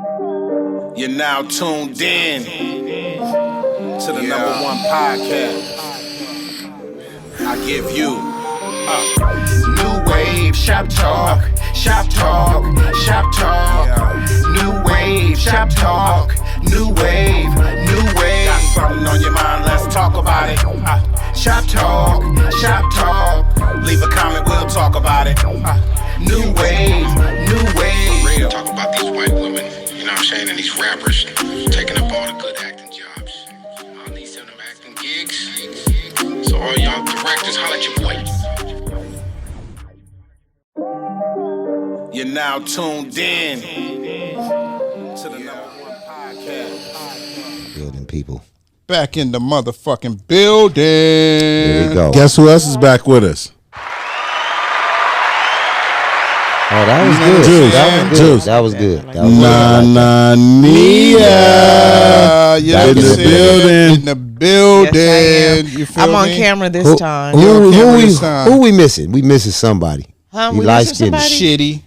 You're now tuned in to the number one podcast. I give you New Wave Shop Talk, Shop Talk, Shop Talk. New Wave Shop Talk, New Wave, New Wave. Got something on your mind? Let's talk about it. Shop Talk, Shop Talk. Leave a comment, we'll talk about it. New Wave, New Wave. Talk about these white women, you know what I'm saying, and these rappers taking up all the good acting jobs. All these them acting gigs. So all y'all directors, holla at your boy. You're now tuned in to the number one podcast. Building people. Back in the motherfucking building. Here we go. Guess who else is back with us? Oh, that was good. Juice. That was good. Juice. That was good. That was good. Nia. You Back know in what the I'm saying? building. In the building. Yes, I am. You feel I'm on me? camera this time. Who we missing? We missing somebody. Huh? He We light missing skinned. somebody? Shitty.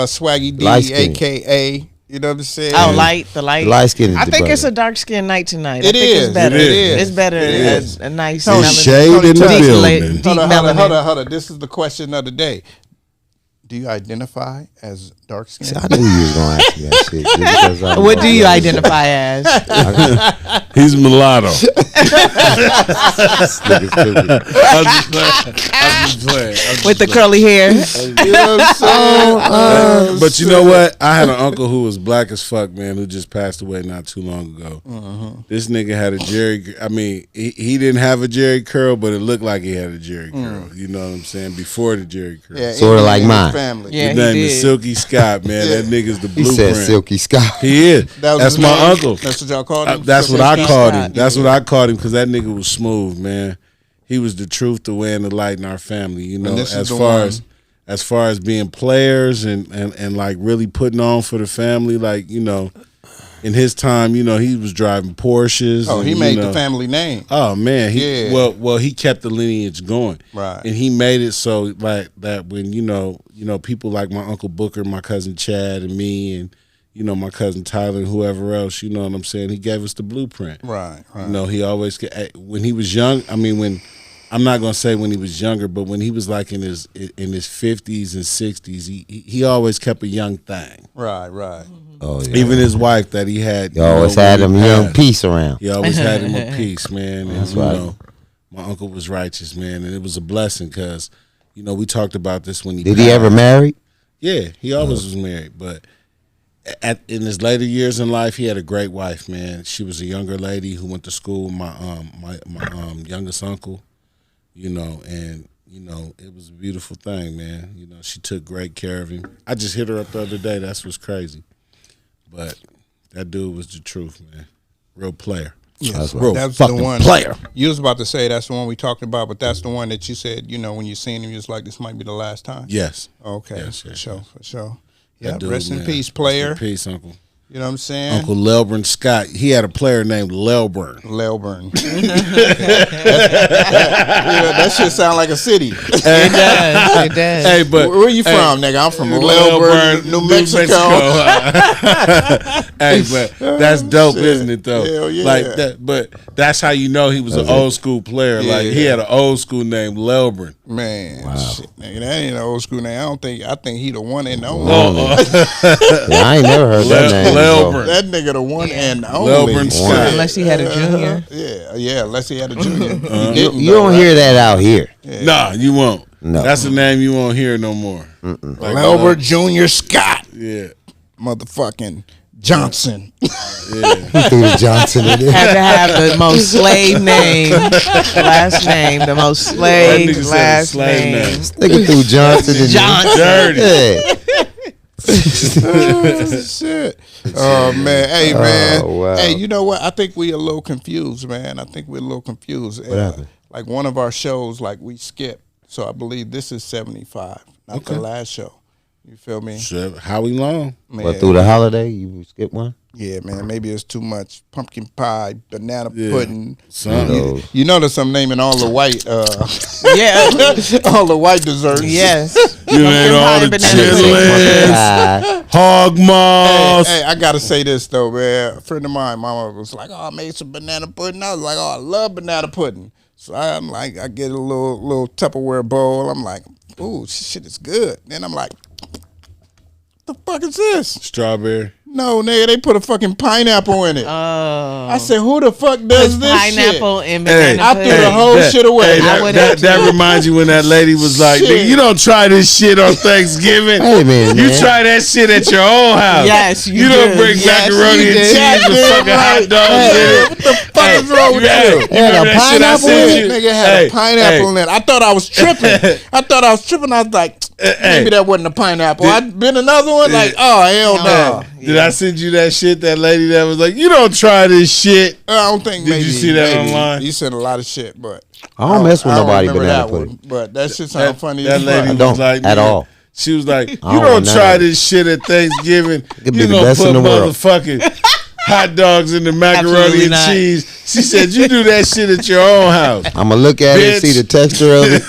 Swaggy D, Light skin. a.k.a. You know what I'm saying? Oh, the light. Light skinned. I think it's a dark skin night tonight. I It think is. it's better. It is. It's better. It is. A nice Tony, melanin. shade in the Deep building. deep Hold melanin. on. This is the question of the day. Do you identify as dark skinned? I knew you was gonna ask me that shit. just because I What know do you that. identify as? He's mulatto. This nigga's stupid. I'm just playing. With the curly hair. You know what I'm saying? But you know what? I had an uncle who was black as fuck, man, who just passed away not too long ago. This nigga had a Jerry. I mean, he didn't have a Jerry curl, but it looked like he had a Jerry curl. You know what I'm saying? Before the Jerry curl. Yeah, Sorta Indian like in his mine. Family. Yeah, His he name did. is Silky Scott, man. That nigga's the He blueprint. said Silky Scott. He is. That was That's his my name? uncle. That's what y'all called him? That's what Silky I called Scott. him. That's what I called him because that nigga was smooth, man. He was the truth, the way, and the light in our family. You know, this is as the far one- as far as being players and like really putting on for the family, like, you know, in his time, you know, he was driving Porsches. Oh, and, he you made know, the family name. Oh man, Yeah. well he kept the lineage going, Right. And he made it so like that when you know people like my uncle Booker, my cousin Chad, and me, and you know my cousin Tyler and whoever else, you know what I'm saying. He gave us the blueprint, Right. You know, he always when he was young. I mean, when I'm not gonna say when he was younger, but when he was like in his 50s and 60s, he always kept a young thing. Right. Oh yeah. Even his wife that he had, You always had when them he young passed. piece around. He always had him a piece, man. And, That's you right. know, my uncle was righteous, man, and it was a blessing because, you know, we talked about this when he Did he ever passed. marry? Yeah, he always was married, but in his later years in life, he had a great wife, man. She was a younger lady who went to school with my youngest uncle, you know, and you know, it was a beautiful thing, man. You know, she took great care of him. I just hit her up the other day. That's what's crazy, but that dude was the truth, man. Real player. Yes, Real that's the fucking one. player. You was about to say that's the one we talked about, but that's the one that you said, you know, when you seen him, you was like, this might be the last time. Yes. Okay, Yes, for yes, sure, yes. for sure. That Yeah, dude, rest in man. peace, Rest player. in peace, Uncle. You know what I'm saying? Uncle Lelburn Scott. He had a player named Lelburn. Lelburn. that shit sound like a city. It does. It does. Hey, but Where you from, nigga? I'm from Lelburn, New Mexico. Hey, but that's dope, Shit. isn't it? Though, Hell yeah. like that. But that's how you know he was an old school player. Like he Yeah. had an old school name, Lelburn. Man, shit, nigga, that ain't an old school name. I think he the one and only. Yeah, I ain't never heard that name. Lelburn. That nigga the one and only. Lelburn Scott. Unless he had a junior. Yeah, unless he had a junior. He didn't, You though, don't right? hear that out here. Nah, you won't. No. That's a name you won't hear no more. Like, Lelbert Junior Scott, Yeah. motherfucking Johnson. He threw the Johnson in there. Had to have the most slave name, last name, the most That slave nigga said last slave name. Nigga threw Johnson in there. Johnson. Dirty. Yeah. Shit. Oh man. Hey man. Oh, wow. Hey, you know what? I think we a little confused, man. I think we're a little confused. What happened? Like one of our shows, like we skipped. So I believe this is 75, not the last show. You feel me? Shit, how we long? Man, What, through the holiday? You skip one? yeah, man. Maybe it's too much pumpkin pie, banana Yeah. pudding. Son. You notice I'm naming all the white, Yeah. all the white desserts. Yes. You ate all the chitlins, hog maws. Hey, I gotta say this though, man. A friend of mine, mama was like, "Oh, I made some banana pudding." I was like, "Oh, I love banana pudding." So I'm like, I get a little Tupperware bowl. I'm like, "Ooh, shit is good." Then I'm like, "What the fuck is this?" Strawberry. No, nigga, they put a fucking pineapple in it. Oh. I said, "Who the fuck does this pineapple shit?" in banana I pudding. threw the whole shit away. That reminds you when that lady was like, Shit. "Nigga, you don't try this shit on Thanksgiving. Wait a minute, You man. try that shit at your own house. Yes, you don't do. bring Yes, macaroni you and do. cheese with fucking hot dogs in it. What the fuck is wrong with you? Had a remember that shit I pineapple sent in you? it? Nigga had a pineapple in it. I thought I was tripping. I was like, maybe that wasn't a pineapple. I'd been another one, like, oh, hell no. Did I send you that shit? That lady that was like, "You don't try this shit." I don't think Did maybe. you see that maybe. online? You sent a lot of shit, but I don't mess with I don't nobody remember banana that pudding. one, but that shit sound funny. That as lady fuck. was don't like, at "Nigga," all. She was like, "You don't don't want none try of it. this shit at Thanksgiving. Could be You the gonna best put in the world." motherfucking hot dogs in the macaroni Absolutely and not. cheese." She said, "You do that shit at your own house." I'm gonna look at it, Bitch. see the texture of it.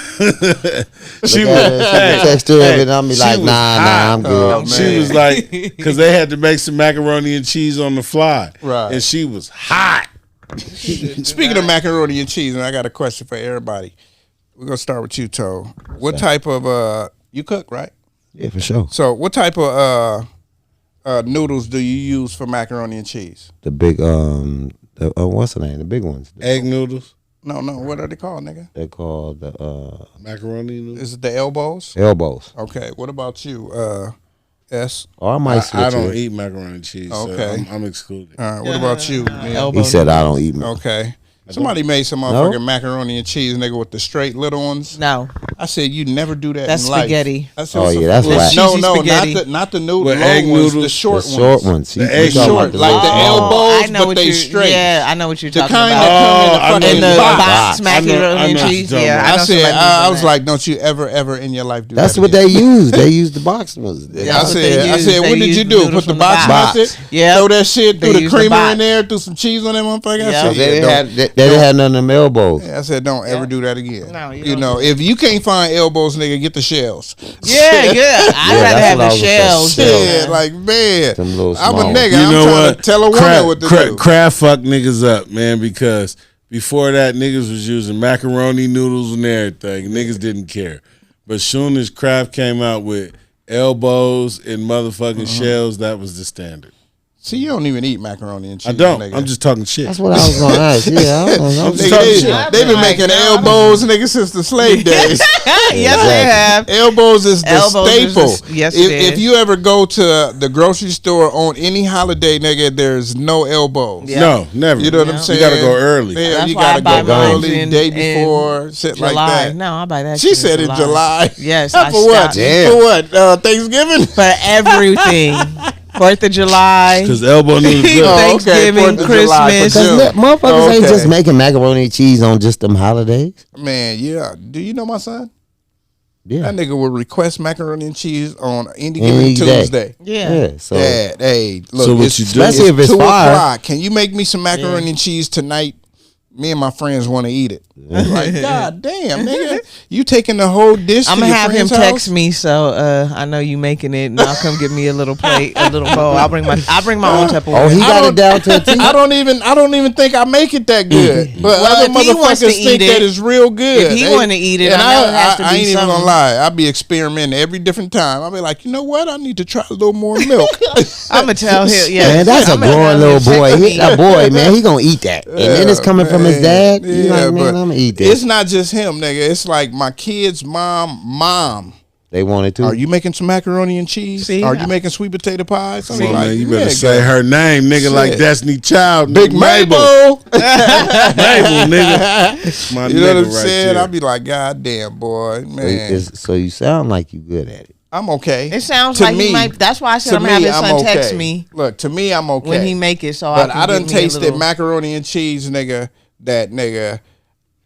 She Look at it, see the texture of it, and I'm be she like, was nah, hot. I'm good. Oh, She man. was like, because they had to make some macaroni and cheese on the fly, Right. and she was hot. Speaking of macaroni and cheese, and I got a question for everybody. We're gonna start with you, Toe. What type of you cook, right? Yeah, for sure. So, what type of noodles do you use for macaroni and cheese? The big what's the name? The big ones. Egg noodles, No, what are they called, nigga? They're called the macaroni noodles. Is it the elbows? elbows. Okay. What about you, S? Or I might switch I don't it. eat macaroni and cheese. Okay. So I'm excluded. All right. What about you, Neil? elbow He said I don't eat. Okay. Somebody made some motherfucking macaroni and cheese, nigga, with the straight little ones. No, I said you never do that. That's in life. spaghetti. I said, Oh, what's yeah, the that's fuck? whack. No, Cheesy no, spaghetti. not the noodle With long egg ones, noodles? the The short The ones. short ones. The You egg talking short, about the like the little- elbows, I know but what they you. straight. Yeah, I know what you're The talking kind about. that come in the Oh, I know fucking In the what box, I box. know macaroni and what you're cheese. talking Yeah, about. I I know said, somebody I using was that. like, don't you ever in your life do That's that what again. they use. They use the box ones. I That's what they said, use. what They did use you the do? noodles Put the from the box box. mustard? Yep. Throw that shit, They threw the use the creamer box. in there, threw some cheese on that motherfucker. Yeah. I said, They didn't don't- have. They didn't have none of them elbows. I said, don't ever do that again. No, you you don't know, do if you can't find elbows, nigga, get the shells. Yeah, good. I'd rather that's have what I the was gonna shells. say. Yeah, like man, Them little I'm a small nigga. You I'm know trying what? to tell a woman what to do. Kraft fucked niggas up, man, because before that, niggas was using macaroni noodles and everything. Niggas didn't care. But soon as Kraft came out with elbows and motherfucking shells, that was the standard. See, you don't even eat macaroni and cheese. I don't. Nigga. I'm just talking shit. That's what I was gonna ask. Yeah, I don't know. I'm just Nigga, talking they, shit. they been making elbows, nigga, since the slave days. Yes, they have. Elbows is the Elbows is staple. the- yes, it if is. you ever go to the grocery store on any holiday, nigga, there's no elbows. Yeah. No, never. You know what I'm Yeah. saying? You gotta go early. Yeah, That's you why I gotta buy go mine early, in- day in before, shit July. like that. No, I buy that. She shit said in in July. Yes, I For what? stopped. Damn. For what? Thanksgiving? For everything. 4th of July. Because elbow noodles good. Oh, okay, Thanksgiving, 4th of July for Christmas. sure. Because motherfuckers ain't Okay. just making macaroni and cheese on just them holidays. Man, yeah. Do you know my son? Yeah. That nigga will request macaroni and cheese on any Any given day. Tuesday. Yeah. Yeah. So Dad, hey, look, So what it's, you do- Especially if it's 2 fire. o'clock. Can you make me some macaroni and cheese tonight? Me and my friends want to eat it. Like, God damn, nigga. You taking the whole dish I'm to gonna your have him friend's text house? me, so I know you making it, and I'll come get me a little plate, a little bowl. I'll bring my own Tupperware. oh, he I got it don't- down to a T. I don't even think I make it that good. But Well, other if he wants to motherfuckers eat think it- that it's real good. if he They- wanna eat it, and I know it has to I be ain't even something. gonna lie. I be experimenting every different time. I be like, you know what? I need to try a little more milk. I'm gonna tell him. Yeah, Man, that's a I'm gonna growing tell him little to boy. text He, me. that boy, man, he gonna eat that, and then it's coming from his dad. You Yeah, like, man, but I'm gonna eat It's this. not just him, nigga. It's like my kid's mom. They wanted to. Are you making some macaroni and cheese? See? Are you making sweet potato pies? I'm Come on, like, man, you better yeah, say God. her name, nigga, like Shit. Destiny Child. Big Mabel. Mabel, nigga. My You know what I'm nigga right saying? there. I'll be like, God damn, boy, man. So you sound like you good at it. I'm okay. It sounds To like me- he might. That's why I said to I'm gonna have me, his son I'm text okay. me Look, to me, I'm okay. when he make it, so but I I can done get me a tasted little- macaroni and cheese, nigga. That nigga.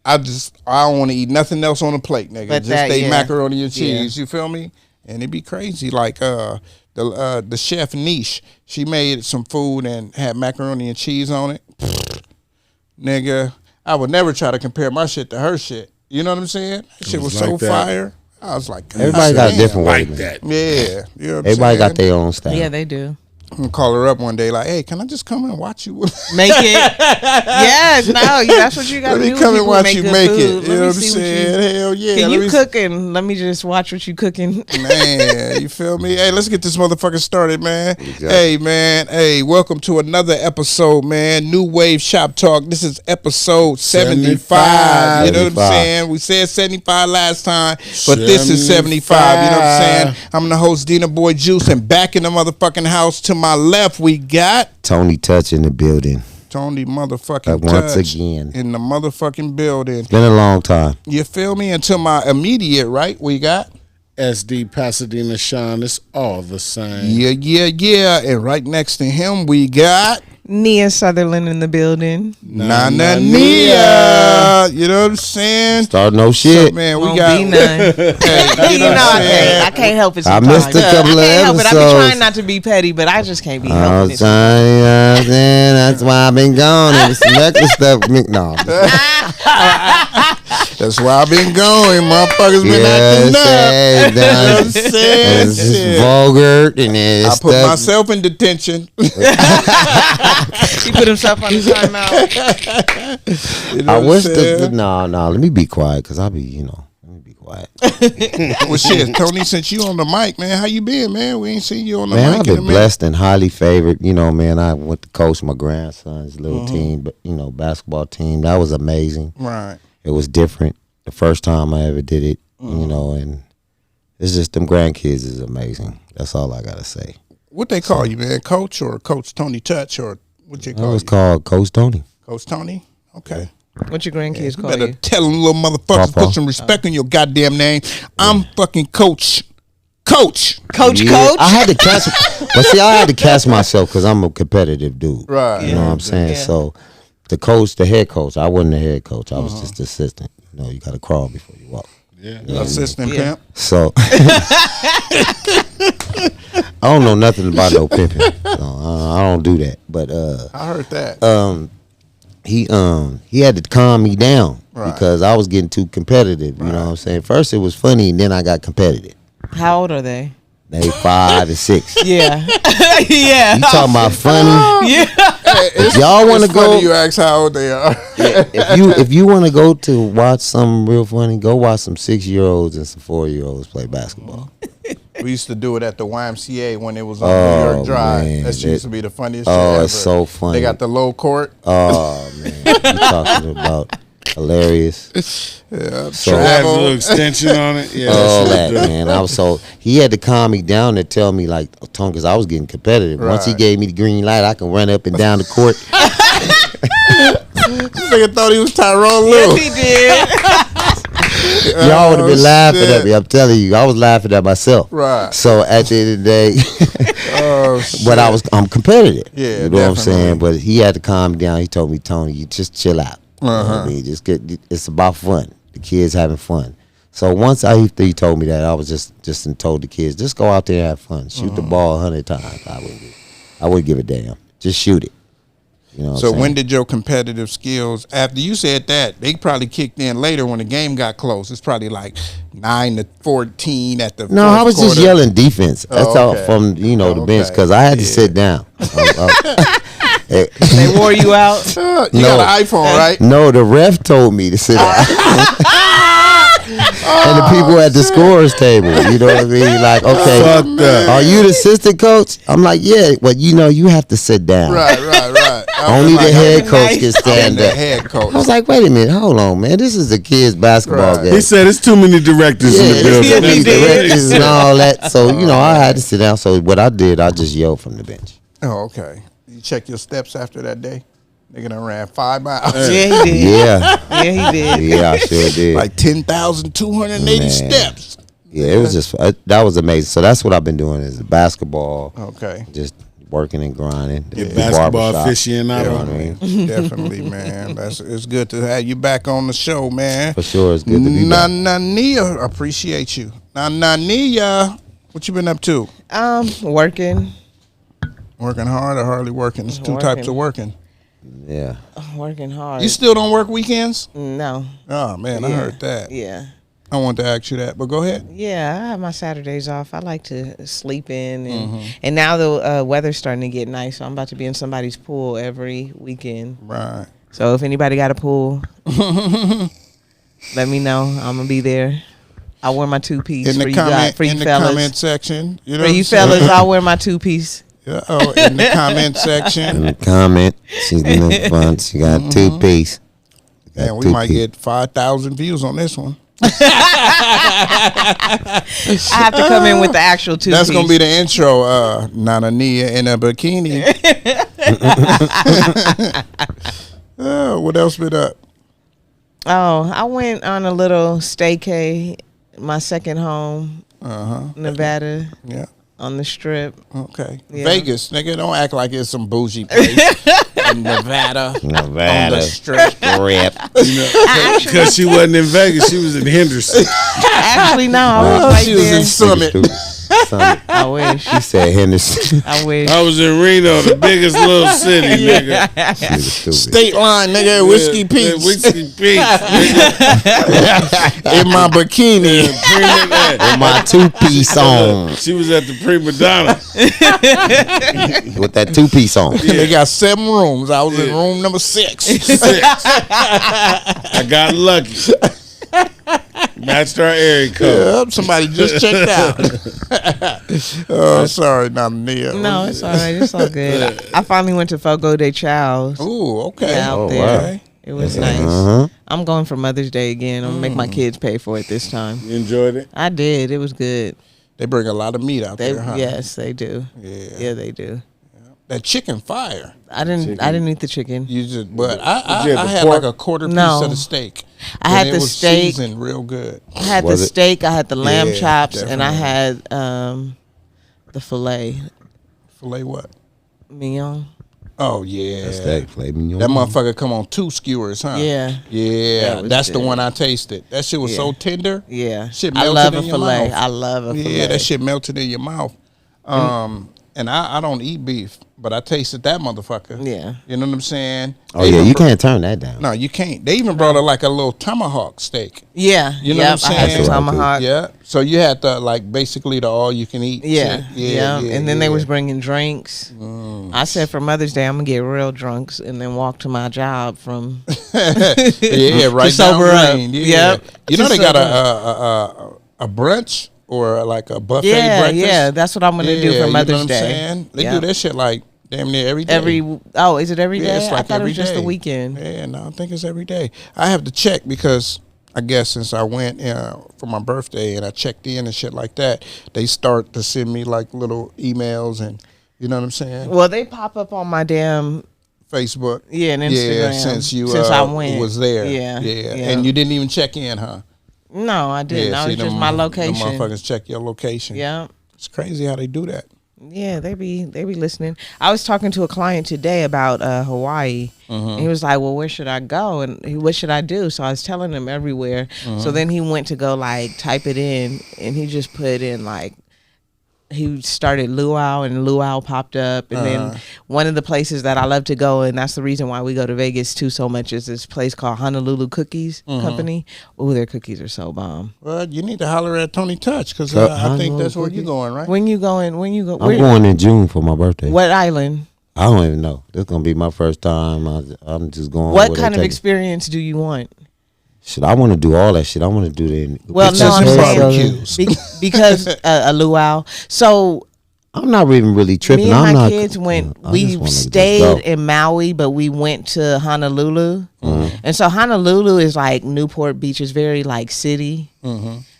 I don't want to eat nothing else on the plate, nigga. But Just that, they yeah. macaroni and cheese. You feel me? And it be crazy. Like the chef Niche, she made some food and had macaroni and cheese on it. Nigga, I would never try to compare my shit to her shit. You know what I'm saying? That shit was was so like that. fire. I I was like, Everybody got a damn. different way, Like man. that. Yeah, you know what I'm Everybody got saying? their own style. Yeah, they do. I'm gonna call her up one day, like, hey, can I just come and watch you? Make it. Yes, no, that's what you got to Let do. me when come and people watch you good make food. it. You Let know me what I'm see saying? Hell yeah. Can Let you me cook and let me just watch what you cooking? Man, you feel me? Hey, let's get this motherfucker started, man. Exactly. Hey, man. Hey, welcome to another episode, man. New Wave Shop Talk. This is episode 75. You know what I'm 75. saying? We said 75 last time, but this is 75. You know what I'm saying? I'm the host, Dina Boy Juice, and back in the motherfucking house to my left, we got Tony Touch in the building. Tony motherfucking Once Touch again. in the motherfucking building. Been a long time. You feel me? And to my immediate right, we got SD Pasadena Sean, it's all the same. yeah. And right next to him, we got Nia Sutherland in the building. Nana Nia. You know what I'm saying? Start no So, shit. man, we Won't got. be none. Hey, You know I can't help it. I Sometimes. missed a couple I of can't help it. I be episodes. trying not to be petty, but I just can't be I helping was it. trying, you know what I'm saying? That's why I've been gone. It was some reckless stuff. No. That's why I've been going. Motherfuckers been Yes, acting up. You know what I'm saying? It's just Shit. vulgar and it's I put myself in detention. He put himself on the timeout. You know I what I'm wish saying? no. Let me be quiet because I'll be, let me be quiet. Well, shit, Tony, since you on the mic, man, how you been, man? We ain't seen you on the Man, mic I've in a been minute. blessed and highly favored. Man, I went to coach my grandson's little Mm-hmm. team, but basketball team. That was amazing. Right. It was different. The first time I ever did it, Mm-hmm. and it's just them grandkids is amazing. That's all I gotta say. What they call you, man? Coach or Coach Tony Touch or what they I call was you? called Coach Tony. Coach Tony? Okay. What your grandkids call Better you? tell them little motherfuckers, Papa. put some respect on your goddamn name. I'm fucking Coach. Coach. Coach. I had to catch, but see, I had to catch myself because I'm a competitive dude. Right. You know what I'm saying? Yeah. So, the head coach. I wasn't the head coach. I was just the assistant. You got to crawl before you walk. Yeah. Assistant Yeah. pimp. So, I don't know nothing about no pimping. So, I don't do that. But I heard that. he had to calm me down Right. because I was getting too competitive. You know what I'm saying? First it was funny, and then I got competitive. How old are they? They 5 and 6. Yeah. Yeah. You talking about funny? Yeah. If y'all want to It's funny go, you ask how old they are. if you want to go to watch something real funny, go watch some 6-year-olds and some 4-year-olds play basketball. We used to do it at the YMCA when it was on New Oh, York Drive. man. That shit used to be the funniest Oh, shit ever. it's so funny. They got the low court. Oh man, you talking about hilarious? Yeah, So- Has a little travel. extension on it. Yeah. All shit that, was man. He had to calm me down and tell me like, Tone, because I was getting competitive. Once he Right. gave me the green light, I can run up and down the court. This nigga thought he was Tyrone Lue. Yes, he did. Y'all would have been laughing shit. at me. I'm telling you, I was laughing at myself. Right. So at the end of the day, Oh, shit. but I'm competitive. Yeah, you know what I'm saying. definitely. But he had to calm me down. He told me, Tony, you just chill out. You know what Uh-huh. I mean, it's about fun. The kids having fun. So once he told me that, I was just told the kids, just go out there and have fun. Shoot Uh-huh. the ball 100 times. I wouldn't give a damn. Just shoot it. You know what So I'm saying? when did your competitive skills, after you said that, they probably kicked in later when the game got close. It's probably like 9-14 at the No, fourth I was just quarter. yelling defense. That's Oh, all okay. from the bench Okay. because I had to Yeah. sit down. They wore you out. You No. got an iPhone, right? No, the ref told me to sit down. And the people at the scorers table, you know what I mean? Like, okay, Fucked up. are you the assistant coach? I'm like, yeah. Well, you have to sit down. Right. Only the head I'm coach nice. can I'm stand the up. head coach. I was like, wait a minute, hold on, man. This is a kids' basketball Right. game. He said it's too many directors in the Yeah, building. Yeah, it's he me, did. directors and all that. So, I had to sit down. So what I did, I just yelled from the bench. Oh, okay. You check your steps after that day? Nigga done ran 5 miles. Yeah, he did. Yeah. Yeah, he did. Yeah, I sure did. Like 10,280 Man. steps. Yeah, it was just that was amazing. So that's what I've been doing is basketball, Okay. just working and grinding. Get the basketball barbershop. aficionado. You know what I mean? Definitely, man. It's good to have you back on the show, man. For sure, it's good to be back. Nana Nia, appreciate you. Nana Nia, what you been up to? Working. Working hard or hardly working? It's two Working. types of working. Yeah. Working hard. You still don't work weekends? No. Oh man, I Yeah. heard that. Yeah. I wanted to ask you that, but go ahead. Yeah, I have my Saturdays off. I like to sleep in, and now the weather's starting to get nice, so I'm about to be in somebody's pool every weekend. Right. So if anybody got a pool, let me know. I'm gonna be there. I wear my 2-piece In the for you comment, for you in the fellas. comment section, you know. For what you I'm saying? fellas, I'll wear my 2-piece. Yeah, oh, in the comment In section, the comment, she's in the front. She got 2-piece. and we might get 5,000 views on this one. I have to come in with the actual 2-piece. That's gonna be the intro. Nana Nia in a bikini. What else been up? Oh, I went on a little staycay, my second home, Nevada, Yeah. on the Strip. Okay. Yeah. Vegas, nigga, don't act like it's some bougie place. In Nevada. On the Nevada. strip. Rip. Because she wasn't in Vegas, she was in Henderson. Actually, no, I was right She was there. in Summit. Summit. I wish. She said Henderson. I wish. I was in Reno, the biggest little city, nigga. Nigga stupid. State line, nigga, Whiskey Pete's. Whiskey Pete's, nigga. In my bikini. With my 2-piece on. She was at the Prima Donna. With that 2-piece on. They got 7 rooms. I was in room number 6. 6. I got lucky. Matched our area code. Yep, somebody just checked out. Oh, sorry, not Nia. No, it's all right. It's all good. I finally went to Fogo de Chao's. Ooh, okay. Out Oh, there. wow. It was nice. Uh-huh. I'm going for Mother's Day again. I'm gonna make my kids pay for it this time. You enjoyed it? I did. It was good. They bring a lot of meat out They there, huh? yes, they do. Yeah. They do. That chicken fire. I didn't eat the chicken. You just, but I Did you have the had pork? like a quarter piece No. of the steak. I had And the it was steak. seasoned real good. I had the Was it? steak, I had the lamb Yeah, chops, and I definitely. had the filet Filet what? mignon. Oh yeah. That's that filet mignon. That motherfucker come on 2 skewers, huh? Yeah. Yeah. That was That's the good. one I tasted. That shit was so Yeah. tender. Yeah. Shit I melted love in a your filet. mouth. I love a filet. Yeah, that shit melted in your mouth. And I don't eat beef, but I tasted that motherfucker. Yeah. You know what I'm saying? Oh, yeah, you can't turn that down. No, you can't. They even brought it like a little tomahawk steak. Yeah. You know Yep, what I'm I had saying? the tomahawk. Yeah. So you had the like basically the all you can eat. Yeah, shit. yeah, and then they yeah. was bringing drinks. I said for Mother's Day I'm gonna get real drunks and then walk to my job from yeah, right sober down up. Green. Yeah. Yep. You know To they got sober a brunch or like a buffet yeah, breakfast. yeah. That's what I'm gonna do Yeah, for Mother's you know what Day. I'm saying? They Yep. do that shit like damn near every day. Is it every day? Yeah, it's like I thought every it was just day. the weekend. Yeah, no, I think it's every day. I have to check because I guess since I went for my birthday and I checked in and shit like that, they start to send me like little emails and you know what I'm saying? Well, they pop up on my damn Facebook. and Instagram. Yeah, since I went was there. Yeah, yeah. And you didn't even check in, huh? No, I didn't. Yeah, I see, was just them- my them location. motherfuckers check your location. Yeah. It's crazy how they do that. Yeah, they be listening. I was talking to a client today about Hawaii. And he was like, "Well, where should I go? And what should I do?" So I was telling him everywhere. So then he went to go like type it in, and he just put in like he started Luau, and Luau popped up, and then one of the places that I love to go, and that's the reason why we go to Vegas too so much, is this place called Honolulu Cookies Company. Oh, their cookies are so bomb. Well, you need to holler at Tony Touch because Cup I think Honolulu that's where cookies? you're going, right? When you going? I'm where- going in June for my birthday. What island? I don't even know. This gonna be my first time. I'm just going. What where they kind of take me. experience do you want? Shit, I want to do all that shit. I want to do the. Well, it's no, just I'm saying barbecues. because a luau. So I'm not even really tripping. me and I'm my not, kids went. I We just wanna just stayed go. in Maui, but we went to Honolulu, Mm-hmm. and so Honolulu is like Newport Beach is very like city,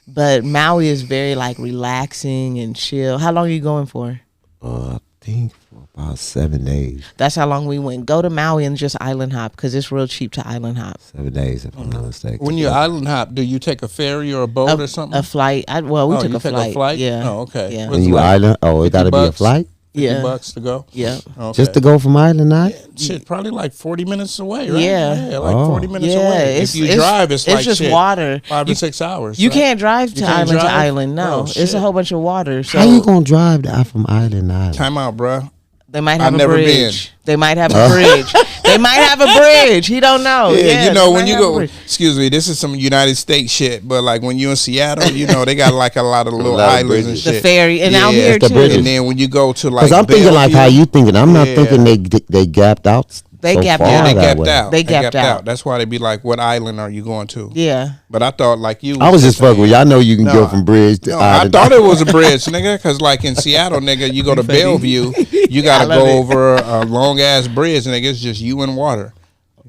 but Maui is very like relaxing and chill. How long are you going for? I think for about 7 days. That's how long we went. Go to Maui and just island hop because it's real cheap to island hop. 7 days, if I'm not mistaken. When you island hop, do you take a ferry or a boat or something? A flight. We Oh, took you a take flight. a flight? Yeah. Oh, okay. Yeah. when you like island, it got to be a $50? flight Yeah. $50 to go. Yeah. Okay. just to go from island to island. Shit, probably like 40 minutes away, right? Yeah. like Oh. 40 minutes Yeah, away. it's- If you it's- drive, it's like just shit, water. 5 You- to 6 hours. You right? can't drive to You can't island drive? to island. No, Oh, it's shit. a whole bunch of water. So How you gonna drive that from island to island? Time out, bruh. they might have a never bridge. They might have a bridge They might have a bridge. He don't know. Yeah, you they know might when you have a go. bridge. Excuse me, this is some United States shit, but like when you in Seattle, you know they got like a lot of little lot of islands and bridges. shit. The ferry, and out Yeah, here the too. bridges. And then when you go to like, Because I'm thinking like how Bellevue, you thinking. I'm not Yeah. thinking they gapped out. They so gapped far out. They that gapped way. out. They gapped out. That's why they be like, "What island are you going to?" Yeah. But I thought like you. I was just fucking with you. I know you can No, go from bridge to No, I island. thought it was a bridge, nigga. Because like in Seattle, nigga, you go to Bellevue, you gotta I love go it. over a long ass bridge, nigga. It's just you and water.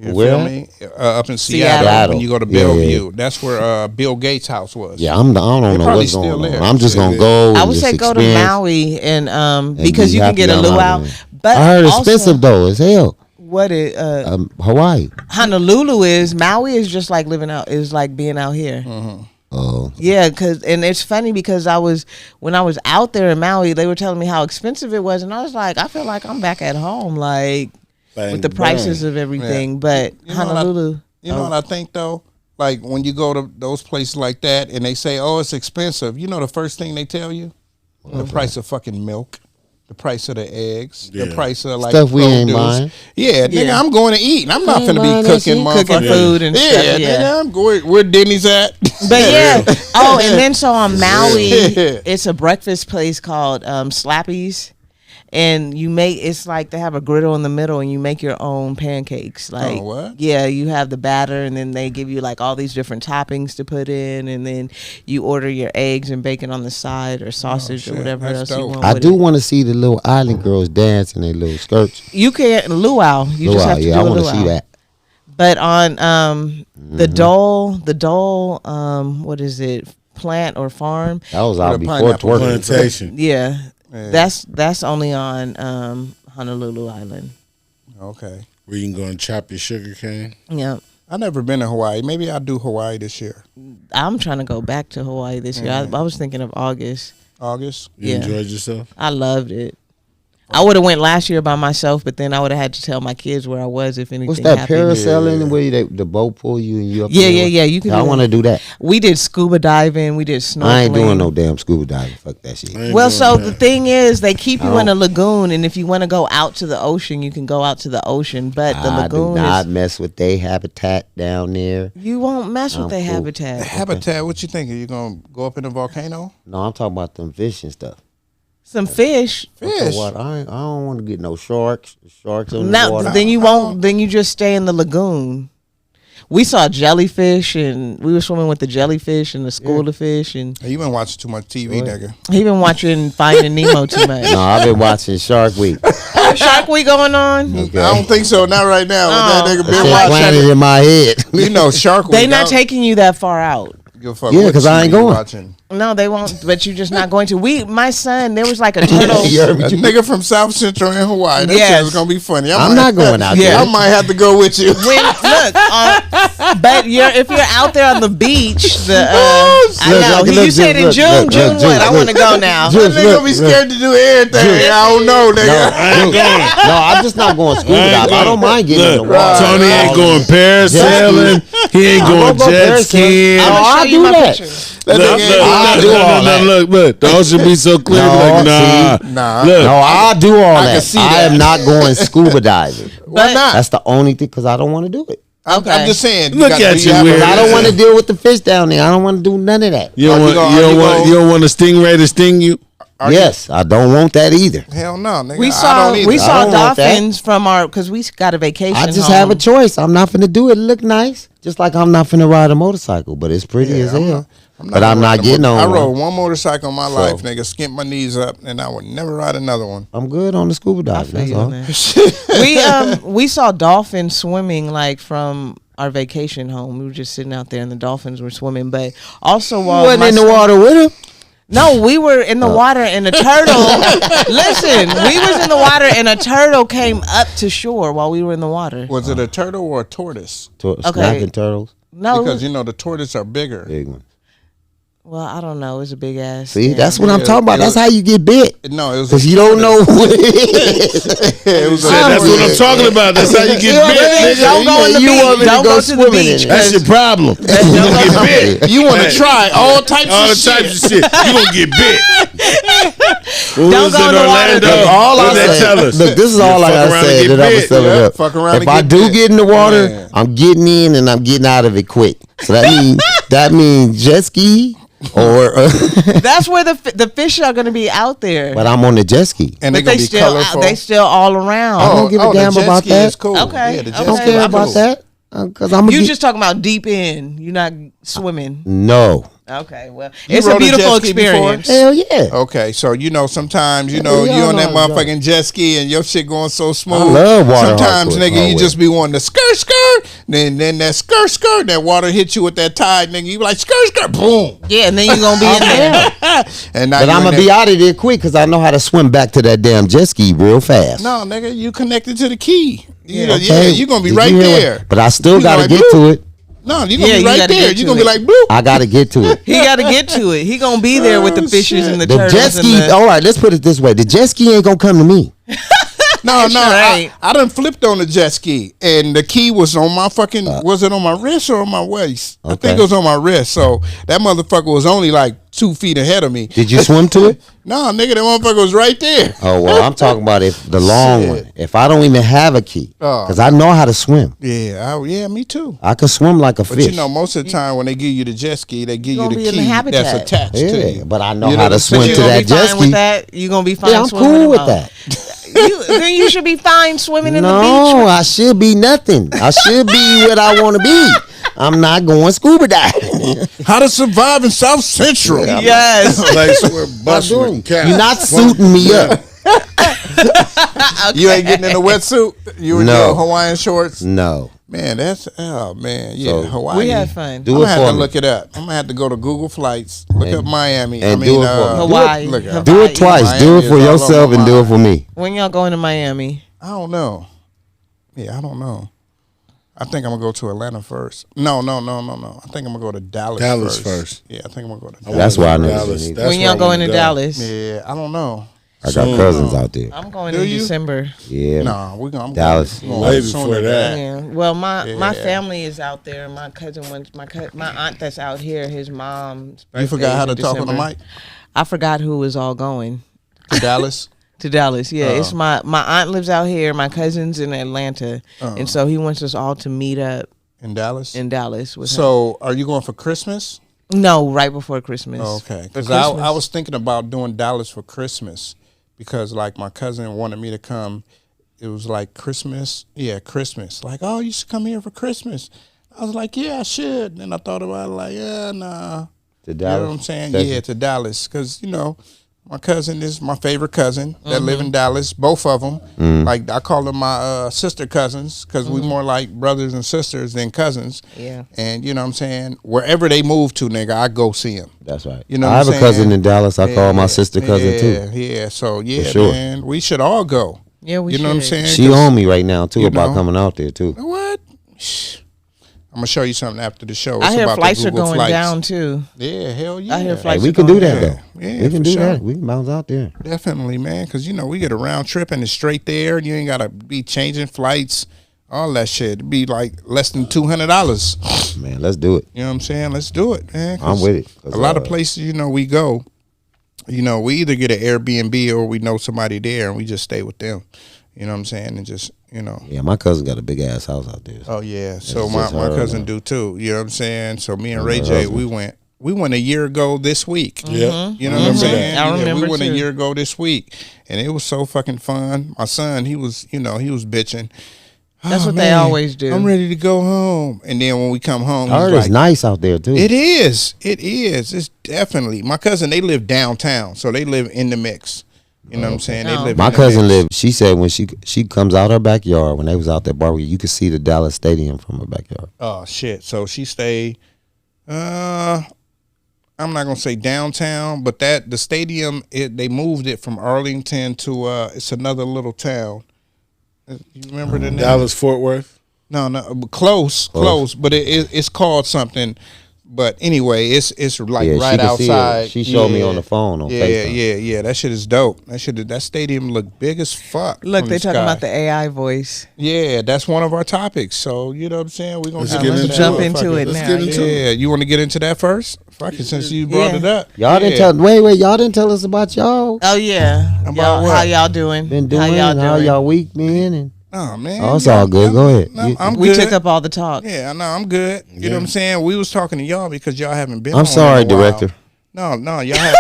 You Where? feel me? Up in Seattle, Seattle. when you go to Yeah, yeah, Bellevue, yeah. that's where Bill Gates' house was. Yeah, I don't know probably what's going still on. there. I'm just gonna Yeah. go. I And would just say go to experience Maui and and because be you can happy get a on luau. island. But I heard also, expensive though as hell. What it Hawaii. Honolulu is, Maui is just like living out, is like being out here. Oh, Yeah, and it's funny because when I was out there in Maui, they were telling me how expensive it was, and I was like, I feel like I'm back at home, like Bang, with the prices bang. of everything. But You know what I- Honolulu, You know what I think though? Like when you go to those places like that and they say, "Oh, it's expensive," you know the first thing they tell you, the price of fucking milk, the price of the eggs, the Yeah. price of like Stuff we ain't produce. buying. Yeah, nigga, Yeah. I'm going to eat. I'm not ain't finna buying be that cooking, shit. cooking motherfucker. food and Yeah, stuff. Yeah. nigga, I'm going where Denny's at. But yeah. Oh, and then so on Maui, Yeah. it's a breakfast place called Slappy's. And it's like they have a griddle in the middle and you make your own pancakes. Like, what? Yeah, you have the batter and then they give you like all these different toppings to put in. And then you order your eggs and bacon on the side or sausage or shit, whatever that's else you dope. want. I with do it. want to see the little island girls dance in their little skirts. You can't luau. You just Luau, have to yeah, do I a want to luau. see that. But on the Dole, what is it? Plant or farm? That was With out a before pineapple twerking. Plantation. Yeah. Yeah. That's only on Honolulu Island. Okay. Where you can go and chop your sugar cane. Yeah. I never been to Hawaii. Maybe I'll do Hawaii this year. I'm trying to go back to Hawaii this year. I was thinking of August. August. You Yeah. enjoyed yourself? I loved it. I would have went last year by myself, but then I would have had to tell my kids where I was if anything What's that happened. parasailing where the boat pull you and you up? Yeah, in the yeah, air? yeah, you can I do want to that. do that. We did scuba diving. We did snorkeling. I ain't doing no damn scuba diving. Fuck that shit. I ain't Well, doing so that. the thing is, they keep you I in a don't- lagoon, and if you want to go out to the ocean, you can go out to the ocean. But the I do lagoon not is mess with their habitat down there. you won't mess with I'm their cool. habitat. Habitat. What you think? Are you gonna go up in the volcano? No, I'm talking about them fish and stuff. Some fish. Fish. So what? I don't want to get no sharks. Sharks on the No, water. then you won't. Then you just stay in the lagoon. We saw jellyfish, and we were swimming with the jellyfish and the school of fish, and Hey, you been watching too much TV, nigga. he been watching Finding Nemo too much. No, I've been watching Shark Week. Shark Week going on. Okay. I don't think so. Not right now. Oh. That nigga It's been just planted watching. in my head. You know, Shark Week. They not I don't taking you that far out. give a fuck Yeah, what 'cause I TV ain't you going. Watching. No, they won't. But you're just not going to. My son, there was like a turtle. You heard me? A nigga from South Central in Hawaii. That Yes. shit is gonna be funny. I'm not going out Yeah, there. I might have to go with you. When, look, but if you're out there on the beach, I know. look, You said in look, June. look, June look, what? I look. want to go now. June. That nigga gonna be scared to do everything. I don't know, nigga. No, I'm just not going scuba diving. I don't mind getting in the Look, water. Tony ain't going parasailing. He ain't I'm going gonna go jet parasailing. skiing. I'm No, gonna show I'll you do my that. picture. That Look, nigga look, ain't I'll look, do look, all that. look. The ocean be so clear. No, Like, nah. see, Nah. Look, No, I'll do all I that. can see I that. am not going scuba diving. Why not? That's the only thing because I don't want to do it. I'm Okay. just saying. Look got- at do you, have a- weird. I don't want to deal with the fish down there. I don't want to do none of that. you don't Are you want, gonna- you are don't you want, gonna- you don't want a stingray to sting you. Yes, I don't want that either. Hell no, nigga. We I saw don't either. we I saw don't want that. dolphins from because we got a vacation. I just home. have a choice. I'm not finna do it. Look nice, just like I'm not finna ride a motorcycle, but it's pretty as hell. But I'm not getting on. I one. rode one motorcycle in my life, nigga. Skimp my knees up, and I would never ride another one. I'm good on the scuba I diving. feel That's you all. on that. We saw dolphins swimming like from our vacation home. We were just sitting out there and the dolphins were swimming. But also while Wasn't my in the son- water with him. No, we were in the water and a turtle. Listen, we was in the water and a turtle came up to shore while we were in the water. Was it a turtle or a tortoise? Snapping turtles, No, Because you know the tortoise are bigger. big one. well, I don't know. It was a big ass. See, thing. that's what I'm Yeah, talking about. it That's was- how you get bit. No, it was Because you don't know what it is. It was a That's what I'm talking about. That's how you get bit, nigga. Don't go in the You beach. want me to Don't go go to the swimming in beach. it. That's your problem. You gonna get bit. You want to try all types All of the shit. types of shit. You gonna get bit. We Don't was go in in the water. Orlando. Look, All I What they said, tell us? look, this is You all I fuck gotta around and say get that I'm bit. selling Yeah, up. fuck around If and I get do bit. get in the water, Man. I'm getting in and I'm getting out of it quick. So that means jet ski or, That's where the fish are going to be out there. but I'm on the jet ski. And they're But gonna they be still colorful. they still all around. I don't give a damn the jet about ski that. Is cool. Okay, Yeah, the jet I don't ski care is about cool. that because I'm You just talking about deep in. You're not swimming. no. Okay, well, You it's a rode a beautiful jet ski before? experience. Hell yeah. Okay, so sometimes Yeah, you I on that know, motherfucking jet ski and your shit going so smooth. I love water Sometimes, hardcore, nigga, you hardware. just be wanting to skirt, then that skirt, that water hit you with that tide, nigga. You be like skirt, boom, Yeah, and then you're gonna be in there. and now But you I'm in gonna that- be out of there quick because I know how to swim back to that damn jet ski real fast. No, nigga, you connected to the key. Yeah, Okay? you gonna be Did right you hear what- there. But I still You gotta like, get bloop. to it. No, you gonna Yeah, be you right gotta there. get You to gonna be it. like, bloop. I gotta get to it. He got to get to it. He gonna be there with the Oh, fishes shit. and the The turtles. jet ski. and the, All right, let's put it this way: the jet ski ain't gonna come to me. No, Sure I ain't. done flipped on the jet ski, and the key was on my fucking. Was it on my wrist or on my waist? I Okay. think it was on my wrist. So that motherfucker was only like 2 feet ahead of me. Did you swim to it? No, nigga, that motherfucker was right there. Oh well, I'm talking about if the long Shit. one. If I don't even have a key, Oh. because I know how to swim. Yeah, me too. I can swim like a But fish. you know, most of the time when they give you the jet ski, they give you gonna the be in the key habitat. that's attached to yeah, you. but I know You how know, to but swim you to gonna that be jet fine ski. with that. You gonna be fine. Yeah, I'm swimming cool in with the- that. Then you should be fine swimming in the No, beach. I should be nothing. I should be what I want to be. I'm not going scuba diving. How to survive in South Central? Yes. Place where bus doing- with cats. You're not suiting me up. You ain't getting in a wetsuit. You in No. your Hawaiian shorts. No. Man, yeah, So, Hawaii. We had fun. Do I'm it gonna have for to me. look it up. I'm gonna have to go to Google Flights, look up Miami. and do it for me. Hawaii. Look up. Do it twice. Miami Do it is for all yourself over and do it mine. for me. When y'all going to Miami? I don't know. Yeah, I don't know. I think I'm gonna go to Atlanta first. No. I think I'm gonna go to Dallas. Dallas first. Yeah, I think I'm gonna go to I Dallas. That's why I never Dallas. seen it. That's When where y'all I going wanna to go. Dallas? Yeah, I don't know. I got cousins out there. I'm going Do in you? December. Yeah. No, we're gonna. I'm Dallas. Going Way sooner before than that. Yeah. Well, my Yeah. family is out there. My cousin went. My aunt that's out here. His mom's. You forgot how to birthday is in talk on the December. mic I forgot who was all going to Dallas. to Dallas. Yeah, Oh. it's my aunt lives out here. My cousin's in Atlanta, and so he wants us all to meet up In Dallas. in Dallas with So, are you going for Christmas? him. No, right before Christmas. Oh, okay. For Because I Christmas. was thinking about doing Dallas for Christmas because, like, my cousin wanted me to come. It was like Christmas. Yeah, Christmas. Like, oh, you should come here for Christmas. I was like, yeah, I should. And I thought about it, like, yeah, nah. To You know what I'm Dallas. saying? Texas. Yeah, to Dallas. Because, my cousin is my favorite cousin that live in Dallas. Both of them. Like, I call them my sister cousins because we more like brothers and sisters than cousins. Yeah. And, you know what I'm saying? Wherever they move to, nigga, I go see them. That's right. You know I what have I'm a cousin saying? in Dallas. I call my sister cousin too. Yeah. So yeah, sure. man, we should all go. Yeah, we You know what I'm should. saying? She 'Cause- on me right now too you about know. coming out there too. What? Shh. I'm gonna show you something after the show. It's I hear about the flights are Google going flights. down too. Yeah, hell yeah. I hear Hey, flights we are can do going that down. though. Yeah, we can for do sure. that. We can bounce out there. Definitely, man, because we get a round trip and it's straight there, and you ain't gotta be changing flights, all that shit. It'd be like less than $200. Man, let's do it. You know what I'm saying? Let's do it, man. 'cause I'm with it. 'Cause, A lot of places, we go. We either get an Airbnb or we know somebody there and we just stay with them. You know what I'm saying? And just, Yeah, my cousin got a big ass house out there. Oh yeah. So It's my just her, cousin man. do too. You know what I'm saying? So me and Ray her J, husband. we went a year ago this week. Yeah. You know what I'm saying? I Yeah, remember we went too. a year ago this week, and it was so fucking fun. My son, he was bitching. That's "Oh, what they man, always do. I'm ready to go home. And then when we come home, I heard he's it's like, nice out there too. it is. It is. It's definitely. My cousin, they live downtown, so they live in the mix. You know what I'm saying? They Oh. live. My in the cousin mix. lived. She said when she comes out her backyard when they was out there barbecue, you could see the Dallas Stadium from her backyard. Oh shit! So she stayed. I'm not gonna say downtown, but the stadium they moved it from Arlington to it's another little town. You remember the name? Dallas, Fort Worth. No, but close, but it's called something. But anyway, it's like Yeah, she right can see it. outside. She showed me on the phone on FaceTime. Yeah. That shit is dope. That stadium look big as fuck. Look, from they the talking sky. about the AI voice. Yeah, that's one of our topics. So you know what I'm saying. We're gonna Let's get get into into that. jump it. into it Let's now. get into it. Yeah, you want to get into that first? Fuck it, since you brought it up. Y'all didn't tell. Wait. Y'all didn't tell us about y'all. Oh yeah. About Y'all, what? how y'all doing? Been doing. How y'all doing? week been? And Oh man, oh, it's all good. Go ahead. No, You- I'm We good. took up all the talk. Yeah, I know. I'm good. You know what I'm saying? We was talking to y'all because y'all haven't been. I'm on sorry, in a while. director. No, y'all have.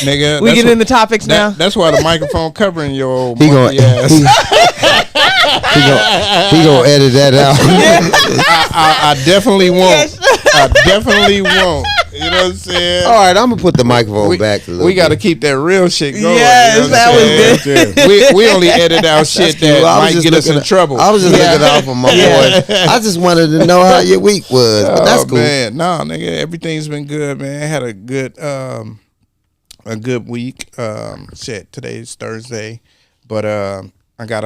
Nigga, We that's get what- in the topics now. That's why the microphone covering your old He gonna, monkey ass. he gonna edit that out. I definitely won't. I definitely won't. You know what I'm saying? All right, I'm gonna put the microphone back. A little We got to bit. keep that real shit going. Yes, you know what that I'm was saying? We only edit out shit Cool. that I was might just get us in looking- trouble. I was just looking out for my boys. I just wanted to know how your week was, but that's cool. Man, no, nigga, everything's been good, man. Had a good week. Shit, today's Thursday, but I got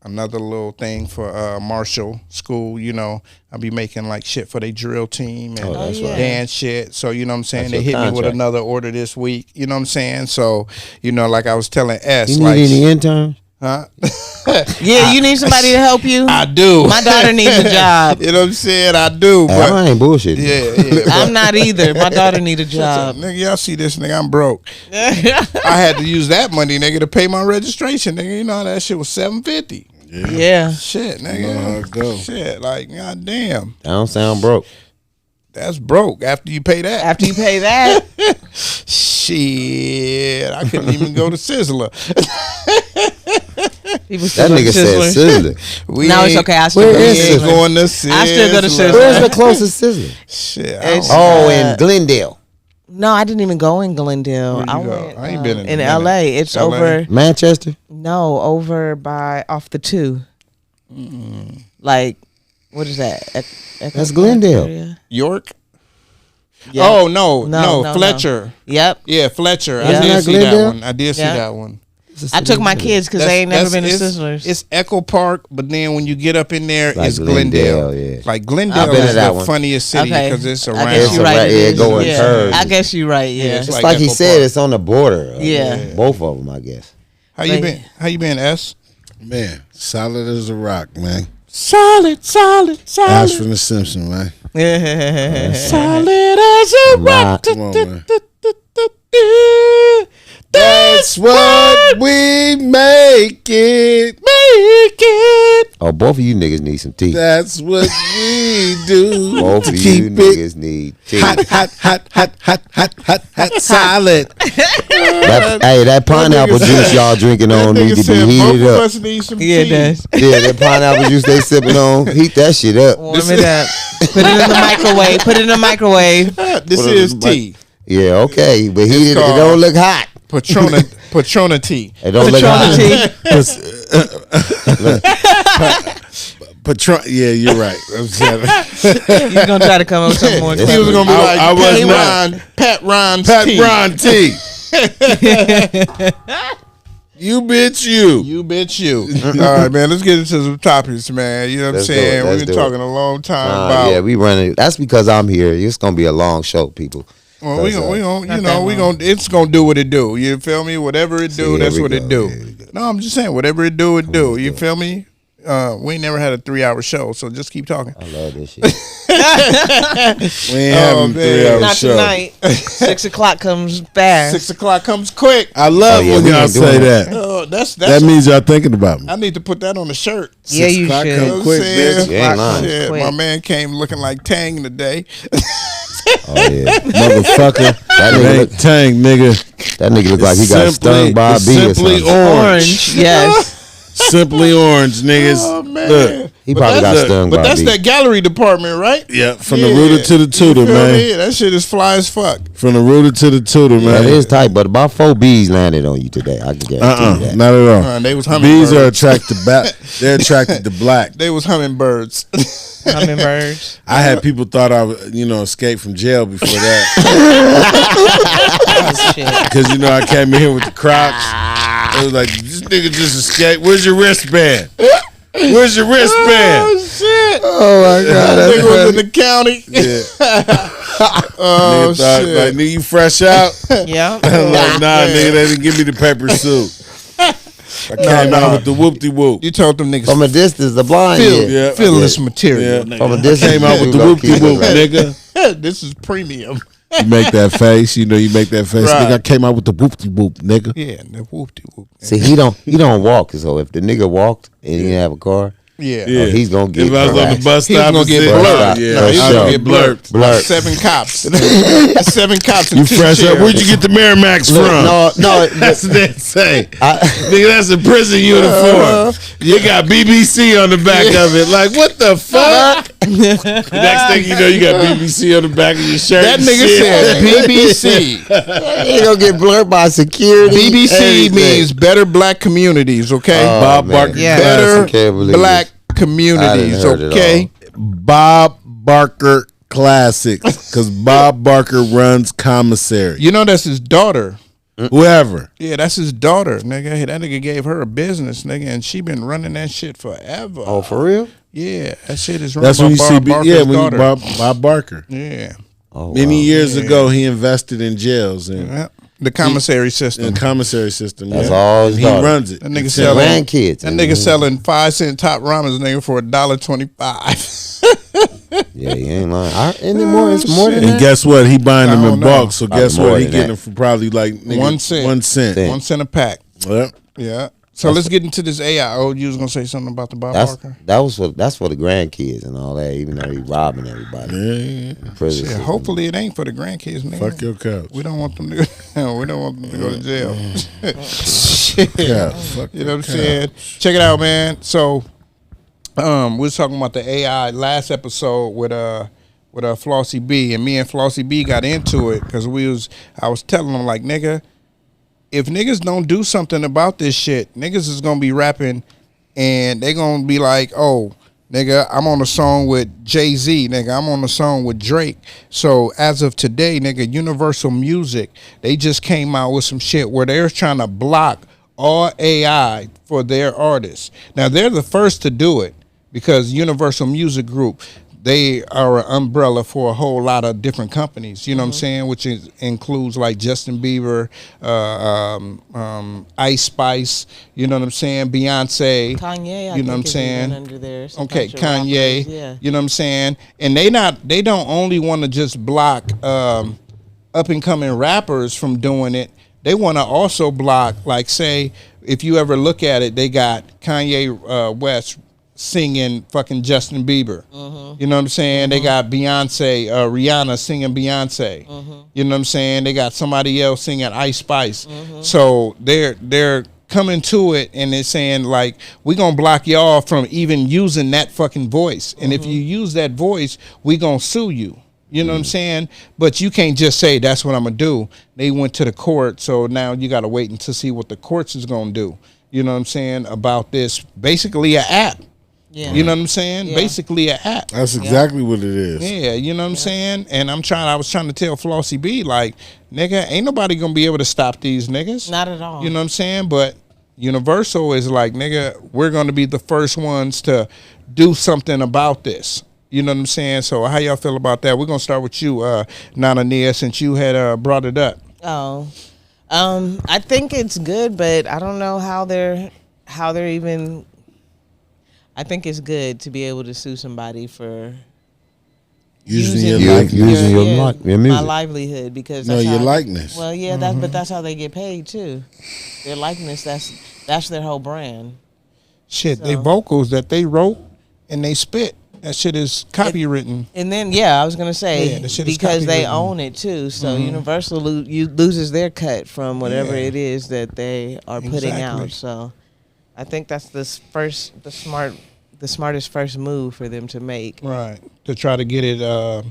another little thing for Marshall School. You know, I'll be making like shit for their drill team and that's right. dance shit. So you know what I'm saying? That's They your hit me with contract. another order this week. You know what I'm saying? So you know, like I was telling S, You need like, any interns? huh? Yeah, you need somebody to help you. I do. My daughter needs a job. You know what I'm saying? I do, Hey, but I ain't bullshitting. yeah. I'm not either. My daughter need a job. Nigga, y'all see this nigga? I'm broke. I had to use that money, nigga, to pay my registration, nigga. You know that shit was $750. Yeah. Shit, nigga. You know how it go. Shit, like goddamn, I don't sound broke. that's broke. After you pay that, After you pay that, shit, I couldn't even go to Sizzler. people still That go to nigga said Sizzler. Sizzler. We No, it's ain't- okay. I still Where go to is we it? ain't Sizzler. going to Sizzler. I still go to Sizzler. Where's the closest Sizzler? Shit, It's- Oh, in Glendale, No, I didn't even go in Glendale. Where'd you I go? went I ain't been in a in minute. LA. It's LA? over. Manchester. No, over by off the 2. Like, what is that? Echo That's Park Glendale. area? York. Yep. Oh no, No, Fletcher. Yep. Yeah, Fletcher. Yeah. I Isn't did that see that Glendale? one. I did see Yeah. that one. I took my kids because they ain't never been to it's, Sizzlers. It's Echo Park, but then when you get up in there, Like it's Glendale. Glendale, yeah. Like I've Glendale been to is that the one. funniest city Okay. because it's I around. guess you're right. Right, It yeah, is. going Yeah. curves. I guess you're right. Yeah. it's It's like like he Echo said, Park. it's on the border. Yeah. Both of them, I guess. How you Like- been? How you been, S? Man, solid as a rock, man. Solid. Ash from the Simpsons, man. Solid as a rock. Come on, man. That's what we make it. Oh, both of you niggas need some tea. That's what we do. Both to of you keep it niggas need tea. hot, solid. That pineapple nigga juice said- y'all drinking on That need nigga to said be both heated of up. us need some Yeah, it tea. does. Yeah, that pineapple juice they sipping on, heat that shit up. Warm it up. Put it in the microwave. Put it in the microwave. This is tea. Yeah, okay, but heated. It called- don't look hot. Patrona tea. It don't look hot. Patron. Yeah, you're right. You're gonna try to come up with something more. He He was clever. gonna be like I was Pat not. Pat Ron's Pat tea. Ron T. You bitch you. You bitch you. All right, man. Let's get into some topics, man. You know what I'm Let's do saying? it. We've Let's been do it. talking a long time about. Yeah, we running. That's because I'm here. It's gonna be a long show, people. Well, we That's gonna, Not that long. it's gonna do what it do. You feel me? Whatever it do, here that's we what go, it do. here we go. No, I'm just saying, whatever it do, it do. You feel me? We ain't never had a 3-hour show, so just keep talking. I love this shit. We ain't having man. 3 hour Not show. tonight. 6 o'clock comes fast. 6 o'clock comes quick. I love Oh, yeah, when we y'all ain't doing say that. that. Oh, that's That means y'all thinking about me. I need to put that on a shirt. Yeah, 6 you o'clock should. come You know quick, what I'm saying? bitch. You ain't lying. Shit, Quick. my man came looking like Tang today. Oh yeah, Motherfucker. That nigga It ain't look- Tang, nigga. that nigga look like he got stung by a it's bee or simply something. orange. Yes. Simply orange, niggas. Oh man, Look. He But probably got that's stung But by a that's bee. that gallery department, right? Yeah, from Yeah. the rooter to the tutor, You feel man. me? That shit is fly as fuck. From the rooter to the tutor, man. That is tight, but about 4 bees landed on you today. I can guarantee you that. Not at all. They was Bees are hummingbirds. attracted back. They're attracted to black. They was hummingbirds. Hummingbirds. I had people thought I would, escape from jail before that. Oh, shit. Because, I came in here with the Crocs. It was like, this nigga just escaped. Where's your wristband? Where's your wristband? Oh shit! Oh my God, That that's nigga was in funny. the county. Yeah. Oh Nigga thought, shit. like, nigga, you fresh out? Yeah. I'm like, nah, nigga, they didn't give me the paper suit. I came out with the whoop-de whoop. You told them niggas From a distance, the blind. feel, Yeah. feel this Yeah. material. Yeah. From a Nigga. distance, Came out with the whoop-de-whoop, nigga. This is premium. You make that face, you know, you make that face. Right. Nigga, I came out with the whoop-de-whoop, nigga. Yeah, the whoop de whoop. See, he don't walk. So if the nigga walked and he didn't have a car, Yeah. Yeah. he's gonna get If I was on the harassed. bus He was stop, gonna and get said, blurred. Yeah, No, he was I'd gonna get get blurred. Blurred. 7 cops. 7 cops. You and 2 fresh up? chairs. Where'd you get the Miramax Look, from? no, That's what they say. I- Nigga, that's a prison uniform. You got BBC on the back of it. Like, what the fuck? The next thing you know, you got BBC on the back of your shirt. That and nigga shit. said BBC. he gonna get blurred by security. BBC everything. means better black communities, okay? Oh, Bob man. Barker. Yeah. Better Can't believe black it. communities, I done heard it okay? Bob Barker Classics. Because Bob Barker runs commissary. You know that's his daughter. Whoever. Yeah, that's his daughter, nigga. That nigga gave her a business, nigga, and she been running that shit forever. Oh, for real? Yeah, that shit is run That's by when you see, Bob Barker's yeah, when you daughter. Bob Barker. Yeah. Oh, Many wow. years ago, he invested in jails and Yeah. The commissary system. the commissary system. That's yeah. all his He daughter. runs it. That nigga It's selling grandkids. That nigga selling 5-cent top ramen nigga for $1.25. Yeah, he ain't lying. Anymore, it's more than And that. guess what? He buying them I in don't know. bulk. So Probably guess more what? He than getting that. them for probably like nigga, 1 cent. 1 cent. Cent. 1 cent a pack. Yep. Yeah. So let's get into this AI. Oh, you was gonna say something about the Bob Barker? That's for the grandkids and all that. Even though he robbing everybody. Yeah. in prison Yeah, system. hopefully it ain't for the grandkids, nigga. Fuck your couch. We don't want them to we don't want them to go to jail. Yeah. Fuck You know what I'm saying? Check it out, man. So we was talking about the AI last episode with Flossie B, and me and Flossie B got into it because I was telling them like, nigga, if niggas don't do something about this shit, niggas is gonna be rapping and they gonna be like, oh, nigga, I'm on a song with Jay-Z, nigga, I'm on a song with Drake. So as of today, nigga, Universal Music, they just came out with some shit where they're trying to block all AI for their artists. Now they're the first to do it because Universal Music Group, they are an umbrella for a whole lot of different companies, you know what I'm saying, which includes like Justin Bieber, Ice Spice, you know what I'm saying, Beyonce, Kanye, I you know what I'm think, is saying, even under there. Some okay, bunch of Kanye, rappers, yeah. you know what I'm saying, and they don't only want to just block up and coming rappers from doing it. They want to also block, like, say, if you ever look at it, they got Kanye West singing fucking Justin Bieber. You know what I'm saying? They got Beyonce, Rihanna singing Beyonce. You know what I'm saying? They got somebody else singing Ice Spice. So they're coming to it and they're saying like, we gonna block y'all from even using that fucking voice. And if you use that voice, we gonna sue you. You know what I'm saying? But you can't just say that's what I'm gonna do. They went to the court, so now you gotta wait to see what the courts is gonna do. You know what I'm saying? About this, basically an app. Yeah. You know what I'm saying? Yeah. Basically an app. That's exactly what it is. Yeah, you know what I'm saying? And I was trying to tell Flossie B, like, nigga, ain't nobody gonna be able to stop these niggas. Not at all. You know what I'm saying? But Universal is like, nigga, we're gonna be the first ones to do something about this. You know what I'm saying? So how y'all feel about that? We're gonna start with you, Nana Nia, since you had brought it up. Oh, I think it's good, but I don't know how they're even. I think it's good to be able to sue somebody for Using your You- likeness. using your yeah, your my music. livelihood, because No, that's your how- likeness. Well, yeah, but that's how they get paid too. Their likeness, that's their whole brand. Shit, they So- vocals that they wrote and they spit. That shit is copywritten. And then, yeah, I was gonna say Yeah, the shit is because they copywritten. own it too, so Universal loses their cut from whatever Yeah. it is that they are putting Exactly. out. So, I think that's the smartest first move for them to make. Right. To try to get it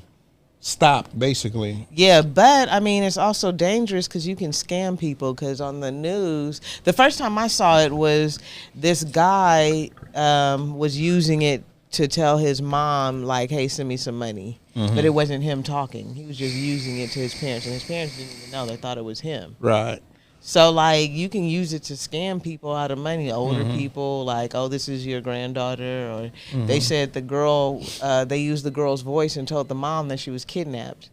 stopped, basically. Yeah, but I mean, it's also dangerous because you can scam people. Because on the news, the first time I saw it was this guy was using it to tell his mom, like, hey, send me some money. But it wasn't him talking. He was just using it to his parents, and his parents didn't even know. They thought it was him. Right. So like you can use it to scam people out of money, older people, like, oh, this is your granddaughter, or they said the girl, they used the girl's voice and told the mom that she was kidnapped.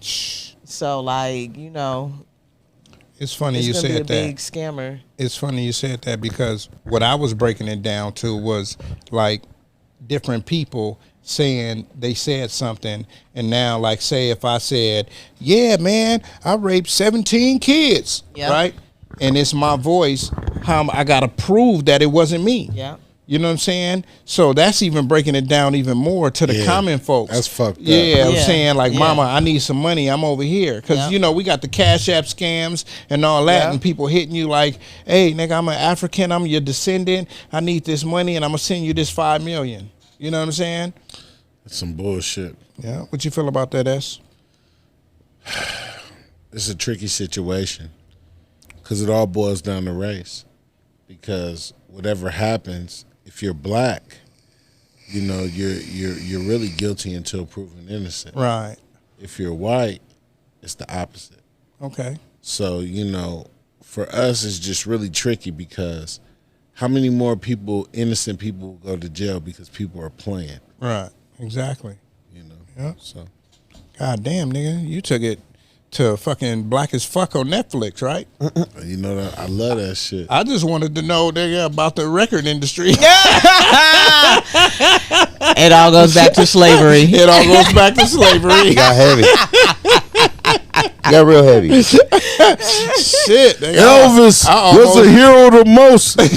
So like, you know, It's funny it's you gonna be a said that. big scammer. It's funny you said that because what I was breaking it down to was like different people saying they said something, and now like say if I said, yeah man, I raped 17 kids, Yeah. right, and it's my voice, how I gotta prove that it wasn't me. Yeah. You know what I'm saying? So that's even breaking it down even more to the Yeah, common folks. that's fucked up. Yeah, I'm Yeah, saying like, yeah. mama, I need some money. I'm over here. Because, Yeah. you know, we got the Cash App scams and all that. Yeah. And people hitting you like, hey, nigga, I'm an African. I'm your descendant. I need this money and I'm going to send you this $5 million. You know what I'm saying? That's some bullshit. Yeah. What you feel about that, S? It's a tricky situation because it all boils down to race. Because whatever happens, if you're black, you know you're really guilty until proven innocent. Right. If you're white, it's the opposite. Okay. So you know, for us, it's just really tricky because how many more people, innocent people, go to jail because people are playing? Right. Exactly. You know. Yeah. So God damn, nigga. You took it to fucking Black as Fuck on Netflix, right? you know that I love that shit. I just wanted to know, nigga, about the record industry. It all goes back to slavery. It all goes back to slavery. Got heavy. Got real heavy. Shit. Nigga. Elvis I was a hero the most. but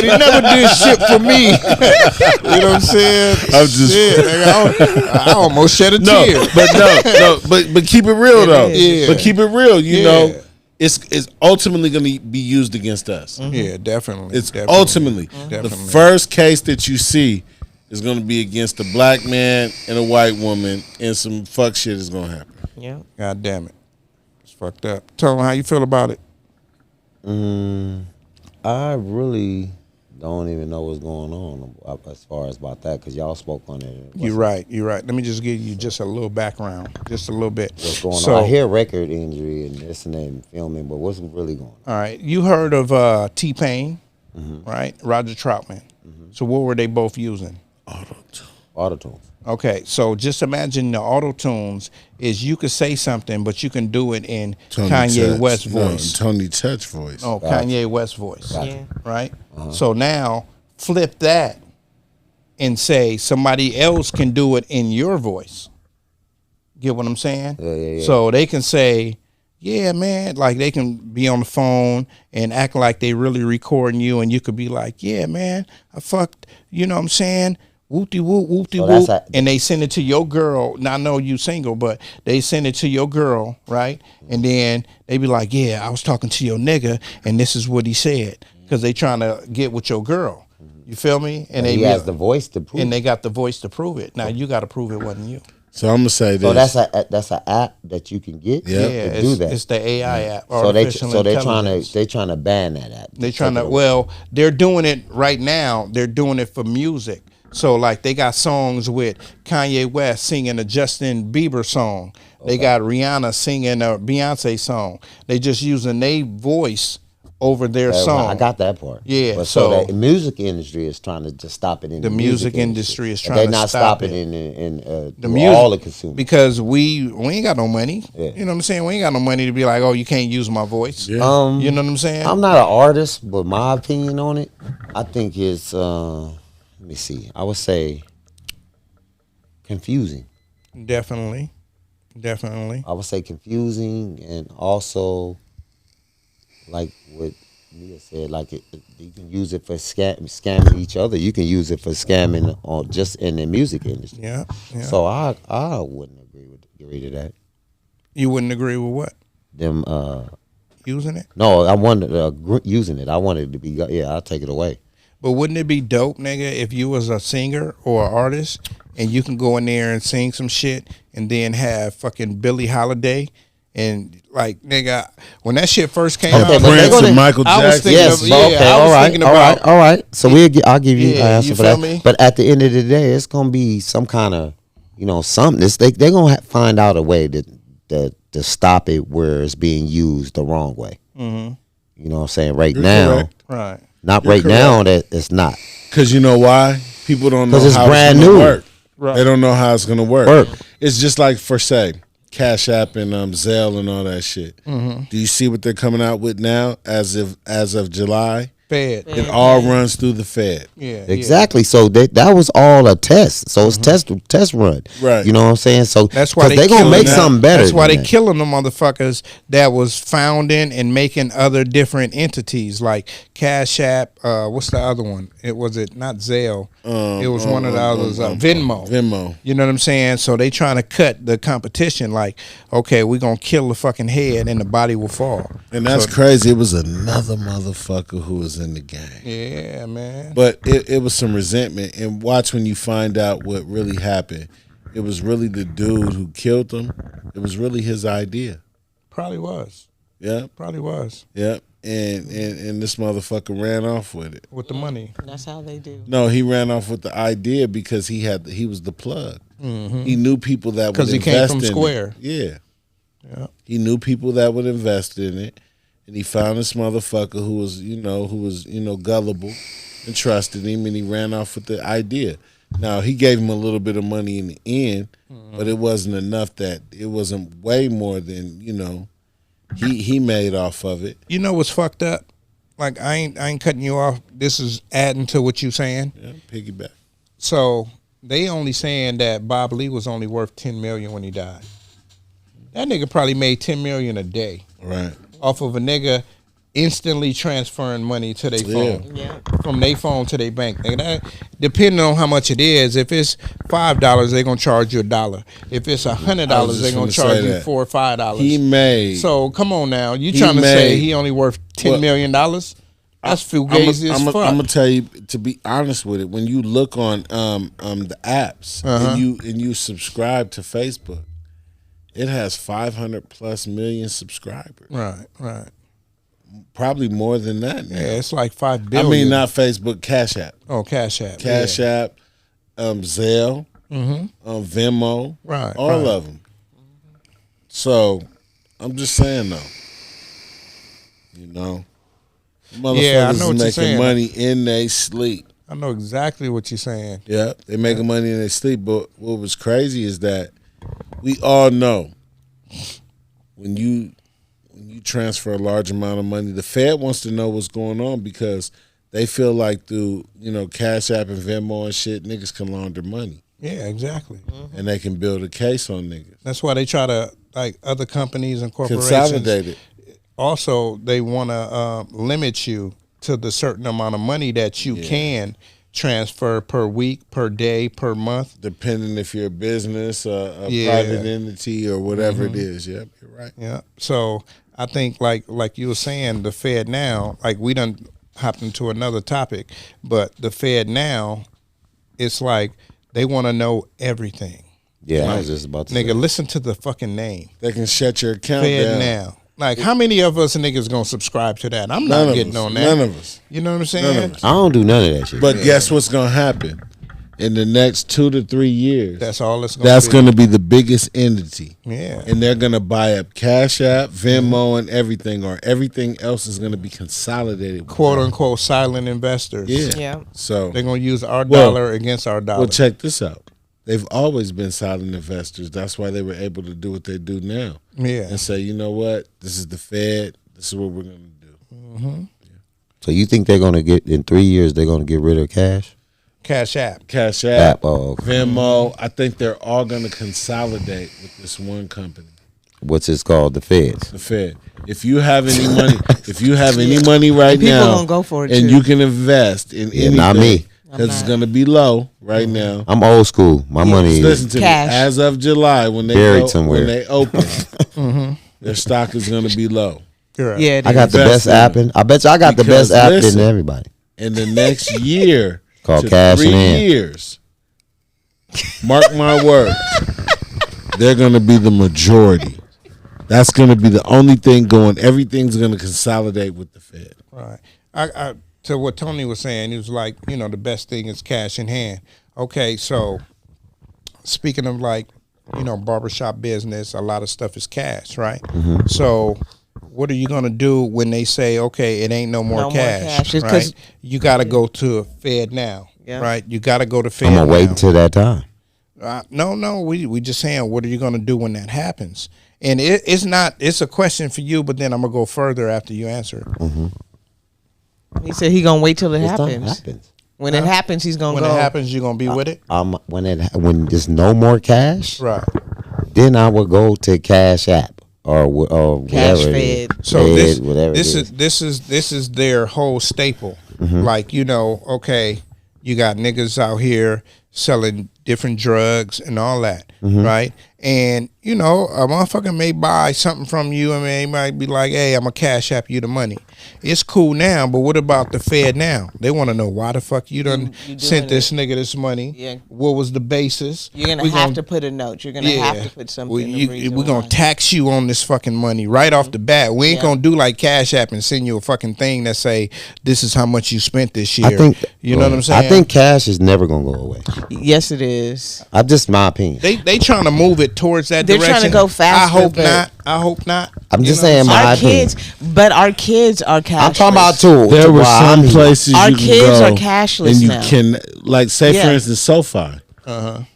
he never did shit for me. You know what I'm saying? I'm just- shit, nigga, I almost shed a No, tear. but keep it real though. Yeah. But keep it real. You Yeah. know, it's ultimately going to be used against us. Yeah, definitely. It's definitely. ultimately the Definitely. first case that you see is going to be against a black man and a white woman, and some fuck shit is going to happen. Yeah. God damn it. It's fucked up. Tell them how you feel about it. I really don't even know what's going on as far as about that because y'all spoke on it. You're right. You're right. Let me just give you just a little background. Just a little bit. What's going So, on? I hear record injury and this and that and filming, but what's really going on? all right. You heard of T-Pain, right? Roger Troutman. So what were they both using? Auto-tune. Okay, so just imagine the auto tunes is you could say something, but you can do it in Kanye Touch. West No, voice. Tony Touch voice. Oh, Kanye West voice. Yeah. Right? So now flip that and say somebody else can do it in your voice. Get what I'm saying? Yeah. So they can say, yeah, man, like they can be on the phone and act like they really recording you, and you could be like, yeah, man, I fucked, you know what I'm saying? Whoopty whoop, whoopty So whoop. that's And they send it to your girl. Now I know you single, but they send it to your girl, right? And then they be like, yeah, I was talking to your nigga, and this is what he said. Because they trying to get with your girl. You feel me? And He be- has the voice to prove. and they got the voice to prove it. Now you got to prove it wasn't you. So I'm gonna say this. So that's an app that you can get Yeah. Yeah, to do that. it's the AI app. So they're Intelligence. trying to ban that app. They trying to. Take it away. Well, they're doing it right now. They're doing it for music. So like they got songs with Kanye West singing a Justin Bieber song. They got Rihanna singing a Beyonce song. They just using their voice over their song. I got that part. Yeah, But so- the music industry is trying to just stop it in The music industry is And trying they're to not stop stopping it. in The through music, all the consumers. because we ain't got no money. Yeah. You know what I'm saying? We ain't got no money to be like, oh, you can't use my voice. Yeah. You know what I'm saying? I'm not an artist, but my opinion on it, I think it's let me see. I would say confusing. Definitely. I would say confusing, and also like what Mia said, like you can use it for scamming each other. You can use it for scamming on just in the music industry. Yeah. So I wouldn't agree to that. You wouldn't agree with what? Them Using it? no, I wanted using it. I wanted it to be I'll take it away. But wouldn't it be dope, nigga, if you was a singer or an artist and you can go in there and sing some shit and then have fucking Billie Holiday and like, nigga, when that shit first came Okay, out, but Prince gonna- and Michael I was Jackson. thinking Yes, of- bro, yeah, okay, I was all right, thinking all right, about- all right. So I'll give you Yeah, an answer you for feel that. me? But at the end of the day, it's gonna be some kind of something. They're gonna find out a way to stop it where it's being used the wrong way. You know what I'm saying? Right You're now, correct. Right. not You're right correct. now. That it's not. Because you know why? People don't know 'Cause it's how brand it's gonna new. work. Right. They don't know how it's gonna work. Work. It's just like for say Cash App and Zelle and all that shit. Mm-hmm. Do you see what they're coming out with now? As of July, Fed. it all runs through the Fed. Yeah. Exactly. So that was all a test. So it's test run. Right. You know what I'm saying? So That's why 'cause they they gonna killing make that. something better. That's why than they that. killing the motherfuckers that was founding and making other different entities like Cash App. What's the other one? It not Zelle. It was one of the others. Venmo. Venmo. You know what I'm saying? So they trying to cut the competition. Like, okay, we gonna kill the fucking head and the body will fall. And that's crazy. It was another motherfucker who was in the game. Yeah, man. But it was some resentment. And watch when you find out what really happened. It was really the dude who killed him. It was really his idea. Probably was. Yep. Probably was Yep. And this motherfucker ran off with it. with the money. That's how they do. No, he ran off with the idea because he was the plug. He knew people that would 'Cause he came invest from in Square. it. Yeah. Yeah. He knew people that would invest in it, and he found this motherfucker who was gullible and trusted him, and he ran off with the idea. Now he gave him a little bit of money in the end, but it wasn't enough. That it wasn't way more than he made off of it. You know what's fucked up? Like I ain't cutting you off. This is adding to what you saying. Yeah, piggyback. So they only saying that Bob Lee was only worth $10 million when he died. That nigga probably made $10 million a day Right. off of a nigga instantly transferring money to their phone. Yeah. From their phone to their bank. Nigga, that, depending on how much it is, if it's $5, they're gonna charge you $1. If it's $100, they're gonna just charge finna you say that. $4 or $5. He made. So come on now, you He trying to say made- he only worth $10 Well, million? That's fugazi as fuck. I'm gonna tell you, to be honest with it, when you look on the apps and you subscribe to Facebook, it has 500+ million subscribers. Right. Probably more than that now. Yeah, it's like 5 I billion. mean, not Facebook, Cash App. Oh, Cash App. Cash yeah. App, Zelle, Venmo, Right, all right. of them. So, I'm just saying though, motherfuckers Yeah, I know what is you're making saying. money in their sleep. I know exactly what you're saying. Yeah, they making money in their sleep. But what was crazy is that we all know when you transfer a large amount of money, the Fed wants to know what's going on because they feel like through Cash App and Venmo and shit, niggas can launder money Yeah, exactly. and they can build a case on niggas. That's why they try to, like other companies and corporations. Consolidate it. Also, they want to limit you to the certain amount of money that you can transfer per week, per day, per month. Depending if you're a business, a Yeah. private entity, or whatever it is. Yep, you're right. Yeah. So I think like you were saying, the Fed now, like we done hopped into another topic, but the Fed now, it's like they want to know everything. Yeah, I was just about to. Nigga, say. listen to the fucking name. They can shut your account Fed down. now. Like, how many of us niggas gonna subscribe to that? I'm None not of getting us. on that. None of us. You know what I'm saying? None of us. I don't do none of that shit. But guess what's gonna happen? In the next 2 to 3 years, That's all it's gonna that's be. going to be the biggest entity. Yeah. And they're going to buy up Cash App, Venmo, and everything, or everything else is going to be consolidated. with Quote that. unquote silent investors. Yeah. Yeah. So, They're gonna use our Well- dollar against our dollar. well, check this out. They've always been silent investors. That's why they were able to do what they do now. Yeah. And say, you know what? This is the Fed. This is what we're going to do. So you think they're gonna get in 3 years? They're gonna get rid of cash? Cash App. Cash App, Oh, Venmo. I think they're all going to consolidate with this one company. what's it called? The Feds. The Fed. If you have any money, money right People now, gonna go for it, and too. you can invest in anything, not me. because it's gonna be low right now. I'm old school. My money Just listen is to Cash. me. As of July, when they Buried go, somewhere. when they open, their stock is gonna be low. Correct. Yeah. it I got is. the best app. I bet you I got the Because best app listen- than everybody. In the next year Called to cashing 3 in. years, mark my words, they're gonna be the majority. That's gonna be the only thing going. Everything's gonna consolidate with the Fed. Right. I to what Tony was saying, he was like, the best thing is cash in hand. Okay, so speaking of like, barbershop business, a lot of stuff is cash, right? So what are you gonna do when they say, okay, it ain't no more cash, It's right? 'cause- You got to go to Fed now, Yeah. right? You got to go to Fed. I'm gonna wait now. until that time. No, we just saying, what are you gonna do when that happens? And it's not. It's a question for you, but then I'm gonna go further after you answer. He said he gonna wait till it It's not happens. When it happens, he's gonna When go. it happens, you're gonna be with it, When there's no more cash, right? then I would go to Cash App or Cash whatever. It is. Fed. So Fed, whatever this it is this is their whole staple. Like, you know, okay, you got niggas out here selling different drugs and all that, right? And you know, a motherfucker may buy something from you, and they might be like, "Hey, I'm gonna Cash App you the money." It's cool now, but what about the Fed now? They want to know why the fuck you done You sent doing this nigga this money. Yeah. What was the basis? You're gonna We have to put a note. You're gonna have to put something. We're gonna tax you on this fucking money right off the bat. We ain't gonna do like Cash App and send you a fucking thing that say this is how much you spent this year. I think you know what I'm saying. I think cash is never gonna go away. Yes, it is. I'm just my opinion. they trying to move it towards that They're direction. trying to go faster, I hope but- not. I hope not. I'm You just know saying what I'm my Our opinion. kids, but our kids are cashless. I'm talking about too. There were while some I'm here. places Our you can kids go are cashless and you now. can, like, say Yeah. for instance, SoFi.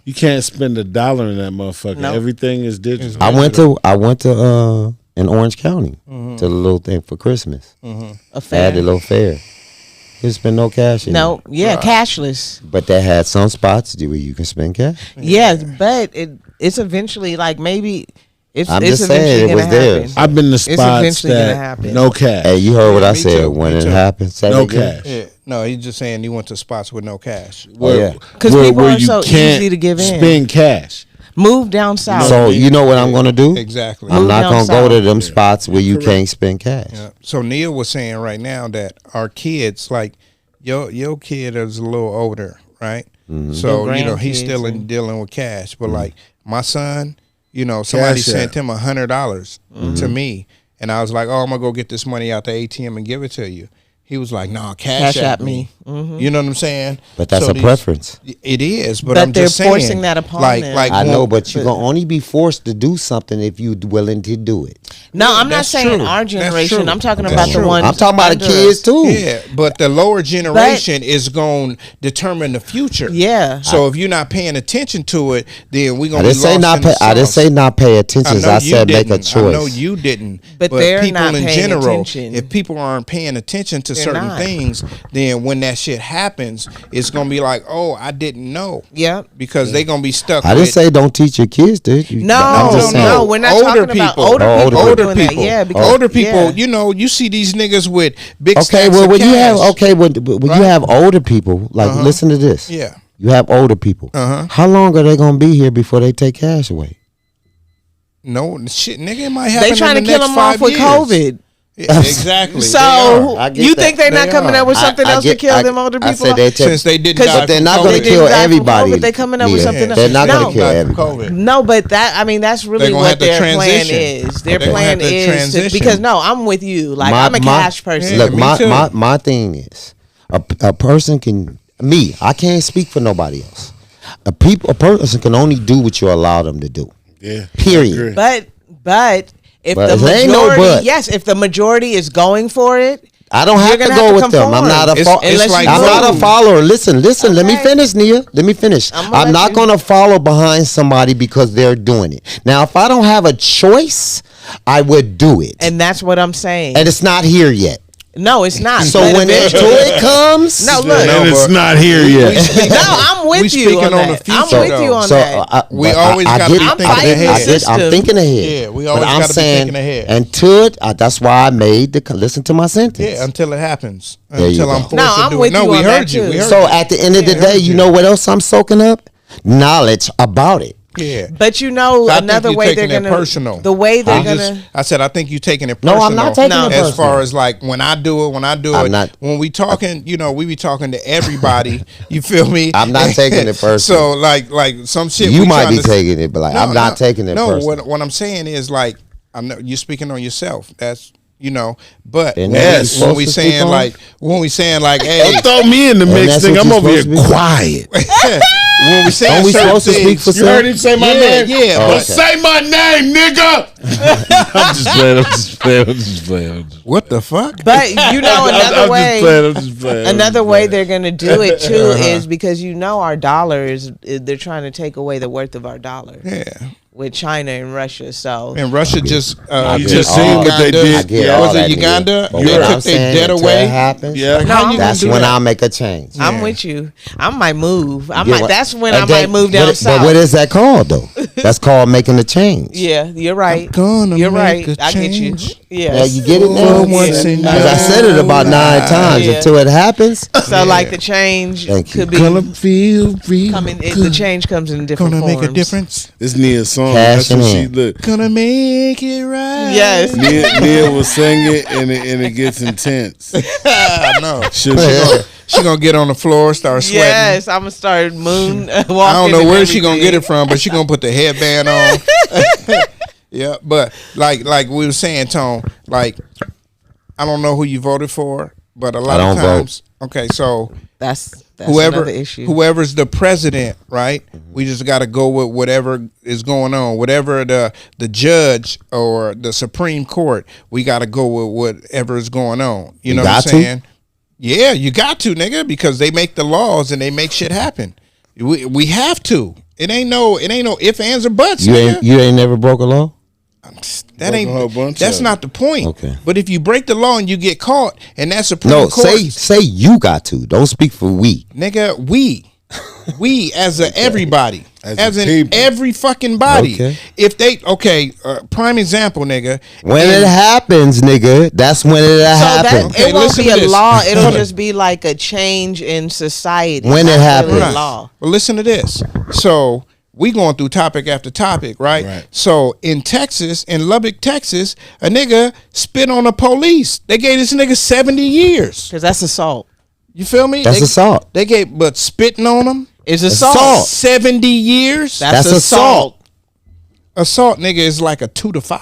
You can't spend $1 in that motherfucker. Nope. Everything is digital. I went to in Orange County to the little thing for Christmas. a I had fair. the little fair. You spend no cash in No, it. yeah, cashless. But they had some spots where you can spend cash. Yes, but it's eventually like maybe it's I'm it's just saying eventually it gonna was there. happen. I've been to It's spots eventually gonna that happen. no cash. Hey, you heard what I me said too, when me it too. happened. Say No it again. cash. Yeah. No, he's just saying he went to spots with no cash. Where, yeah. 'Cause where- people where are you so can't easy to give in. Spend cash. Move down south. So you know what I'm gonna do? Exactly. I'm Move not down gonna go south. to them spots where you can't spend cash. Yeah. So Neil was saying right now that our kids, like your kid is a little older, right? So Your you know he's grandkids still and- dealing with cash, but like my son, you know, somebody Cash sent App. him $100 to me, and I was like, "Oh, I'm gonna go get this money out the ATM and give it to you." He was like, "Nah, cash App me." You know what I'm saying? But that's So a these- preference. It is, but But I'm they're just saying, forcing that upon like, them. Like I know, well, but you're gonna only be forced to do something if you're willing to do it. No, Yeah, I'm not that's saying true. our That's generation. true. I'm talking That's about the true. ones. I'm talking about the under kids us. too. Yeah, but the lower generation is going to determine the future. Yeah. So if you're not paying attention to it, then we're I going to be didn't say lost not in pay. the I didn't sauce. say not pay attention. know I you said make a didn't. choice. I know you didn't. But they're people not in paying general, attention. if people aren't paying attention to They're certain not. things, then when that shit happens, it's going to be like, oh, I didn't know. Yep. Because they're going to be stuck I didn't with. say don't teach your kids, dude. You- No, I'm just saying. no, we're not Older talking about people. older Oh, people. older doing people. that. Yeah, because Older people, yeah. you know, you see these niggas with big Okay, stacks well, of when you have cash. when you have older people, like listen to this. Yeah. You have older people. How long are they gonna be here before they take cash away? No shit, nigga. It might happen. They trying in to the kill next them off 5 with years. COVID. Yeah, exactly. So I get you that. think they're not They coming are. up with something else to kill them older I people? said they Since they didn't 'Cause- die but they're from not COVID. gonna They didn't kill die from everybody. COVID, they coming up with Nia. something They're else. not No. gonna kill Died from everybody. COVID. No, but that's They really gonna what have to their plan transition. is. Their They gonna plan have to is to, transition. because no, I'm with you. Like I'm a cash person. Yeah, Look, me too. my thing is a person can I can't speak for nobody else. A person can only do what you allow them to do. Yeah. Period. But if But the there ain't no majority, but. yes, if the majority is going for it, I don't you're have to gonna go have to with them. I'm conform. not a It's like I'm not a move. follower. Listen. Let me Okay. finish, Nia. Let me finish. I'm I'm gonna let not you- going to follow behind somebody because they're doing it. Now, if I don't have a choice, I would do it. and that's what I'm saying. And it's not here yet. No, it's not. So But when eventually- it comes, no, look, No, And it's but not here yet. no, I'm with we you speaking on on the that. future, I'm with you though. on so that. We but always I gotta get- be I thinking get- ahead. I get- I'm System. thinking ahead. Yeah, we But always I'm gotta be saying, thinking ahead. And to it, that's why I made listen to my sentence. Yeah, until it happens. There you Until I'm go. forced No, to I'm do with it. No, you we on heard that, you. too. We heard So you. at the end of the Yeah, day, heard you you. know what else I'm soaking up? Knowledge about it. Yeah. But you know, I think another you're way they're taking it gonna personal. the way they're I just- gonna. I said I think you taking it No, personal. I'm not taking No. it As personal. far as like when I do it, I'm not- when we talking, you know, we be talking to everybody. You feel me? I'm not taking it personal. So like some shit. You we might trying be to- taking it, but like I'm not taking it No, personal. what I'm saying is like I know you're speaking on yourself. That's you know, but And when, that's Yes. what when you're we supposed to saying speak on? like hey, Don't throw me in the mix, that's thing. what I'm you're over here supposed to be quiet. when we say Don't we certain supposed to speak things, for You heard self? him say my Yeah, name? yeah, Oh, but okay. Say my name, nigga. I'm just playing. what the fuck? But you know, another way. I'm just playing. Another way they're gonna do it too is because our dollar they're trying to take away the worth of our dollar Yeah. with China and Russia. So And Russia just I get just all seen what they that. did. I get Yeah. all Was it that, nigga. Uganda? But You what took I'm their saying, debt until away? it happens, Yeah. No, How you I'm- that's gonna do when that? I'll make a change. I'm with you. I might move. You get what- That's when I And might then- move down but south. what is that called though? That's called making a change. Yeah, you're right. gonna You're make right. a I get you. change. Yeah. Yeah, you get it now. For once in Because I said it about 9 times. Yeah. Until it happens, So like the change Thank you. could be Gonna feel real coming. The good. change comes in different Gonna make a forms. difference. It's Nia's song. Cash That's what in she hand. look. Gonna make it right. Yes. Nia will sing it and it gets intense. I know. She'll- She gonna get on the floor, start sweating. Yes, I'm gonna start walking. I don't know and where she gonna get everything. it from, but she gonna put the headband on. Yeah, but like we were saying, Tone, like I don't know who you voted for, but a lot I of don't times, okay, so That's whoever another issue. whoever's the president, right? We just got to go with whatever is going on. Whatever the judge or the Supreme Court, we got to go with whatever is going on. You know what I'm got to? saying? Yeah, you got to, nigga, because they make the laws and they make shit happen. We have to. It ain't no ifs, ands, or buts. nigga. you ain't never broke a law. That Broke a whole ain't. bunch That's of not the point. Okay. But if you break the law and you get caught, and that Supreme No, Court, say you got to. Don't speak for we. nigga, we as a everybody, As a in people. every fucking body. Okay. If they prime example, nigga. When in- it happens, nigga, that's when it So happens. Okay, it won't listen be to a this. law. It'll just be like a change in society. When it not really a happens. law. Well, listen to this. So we going through topic after topic, right? Right. So in Texas, in Lubbock, Texas, a nigga spit on the police. They gave this nigga 70 years. Because that's assault. You feel me? That's They- assault. They gave, but spitting on him, It's Assault. assault. 70 years. That's That's assault. Assault, nigga, is like a 2 to 5.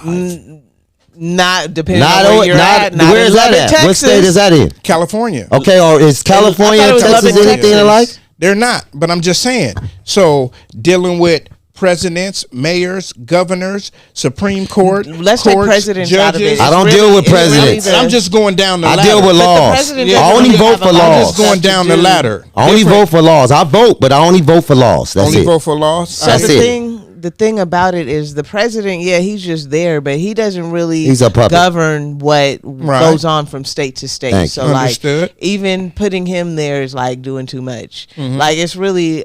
Not depending Not, on where you're not, at. Not where in is that Lubbock, at? Texas. What state is that in? California. Okay, or is California I thought it and was Texas Lubbock, anything Texas. alike? They're not, but I'm just saying. So dealing with presidents, mayors, governors, Supreme Court, Let's take courts, presidents out of judges. it. I don't It's deal with it's presidents. the- I'm just going down the I ladder. deal with the laws. president I doesn't only really vote have for a lot of I'm laws. just going stuff to down the do. ladder. I only Different- vote for laws. I vote, but I only vote for laws. That's Only it. vote for laws. So That's the it. the thing about it is the president, yeah, he's just there, but he doesn't really He's a puppet. govern what Right. goes on from state to state. Thank So you. like Understood. even putting him there is like doing too much. Mm-hmm. Like it's really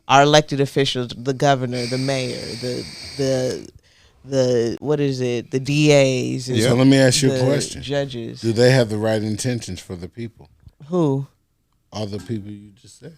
our elected officials, the governor, the mayor, the what is it, the DAs. and So let me ask you a the question. Judges. Do they have the right intentions for the people? Who? All the people you just said.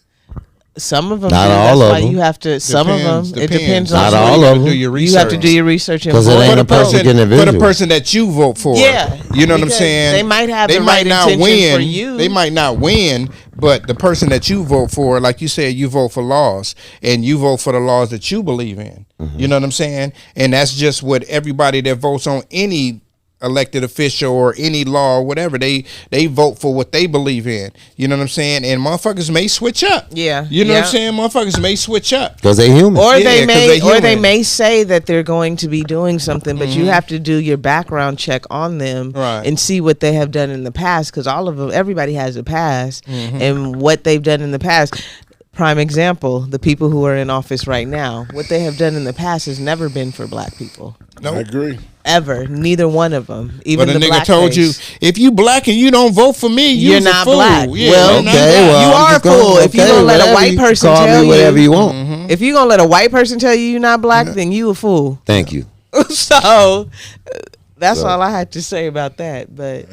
Some of them. Not do. all That's of why them. you have to. Some of them. It depends on. Not That's why all you of gotta them. Do your You have to research. do your research and 'Cause it vote. ain't For a the person- perfect for individual. the person that you vote for. Yeah, You know what I'm because saying? they might have they the might right not intentions win. for you. They might not win, but the person that you vote for, like you said, you vote for laws and you vote for the laws that you believe in. Mm-hmm. You know what I'm saying? And that's just what everybody that votes on any elected official or any law or whatever, they vote for what they believe in. You know what I'm saying? And motherfuckers may switch up. Yeah, You know what yeah. I'm saying? Motherfuckers may switch up. Because they human. Or Yeah, they 'cause may, they or they human. may say that they're going to be doing something, but you have to do your background check on them Right. and see what they have done in the past. Because all of them, everybody has a past, and what they've done in the past. Prime example: the people who are in office right now, what they have done in the past has never been for black people. I agree. Ever, neither one of them. Even But a the nigga black told you, face. if you black and you don't vote for me, You're you's a not fool. black. Yeah, Well, you're not Okay, black. well, You I'm are just a fool if you okay, gonna let a whatever. white You person call tell me whatever you. you want. If you gonna let a white person tell you you're not black, then you a fool. Thank you. So that's all I had to say about that. But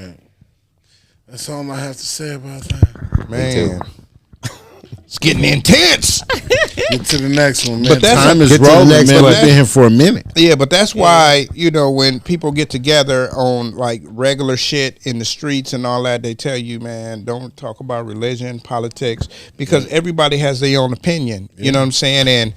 That's all I have to say about that. Man, it's getting intense. Get to the next one, man. But that's Time a- is get to the rolling, next man. one. We've been here for a minute. Yeah, but that's why, you know, when people get together on like regular shit in the streets and all that, they tell you, man, don't talk about religion, politics, because everybody has their own opinion. You know what I'm saying? And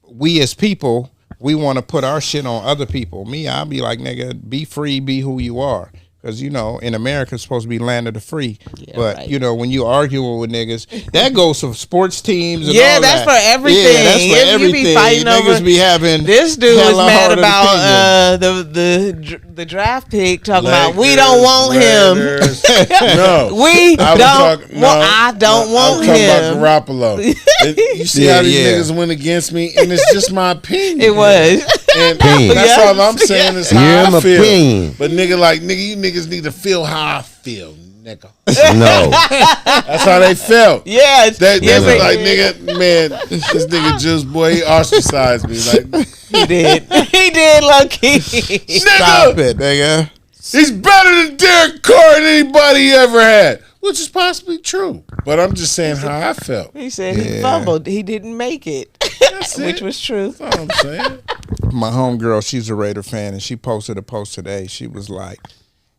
we as people, we want to put our shit on other people. Me, I'll be like, nigga, be free, be who you are. Because, you know, in America, it's supposed to be land of the free. Yeah, but, right. you know, when you arguing with niggas, that goes for sports teams and Yeah, all that's that. for everything. Yeah, that's for If you everything. be fighting Niggas over- be having This dude was hella mad hard about the draft pick, talking about we don't want him. No, We I was don't. talking- Well, I don't I want was talking him. about Garoppolo. You see Yeah, how these yeah. niggas went against me, and it's just my opinion. It was. And Opinion. that's Yes. all I'm saying is how Your I feel. opinion. But nigga, you niggas need to feel how I feel, nigga. No. That's how they felt. Yes. They yes, was they like, did. nigga, man, this nigga Juice boy, he ostracized me. Like, He did. He did, low key. Stop it, nigga. he's better than Derek Carr than anybody he ever had, which is possibly true. But I'm just saying how I felt. He said he fumbled. He didn't make it, which it. was true. That's all I'm saying. My homegirl, she's a Raider fan, and she posted a post today. She was like,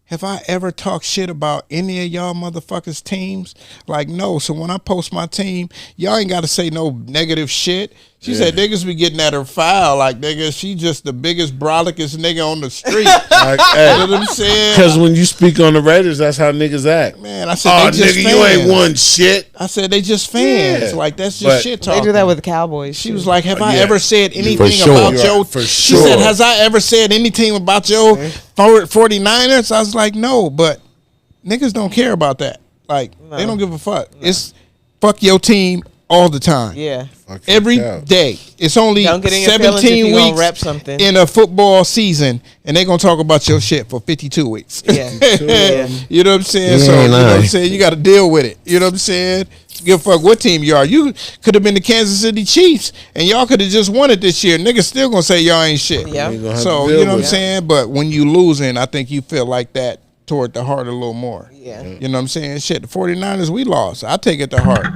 have I ever talked shit about any of y'all motherfuckers' teams? Like, no. So when I post my team, y'all ain't got to say no negative shit. She said niggas be getting at her foul. Like, nigga, she just the biggest, brolickest nigga on the street. Like, You know what I'm saying? because when you speak on the Raiders, that's how niggas act. Man, I said, Oh, they just nigga, fans. you ain't won shit. I said, they just fans. Yeah. Like, that's just But shit They talk. do that with the Cowboys. She was like, have I Yeah. ever said anything For sure. about Right, your... for She sure. said, has I ever said anything about your 49ers? I was like, no, but niggas don't care about that. Like, they don't give a fuck. It's fuck your team all the time. Yeah. Fuck your Every couch. day. It's only Don't get in your feelings if 17 you gonna weeks rep something. in a football season, and they going to talk about your shit for 52 weeks. Yeah. Yeah. You know what I'm saying? You So, ain't you know what I'm lying. saying? You got to deal with it. You know what I'm saying? Give a fuck what team you are. You could have been the Kansas City Chiefs, and y'all could have just won it this year. Niggas still going to say y'all ain't shit. Yeah. You ain't gonna have So, to deal you know what I'm with it. saying? But when you losing, I think you feel like that toward the heart a little more. Yeah. You know what I'm saying? Shit, the 49ers, we lost. I take it to heart.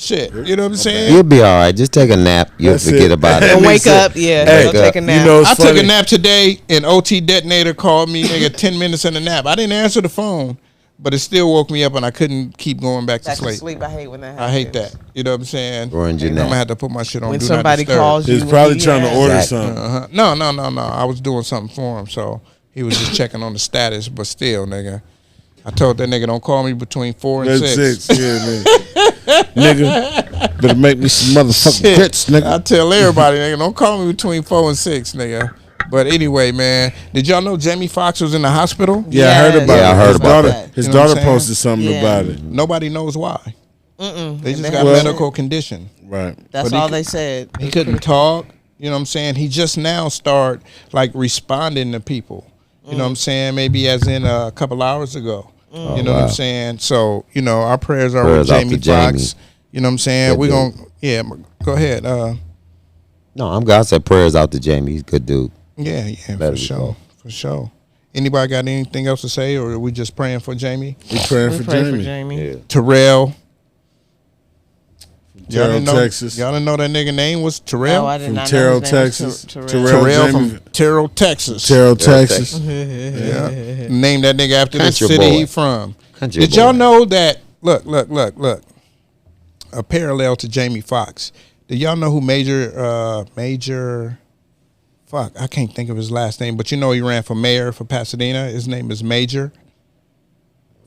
Shit, you know what I'm saying? You'll be all right. Just take a nap. You'll That's forget it. about And it. wake up. Yeah. Hey, Go take a nap. you know, it's I took funny. a nap today, and OT Detonator called me, nigga, 10 minutes in a nap. I didn't answer the phone, but it still woke me up, and I couldn't keep going back to Back to sleep. sleep. I hate when that I happens. hate that. You know what I'm saying? Ruined your I'm gonna nap. have to put my shit on. When Do Not somebody Disturb. calls you, He's probably trying to order Exactly. something. No. I was doing something for him, so he was just checking on the status. But still, nigga, I told that nigga don't call me between 4 and That's 6. 6. Yeah, nigga. Nigga, better make me some motherfucking Shit. grits, nigga. I tell everybody, nigga, don't call me between 4 and 6, nigga. But anyway, man, did y'all know Jamie Foxx was in the hospital? Yeah, I heard Yes. about Yeah, it. I heard his about daughter, that. His You know what I'm daughter saying? posted something Yeah. about it. Nobody knows why. They just got Well- medical condition. Right. That's But he all could- they said. He couldn't talk. You know what I'm saying? He just now start like responding to people. You know what I'm saying? Maybe as in a couple hours ago. You know what I'm saying? So, you know, our prayers are Prayers with out Jamie to Jamie. Foxx. You know what I'm saying? Good We're dude. going to, go ahead. No, I'm gonna say prayers out to Jamie. He's a good dude. Yeah, for Better be sure. so. For sure. Anybody got anything else to say, or are we just praying for Jamie? We praying We for pray Jamie. for Jamie. Terrell. Terrell, know, Texas. Y'all didn't know that nigga name was Terrell? No, I did From not know Terrell, his name was Texas. Terrell. Terrell Jamie- from Terrell, Texas. Terrell, Texas. Yeah. Name that nigga after the Country city boy. he from. Country Did boy. y'all know that? Look. A parallel to Jamie Foxx. Did y'all know who Major? Fuck, I can't think of his last name, but you know he ran for mayor for Pasadena. His name is Major.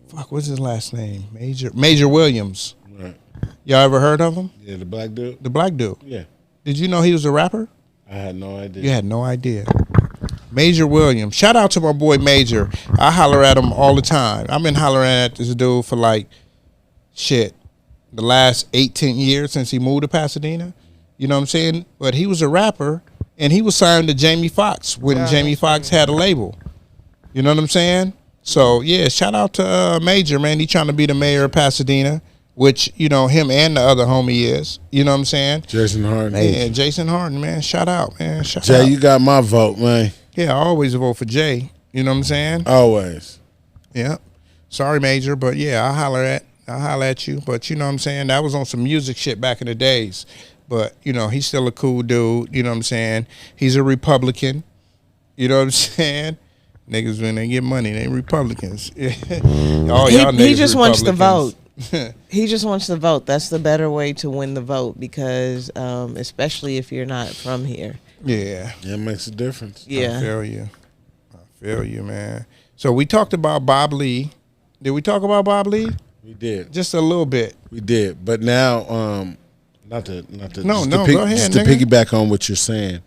Fuck, what's his last name? Major Williams. Right. Y'all ever heard of him? Yeah, the black dude. The black dude. Yeah. Did you know he was a rapper? I had no idea. You had no idea. Major Williams. Shout out to my boy Major. I holler at him all the time. I've been hollering at this dude for like, shit, the last 18 years since he moved to Pasadena. You know what I'm saying? But he was a rapper, and he was signed to Jamie Foxx when Jamie Foxx had a label. You know what I'm saying? So, yeah, shout out to Major, man. He trying to be the mayor of Pasadena, which, you know, him and the other homie is. You know what I'm saying? Jason Harden. Yeah, Jason Harden, man. Shout out, man. Shout Jay, out. you got my vote, man. Yeah, I always vote for Jay. You know what I'm saying? Always. Yeah. Sorry, Major, but yeah, I'll holler at you. But you know what I'm saying? That was on some music shit back in the days. But, you know, he's still a cool dude. You know what I'm saying? He's a Republican. You know what I'm saying? Niggas, when they get money, they Republicans. All y'all He niggas just wants the vote. Republicans. He just wants the vote. That's the better way to win the vote because, especially if you're not from here. Yeah. Yeah, it makes a difference. I Yeah. feel you, man. So we talked about Bob Lee. Did we talk about Bob Lee? We did. Just a little bit. We did. But now, not to No, just no, to go ahead, just to nigga. piggyback on what you're saying,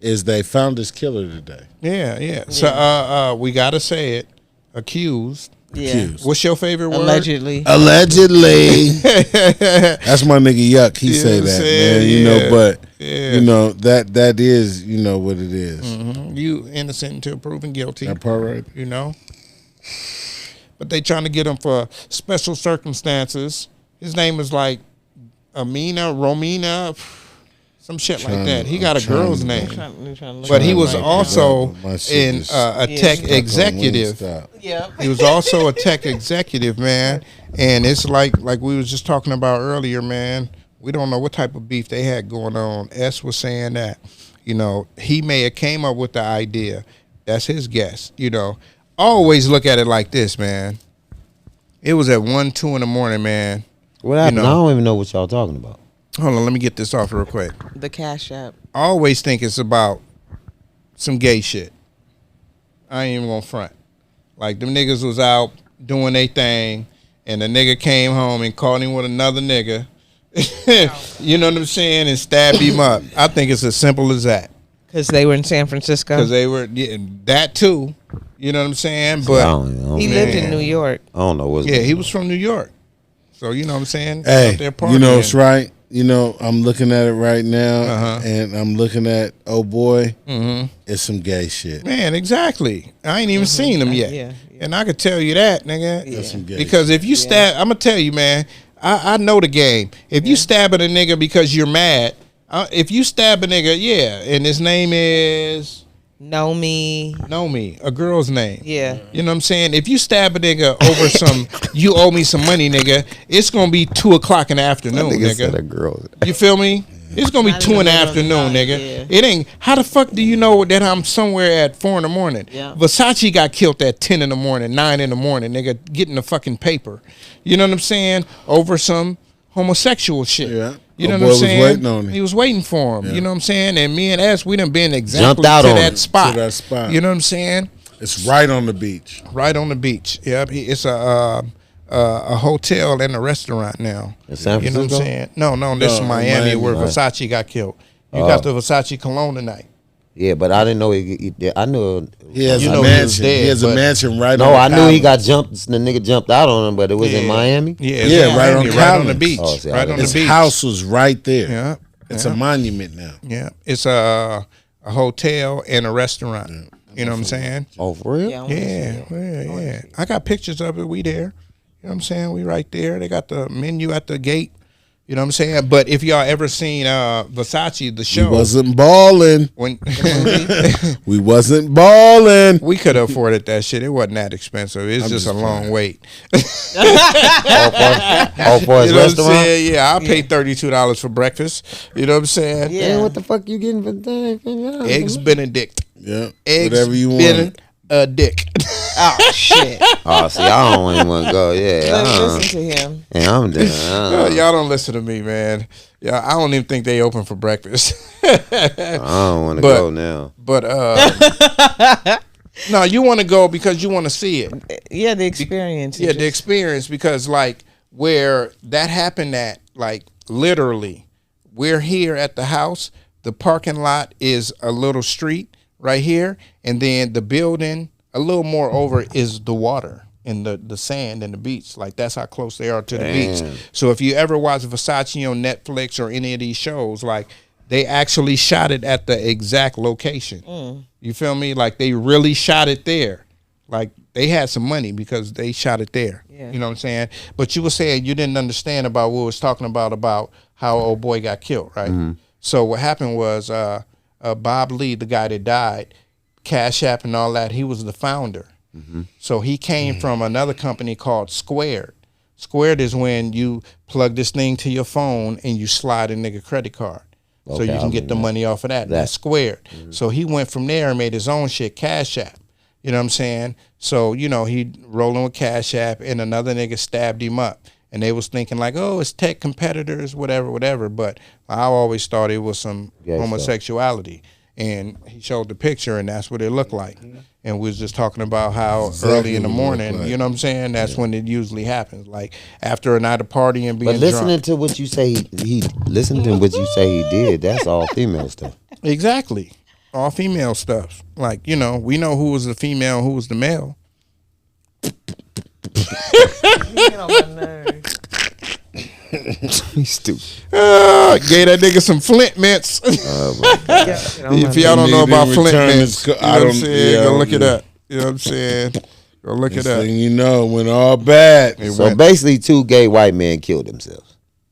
is they found this killer today. Yeah. So we gotta say it. Accused. Yeah. Accused. What's your favorite word? Allegedly. Allegedly. That's my nigga Yuck. He You say know what that, I'm saying? man. You Yeah. know, but Yeah. you know that is, you know what it is. You innocent until proven guilty. That part right. You know. But they trying to get him for special circumstances. His name is like Romina, some shit like that. He got a girl's name. But he was also My shit in is a Yeah. tech stuck on executive. Wingstop. Yeah. He was also a tech executive, man. And it's like we was just talking about earlier, man. We don't know what type of beef they had going on. S was saying that, you know, he may have came up with the idea. That's his guess, you know. Always look at it like this, man. It was at 1, 2 in the morning, man. What happened? know. I don't even know what y'all talking about. Hold on, let me get this off real quick. The Cash App. I always think it's about some gay shit. I ain't even gonna front. Like them niggas was out doing their thing, and the nigga came home and caught him with another nigga. You know what I'm saying? And stabbed him up. I think it's as simple as that. Because they were in San Francisco. Because they were that too. You know what I'm saying? I But don't, He lived in New York. I don't know what's yeah, he was from New York. So you know what I'm saying? Hey, Out there you know it's partying. right. You know, I'm looking at it right now, Uh-huh. and I'm looking at oh boy, it's some gay shit. Man, exactly. I ain't even seen him yet. Yeah. And I could tell you that, nigga. That's some gay Because if you stab, I'm gonna tell you, man. I know the game. If you stab at a nigga because you're mad, if you stab a nigga, yeah, and his name is Nomi. a girl's name. Yeah. You know what I'm saying? If you stab a nigga over some, you owe me some money, nigga. It's gonna be 2:00 in the afternoon, nigga said a nigga. girl. You feel me? It's gonna be Not 2 in the in the middle afternoon, of the nigga. night, It ain't. How the fuck do you know that I'm somewhere at 4 in the morning? Yeah. Versace got killed at 10 in the morning, 9 in the morning, nigga, getting the fucking paper. You know what I'm saying? Over some homosexual shit. Yeah. You know Old what boy I'm was saying? waiting on him. He was waiting for him. Yeah. You know what I'm saying? And me and S, we done been exactly Jumped out to on that him. spot. To that spot. You know what I'm saying? It's right on the beach. Right on the beach. Yep. It's a hotel and a restaurant now. In San You know what I'm Francisco? saying? No, this is No, Miami, Miami. where Right. Versace got killed. You got the Versace cologne tonight. Yeah, but I didn't know I knew. He has You a know he was mansion. dead, He has a but- mansion right No, on I knew he Collins. got jumped. The nigga jumped out on him, but it was in Miami. Yeah, it's Yeah, in right Miami, on right on the Collins. beach. Oh, see, I right on didn't the His beach. house was right there. Yeah. It's yeah. a monument now. Yeah. It's a hotel and a restaurant. You know what I'm saying? Oh, for real? Yeah. I wanna see it. Yeah. I got pictures of it. We there. You know what I'm saying? We right there. They got the menu at the gate. You know what I'm saying? But if y'all ever seen Versace, the show, We wasn't balling. when We wasn't balling. we could have afforded that shit, it wasn't that expensive. It's just a just long playing. wait. Oh, for his You know what I'm restaurant? saying? Yeah, I paid $32 for breakfast. You know what I'm saying? Yeah. Man, what the fuck you getting for the Eggs Benedict. Yeah. Eggs Whatever you want. Benedict. Oh, shit. Oh, see, I don't even want to go. Yeah, Listen to him. yeah, I'm done. Y'all don't listen to me, man. Yeah, I don't even think they open for breakfast. I don't want to But- go now. But no, you want to go because you want to see it. Yeah, the experience. Yeah, the experience, because like where that happened at, like literally, we're here at the house. The parking lot is a little street right here, and then the building a little more over is the water and the sand and the beach. Like that's how close they are to the beach. So if you ever watch Versace on Netflix or any of these shows, like they actually shot it at the exact location. You feel me? Like they really shot it there. Like they had some money because they shot it there. Yeah. You know what I'm saying? But you were saying you didn't understand about what we was talking about how old boy got killed, right? So what happened was Bob Lee, the guy that died, Cash App and all that, he was the founder. So he came from another company called Squared. Squared is when you plug this thing to your phone and you slide a nigga credit card. So Okay, you I can get the remember money off of that. That's Squared. So he went from there and made his own shit, Cash App. You know what I'm saying? So, you know, he rolling with Cash App and another nigga stabbed him up. And they was thinking like, oh, it's tech competitors, whatever. But I always thought it was some Gay stuff. homosexuality. and he showed the picture, and that's what it looked like. And we was just talking about how early in the morning, you know what I'm saying? That's when it usually happens, like after a night of partying and being But listening drunk. to what you say he listening to what you say he did, that's all female stuff. Exactly, all female stuff. Like we know who was the female, and who was the male. Get on my nerves. He's stupid. Gave that nigga some Flint mints. If y'all don't know about Flint mints, you know what I'm saying? Go look it up. You know what I'm saying? Go look it up. Thing you know, went all bad. So basically, 2 gay white men killed themselves.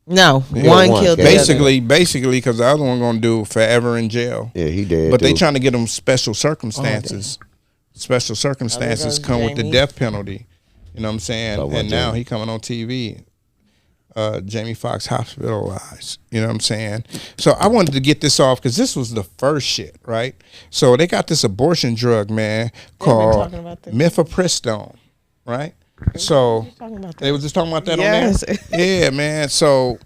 No, Yeah, one one killed the killed. Basically, because the other one gonna do forever in jail. Yeah, he did. But they too. trying to get them special circumstances. Special circumstances goes come with the Jamie. death penalty. You know what I'm saying? So what, And now Jamie? he coming on TV. Jamie Foxx hospitalized. You know what I'm saying? So I wanted to get this off because this was the first shit, right? So they got this abortion drug, man, called talking about this. mifepristone, right? So talking about they was just talking about that Yes. on there. Yeah, man. So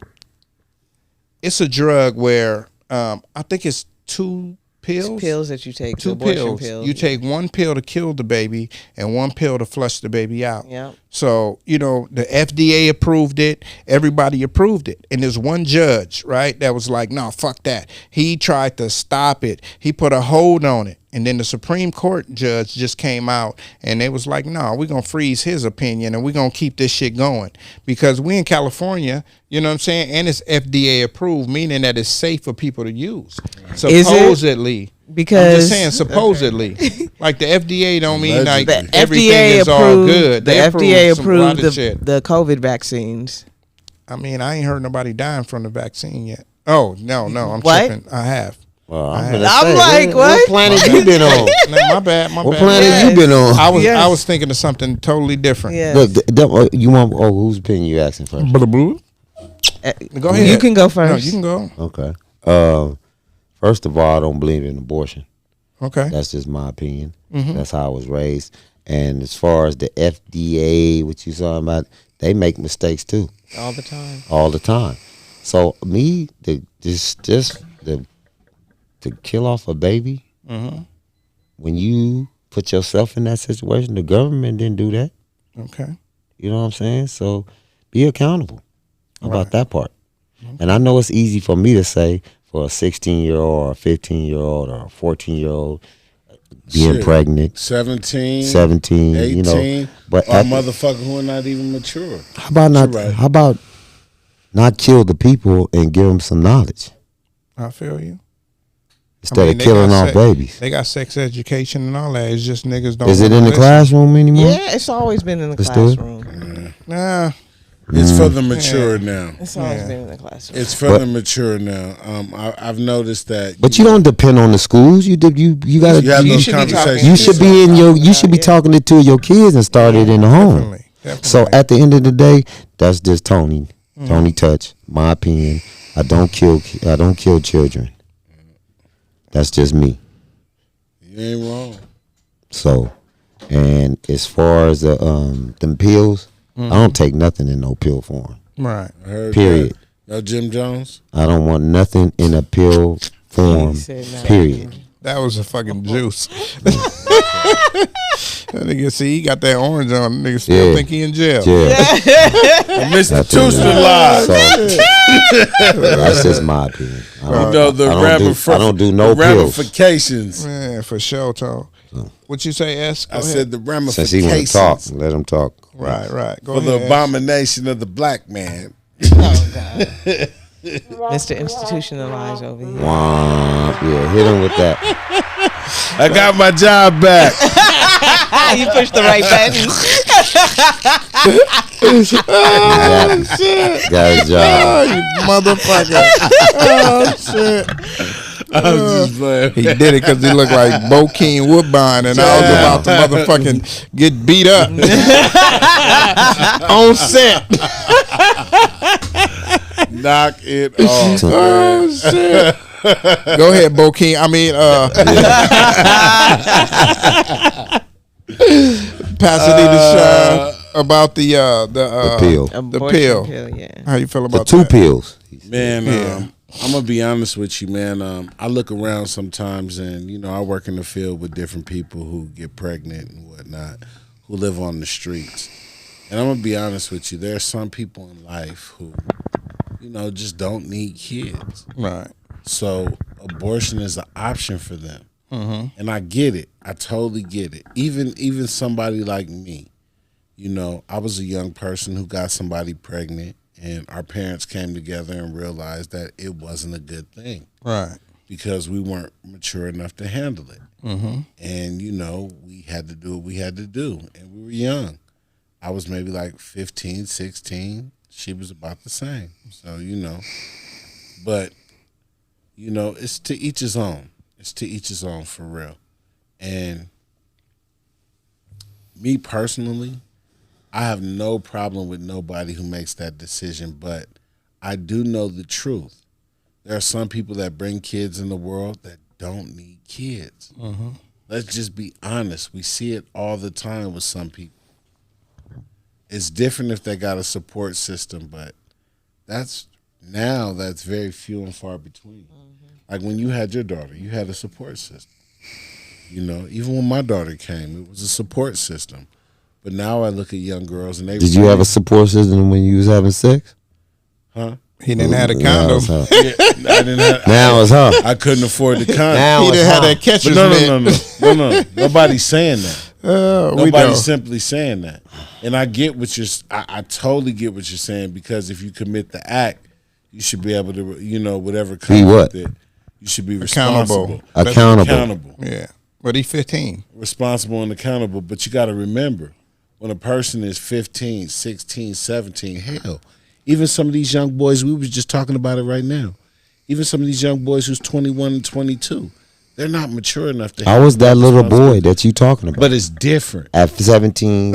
it's a drug where I think it's 2 pills. pills that you take, 2 abortion pills. You take 1 pill to kill the baby and 1 pill to flush the baby out. Yep. So, the FDA approved it. Everybody approved it. And there's one judge, right, that was like, no, fuck that. He tried to stop it. He put a hold on it. And then the Supreme Court judge just came out and they was like, no, we're going to freeze his opinion and we're going to keep this shit going. Because we in California, you know what I'm saying? And it's FDA approved, meaning that it's safe for people to use. Is it? Supposedly. Because I'm just saying, supposedly. Like the FDA don't mean like Allegedly. the everything FDA is all approved. good. The They FDA some lot approved of shit. the COVID vaccines. I mean, I ain't heard nobody dying from the vaccine yet. Oh, no, I'm What? tripping. I have. Well, I'm gonna I'm say, like, what what? planet you been on? No, my bad. What planet you been on? I was Yes. thinking of something totally different. Yeah. Look, you want? Oh, whose opinion you asking first? Go ahead. You can go first. No, you can go. Okay. First of all, I don't believe in abortion. Okay. That's just my opinion. Mm-hmm. That's how I was raised. And as far as the FDA, what you talking about, they make mistakes too, All the time. all the time. So me, to kill off a baby, Mm-hmm. when you put yourself in that situation, the government didn't do that. Okay. You know what I'm saying? So be accountable about Right. that part. And I know it's easy for me to say for a 16-year-old or a 15-year-old or a 14-year-old being Shit. pregnant, 17, 17, 18, you know. But or at- motherfucker who are not even mature. how about not? You're right. How about not kill the people and give them some knowledge I feel you. instead I mean, of they killing got off sex- babies? They got sex education and all that. It's just niggas don't. Is it wanna in the listen. classroom anymore? Yeah, it's always been in the Let's do it. classroom. Nah. It's for the mature now. It's always Yeah. been in the classroom. It's for But- the mature now. I've noticed that. But you don't depend on the schools. You got You have to. those should be talking- conversations. You should be in your. You should be Yeah. talking it to your kids and start it in the home. Definitely. Definitely. So at the end of the day, that's just Tony Touch. My opinion. I don't kill children. That's just me. You ain't wrong. So, and as far as them pills, I don't take nothing in no pill form. Right. I heard Period. that. No Jim Jones. I don't want nothing in a pill form. He said no. Period. That was a fucking juice. That nigga, see, he got that orange on. Nigga still Yeah. think he in jail. Yeah. Institutionalized. So, that's just my opinion. I don't, You know the I don't do no the pills. ramifications. Man, for sure, Tom. What you say, S? Go I ahead. said the Since he want to ramifications talk, let him talk. Right. Go for ahead. the abomination of the black man. Mr. Institutionalized over here. Wow. Yeah, hit him with that. I got my job back. You pushed the right button. Got his job. Oh, you motherfucker. Oh, shit. I was just playing. He did it because he looked like Bokeem Woodbine, and I was about to motherfucking get beat up on set. Knock it off. Oh shit! Go ahead, Bokeem. I mean, Pasadena Shine about the pill. The Abortion pill. pill, yeah. How you feel The about two that? pills. Man, I'm gonna be honest with you, man. I look around sometimes, and you know, I work in the field with different people who get pregnant and whatnot, who live on the streets. And I'm gonna be honest with you. There are some people in life who, you know, just don't need kids. Right. So abortion is an option for them, and I get it. I totally get it. Even somebody like me, you know, I was a young person who got somebody pregnant. And our parents came together and realized that it wasn't a good thing. Right. Because we weren't mature enough to handle it. And, you know, we had to do what we had to do. And we were young. I was maybe like 15, 16. She was about the same. So, you know. But, you know, it's to each his own. It's to each his own, for real. And me personally, I have no problem with nobody who makes that decision, but I do know the truth. There are some people that bring kids in the world that don't need kids. Let's just be honest. We see it all the time with some people. It's different if they got a support system, but that's very few and far between. Like when you had your daughter, you had a support system. You know, even when my daughter came, it was a support system. But now I look at young girls and they. Did you have a support system when you was having sex? Huh? He didn't have a condom. I didn't have. Now it's her. I couldn't afford the condom. Now He it's didn't have her. that catcher's No. Nobody's saying that. We Nobody's know. simply saying that. And I get what you're. I totally get what you're saying, because if you commit the act, you should be able to, you know, whatever comes what? with it, you should be responsible. Accountable. Yeah. But he's 15. Responsible and accountable. But you got to remember, when a person is 15, 16, 17, hell, even some of these young boys, we was just talking about it right now, even some of these young boys who's 21 and 22, they're not mature enough to I was that little boy that you talking about. But it's different. At 17,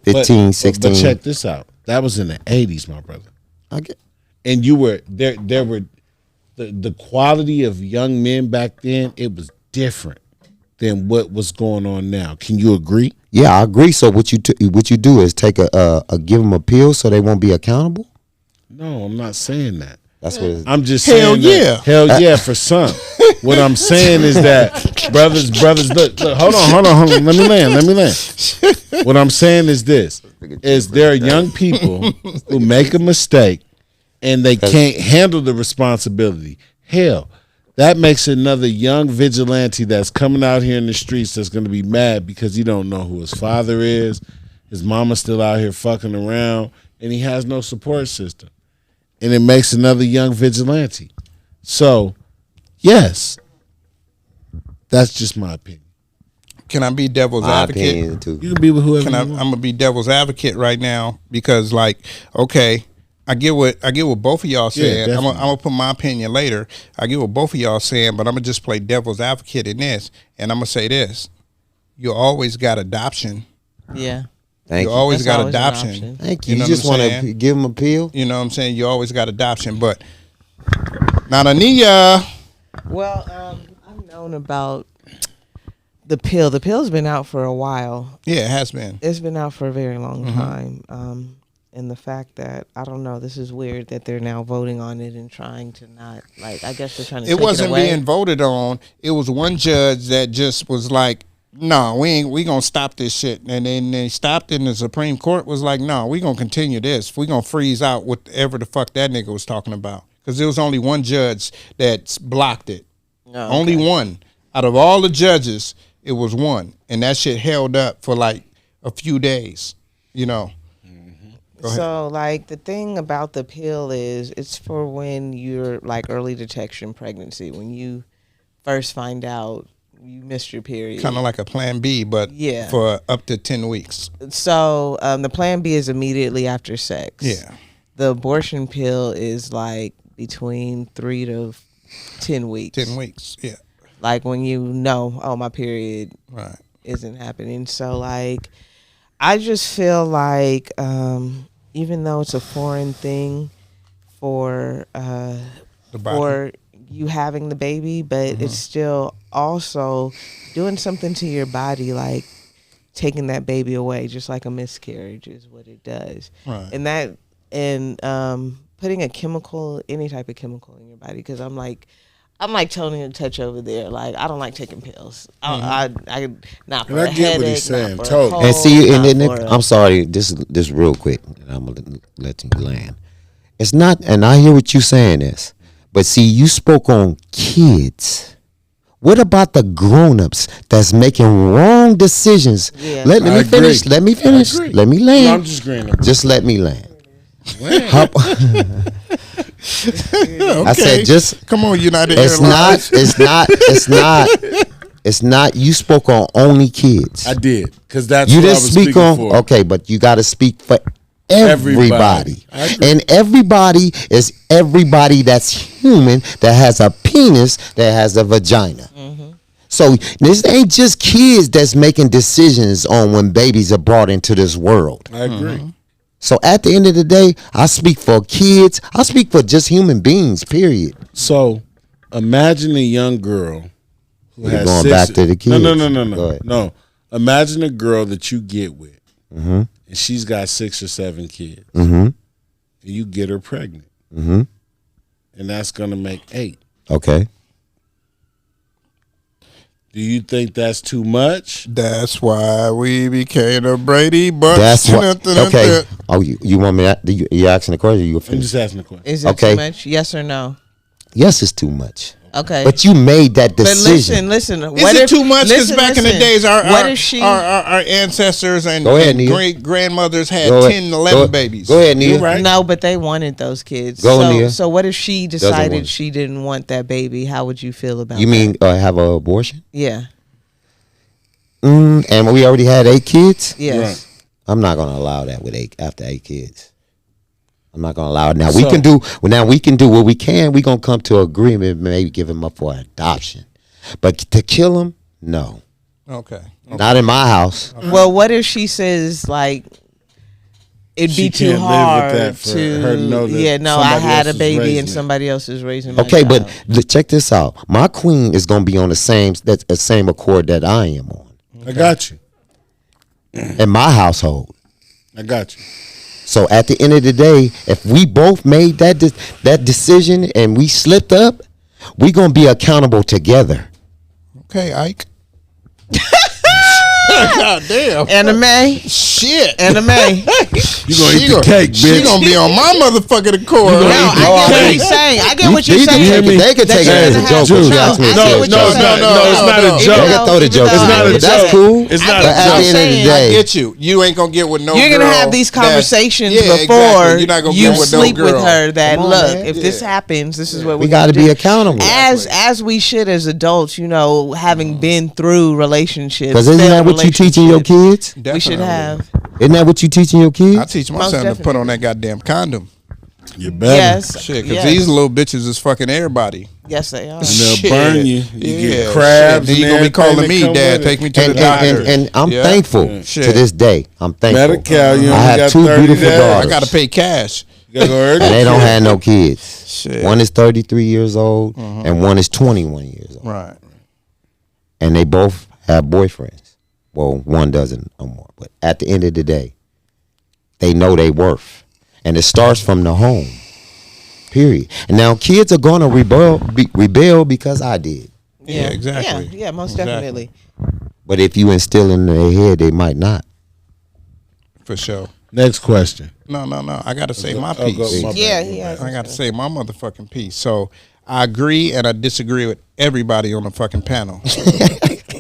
15, 16. But check this out. That was in the 80s, my brother. I get. And you were, there were, the quality of young men back then, it was different than what was going on now. Can you agree? Yeah, I agree. So what you do is take a give them a pill so they won't be accountable. No, I'm not saying that. That's what. I'm just Hell saying yeah. that, hell yeah, for some. What I'm saying is that brothers, look, hold on. Let me land. What I'm saying is this: is there are young people who make a mistake and they can't handle the responsibility. Hell, that makes another young vigilante that's coming out here in the streets that's going to be mad because he don't know who his father is, his mama's still out here fucking around, and he has no support system. And it makes another young vigilante. So, yes, that's just my opinion. Can I be devil's My advocate? opinion too. You can be with whoever I'm you want. gonna be devil's advocate right now because, like, okay, I get what both of y'all saying. I'm definitely. gonna put my opinion later. I get what both of y'all saying, but I'm gonna just play devil's advocate in this, and I'm gonna say this: you always got adoption. Yeah. Thank You you. always That's got always an adoption. option. Thank you. know You just what I'm want saying? to give them a pill. You know what I'm saying? You always got adoption, but not Ania. Well, I've known about the pill. The pill's been out for a while. Yeah, it has been. It's been out for a very long time. And the fact that, I don't know, this is weird that they're now voting on it and trying to not, like, I guess they're trying to It take wasn't it away. being voted on. It was one judge that just was like, no, we gonna stop this shit. And then they stopped it, and the Supreme Court was like, no, we gonna continue this. We gonna freeze out whatever the fuck that nigga was talking about. Because there was only one judge that blocked it. Oh, okay. Only one. Out of all the judges, it was one. And that shit held up for like a few days, you know. Go ahead. So, like, the thing about the pill is it's for when you're, like, early detection pregnancy, when you first find out you missed your period. Kind of like a plan B, but Yeah. for up to 10 weeks. So, the plan B is immediately after sex. Yeah. The abortion pill is, like, between 3 to 10 weeks. 10 weeks, yeah. Like, when you know, oh, my period Right. isn't happening. So, like, I just feel like even though it's a foreign thing for The body. for you having the baby, but it's still also doing something to your body, like taking that baby away, just like a miscarriage is what it does. Right. And that, and putting a chemical, any type of chemical in your body, because I'm like Tony in Touch over there. Like, I don't like taking pills. I not for And I a get what headache, he's saying, not for totally. a cold, And see, not and then for a- I'm sorry, this real quick, and I'm gonna let you land. It's not, and I hear what you saying is, but see, you spoke on kids. What about the grown-ups that's making wrong decisions? Yeah. Let I me agree. finish. Let me finish. agree. Let me No, land. I'm just agreeing. Just let me land. Land. I said just. Come on, United It's Airlines. It's not. You spoke on only kids. I did, because that's You what I didn't was speak speaking on. for. Okay, but you got to speak for everybody. I agree. And everybody is everybody that's human that has a penis that has a vagina. So this ain't just kids that's making decisions on when babies are brought into this world. I agree. So at the end of the day, I speak for kids. I speak for just human beings. Period. So imagine a young girl who We're has going six, back to the kids. No, Go ahead. no. Imagine a girl that you get with, and she's got 6 or 7 kids, and you get her pregnant, and that's gonna make 8. Okay. Do you think that's too much? That's why we became the Brady Bunch. That's what. Okay. Oh, you want me? You asking the question? You I'm finish? just asking a question. Is it Okay. too much? Yes or no? Yes, it's too much. Okay. But you made that But decision. listen. Is What it if, too much? Because listen, back in the listen. days, What our if she? ancestors and, Go ahead, and Nia. great grandmothers had Go 10, ahead. 11 Go- babies. Go ahead, Nia. You're right. No, but they wanted those kids. Go, so, Nia. so what if she want decided it. she didn't want that baby? How would you feel about You that? mean have an abortion? Yeah. And we already had 8 kids. Yes. Right. I'm not gonna allow that with 8 after 8 kids. I'm not gonna allow it. Now we So- can do what we can. We gonna come to agreement. Maybe give him up for adoption, but to kill him, no, Okay. not in my house. Well, what if she says like it'd She be too can't live with hard that for to her to know that yeah, no, I somebody had a else is baby raising and it. somebody else is raising my Okay, child. but check this out. My queen is gonna be on the same accord that I am on I got you. in my household. I got you. So at the end of the day, if we both made that decision and we slipped up, we gonna be accountable together. Okay, Ike. God damn. Anime, Shit. anime. You gonna eat the cake, bitch. She gonna be on my motherfucking accord. No, eat I the get what cake. you're saying. I get You- what you're they can saying. take it- they can That take you're it as a gonna joke, have- but you no, ask me I to get take what it. No, you're it's saying. not. No, it's not a Even joke. They though- can throw the even joke. though- It's not a But that's joke. cool. It's not a But at joke. the end of the saying- I day, get you. You ain't gonna get with no You're gonna girl have these that's- conversations yeah, before exactly. You're not gonna you get with sleep no with girl. her. That Come on, look, man. if this happens, this is what we we got to do. be accountable. As we should as adults, you know, having been through relationships. Because isn't that failed what you teaching your relationships, kids? We should Definitely. have. Isn't that what you teaching your kids? I teach my Most son to put definitely. on that goddamn condom. You better. Yes. Shit, because yes. these little bitches is fucking everybody. Yes, they are. And they'll Shit. burn you. You Yeah, get crabs. shit. Then you and gonna be calling everything me, that come Dad, with take it. me to the And, doctor. and I'm Yeah. thankful Shit. to this day. I'm thankful. Medi-Cal, you I only have got 2 30 beautiful days. daughters. I gotta pay cash. You gotta go early. And they don't have no kids. Shit. One is 33 years old and one is 21 years old. Right. And they both have boyfriends. Well, one doesn't no more. But at the end of the day, they know their worth. And it starts from the home. Period. And now kids are going to rebel because I did. Yeah, exactly. Yeah, most Exactly. definitely. But if you instill in their head, they might not. For sure. Next question. No. I gotta say my Oh, go- piece. my bad, Yeah, my he bad. has. I gotta say my motherfucking piece. So I agree and I disagree with everybody on the fucking panel.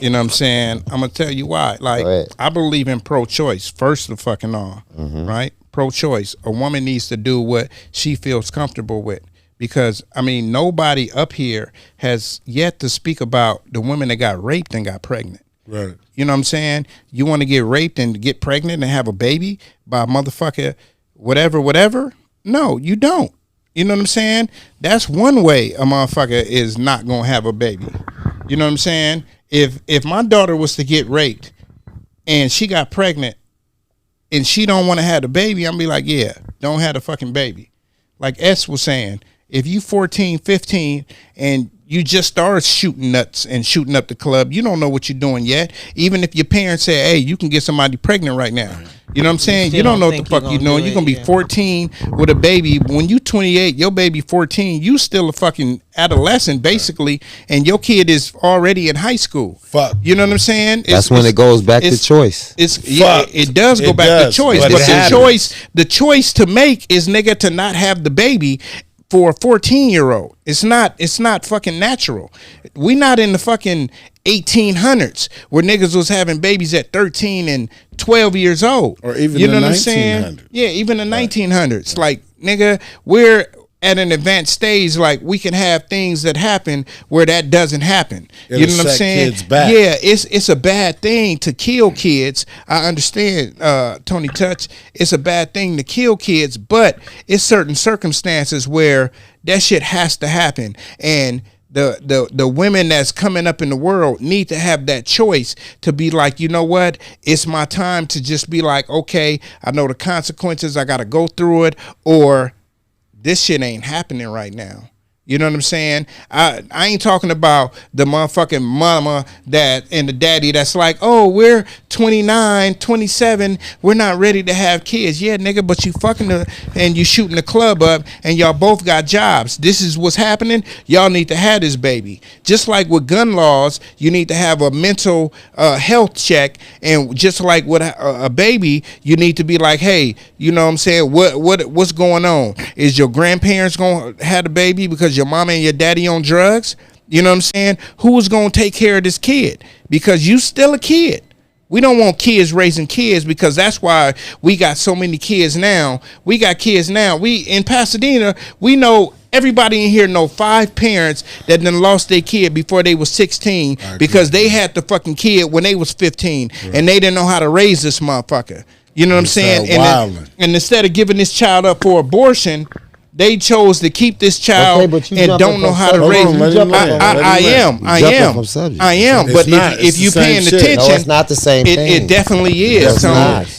You know what I'm saying? I'm gonna tell you why. Like Go ahead. I believe in pro-choice first of fucking all, right? Pro-choice. A woman needs to do what she feels comfortable with. Because I mean, nobody up here has yet to speak about the women that got raped and got pregnant. Right. You know what I'm saying? You want to get raped and get pregnant and have a baby by a motherfucker, whatever? No, you don't. You know what I'm saying? That's one way a motherfucker is not gonna have a baby. You know what I'm saying? If my daughter was to get raped and she got pregnant and she don't want to have the baby, I'm be like, yeah, don't have the fucking baby. Like S was saying, if you 14, 15 and you just started shooting nuts and shooting up the club. You don't know what you're doing yet. Even if your parents say, hey, you can get somebody pregnant right now. You know what I'm saying? You don't know what the fuck you're doing. You're going to be 14 with a baby. When you 28, your baby 14, you still a fucking adolescent, basically, and your kid is already in high school. Fuck. You know what I'm saying? That's when it goes back to choice. It does go back to choice. But the choice to make is, nigga, to not have the baby for a 14-year-old. It's not fucking natural. We not in the fucking 1800s where niggas was having babies at 13 and 12 years old. Or even you the know what I'm saying? 1900s. Yeah, even the 1900s. Like, nigga, we're at an advanced stage, like we can have things that happen where that doesn't happen. It'll you know what I'm set saying? kids back. Yeah, it's a bad thing to kill kids. I understand, Tony Touch. It's a bad thing to kill kids, but it's certain circumstances where that shit has to happen. And the women that's coming up in the world need to have that choice to be like, you know what? It's my time to just be like, okay, I know the consequences. I got to go through it, or this shit ain't happening right now. You know what I'm saying? I ain't talking about the motherfucking mama and the daddy that's like, oh, we're 29, 27, we're not ready to have kids. Yeah, nigga, but you fucking and you shooting the club up and y'all both got jobs. This is what's happening. Y'all need to have this baby. Just like with gun laws, you need to have a mental health check, and just like with a baby, you need to be like, hey, you know what I'm saying? What's going on? Is your grandparents going to have the baby because your mama and your daddy on drugs? You know what I'm saying? Who's going to take care of this kid? Because you still a kid. We don't want kids raising kids, because that's why we got so many kids now. We got kids now. We in Pasadena, we know everybody in here know 5 parents that done lost their kid before they was 16 because they had the fucking kid when they was 15 and they didn't know how to raise this motherfucker. You know what I'm saying? And instead of giving this child up for abortion, they chose to keep this child and don't know how to raise him. I am. But if you paying attention, no, it's not the same thing. It definitely is.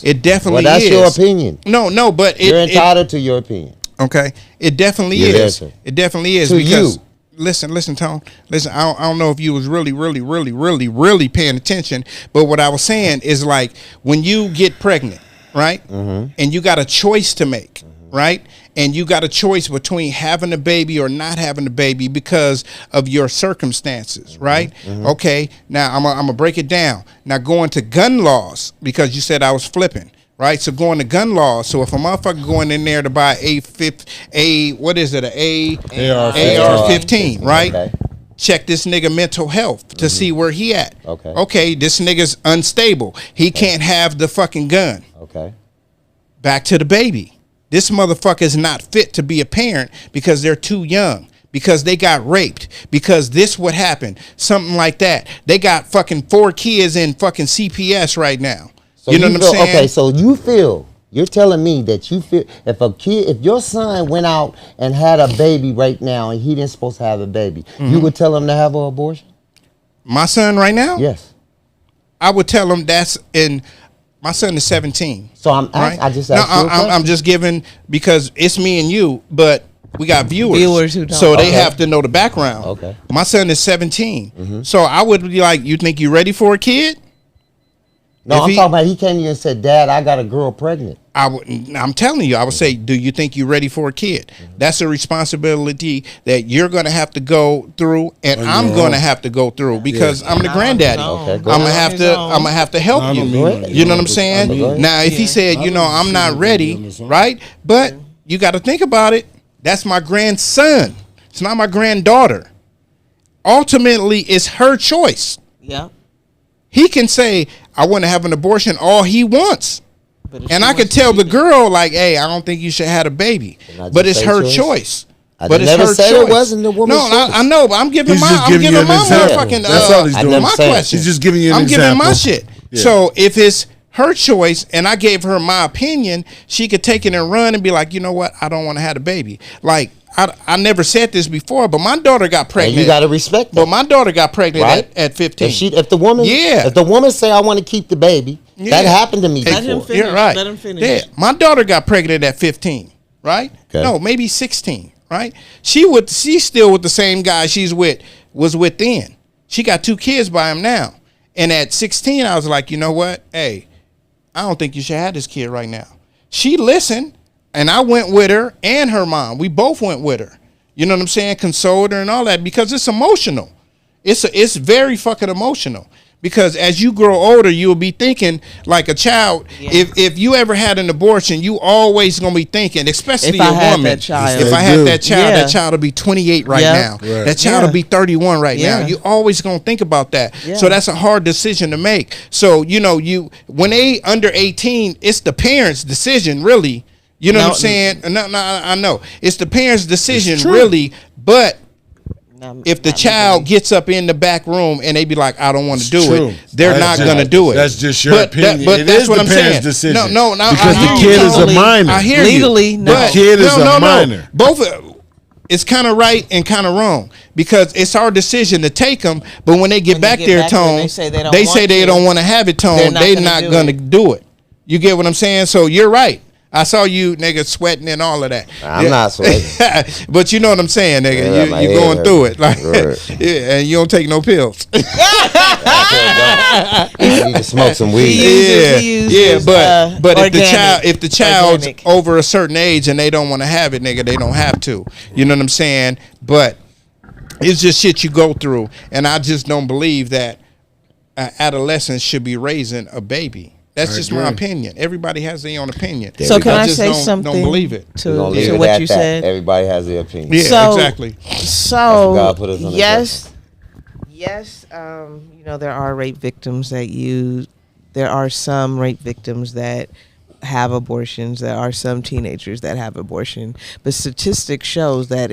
It definitely is. Well, that's your opinion. No, but you're entitled to your opinion. Okay, it definitely is. It definitely is. Because listen, Tone. Listen, I don't know if you was really paying attention, but what I was saying is, like, when you get pregnant, right, and you got a choice to make, right, and you got a choice between having a baby or not having a baby because of your circumstances, right? Okay, now I'm gonna break it down. Now, going to gun laws, because you said I was flipping. Right, so going to gun laws. So if a motherfucker going in there to buy AR-15, right? Okay. Check this nigga mental health to see where he at. Okay, this nigga's unstable. He can't have the fucking gun. Okay. Back to the baby. This motherfucker is not fit to be a parent because they're too young. Because they got raped, because this would happen, something like that. They got fucking 4 kids in fucking CPS right now. So you know what I'm saying? Okay, so you're telling me that you feel if your son went out and had a baby right now and he didn't supposed to have a baby, you would tell him to have an abortion? My son right now? Yes. I would tell him my son is 17. So I just asked you a question. I'm just giving, because it's me and you, but we got viewers who don't. So they have to know the background. Okay. My son is 17. So I would be like, you think you ready for a kid? No, I'm talking about he came to you and said, Dad, I got a girl pregnant. I'm telling you, I would say, do you think you're ready for a kid? That's a responsibility that you're going to have to go through, and I'm going to have to go through, because I'm the granddaddy. I'm gonna have to help you. You know what I'm saying? Now, if he said, I'm not ready, right? But you got to think about it. That's my grandson. It's not my granddaughter. Ultimately, it's her choice. Yeah. He can say, I want to have an abortion all he wants. And I could tell the girl, like, hey, I don't think you should have a baby. But it's her choice. But it's her choice. It wasn't the woman's choice. I know, but I'm giving my motherfucking my question. He's just giving you an example. I'm giving my shit. Yeah. So if it's her choice and I gave her my opinion, she could take it and run and be like, you know what? I don't want to have a baby. Like, I never said this before, but my daughter got pregnant. And you got to respect that. But my daughter got pregnant at 15. If the woman say, I want to keep the baby, that happened to me before. Let him finish. You're right. Let him finish. Yeah. My daughter got pregnant at 15, right? Okay. No, maybe 16, right? She's still with the same guy was with then. She got 2 kids by him now. And at 16, I was like, you know what? Hey, I don't think you should have this kid right now. She listened, and I went with her and her mom. We both went with her. You know what I'm saying? Consoled her and all that, because it's emotional. It's very fucking emotional. Because as you grow older, you'll be thinking like a child. Yeah. If you ever had an abortion, you always gonna be thinking, especially a woman. If I had that child, that child will be 28 right now. Right. That child will be 31 right now. You always gonna think about that. Yeah. So that's a hard decision to make. So when they under 18, it's the parents' decision, really. You know what I'm saying? No, I know it's the parents' decision, really, but. If the child gets up in the back room and they be like, I don't want to do it, they're not going to do it. That's just your opinion. But that's what I'm saying. Decision. No, because the kid is a minor. I hear legally, you. the kid is a minor. Both. It's kind of right and kind of wrong, because it's our decision to take them. But when they get back there, Tone, they say they don't want to have it, Tone. They're not going to do it. You get what I'm saying? So you're right. I saw you, nigga, sweating and all of that. I'm not sweating. But you know what I'm saying, nigga. Yeah, you going through it. Like, right. Yeah, and you don't take no pills. You need to smoke some weed. But if the child's over a certain age and they don't want to have it, nigga, they don't have to. You know what I'm saying? But it's just shit you go through. And I just don't believe that adolescents should be raising a baby. That's just my opinion. Everybody has their own opinion. So can I say something? Don't believe it. To what you said. Everybody has their opinion. Yeah, exactly. So yes. There are rape victims there are some rape victims that have abortions. There are some teenagers that have abortion, but statistics shows that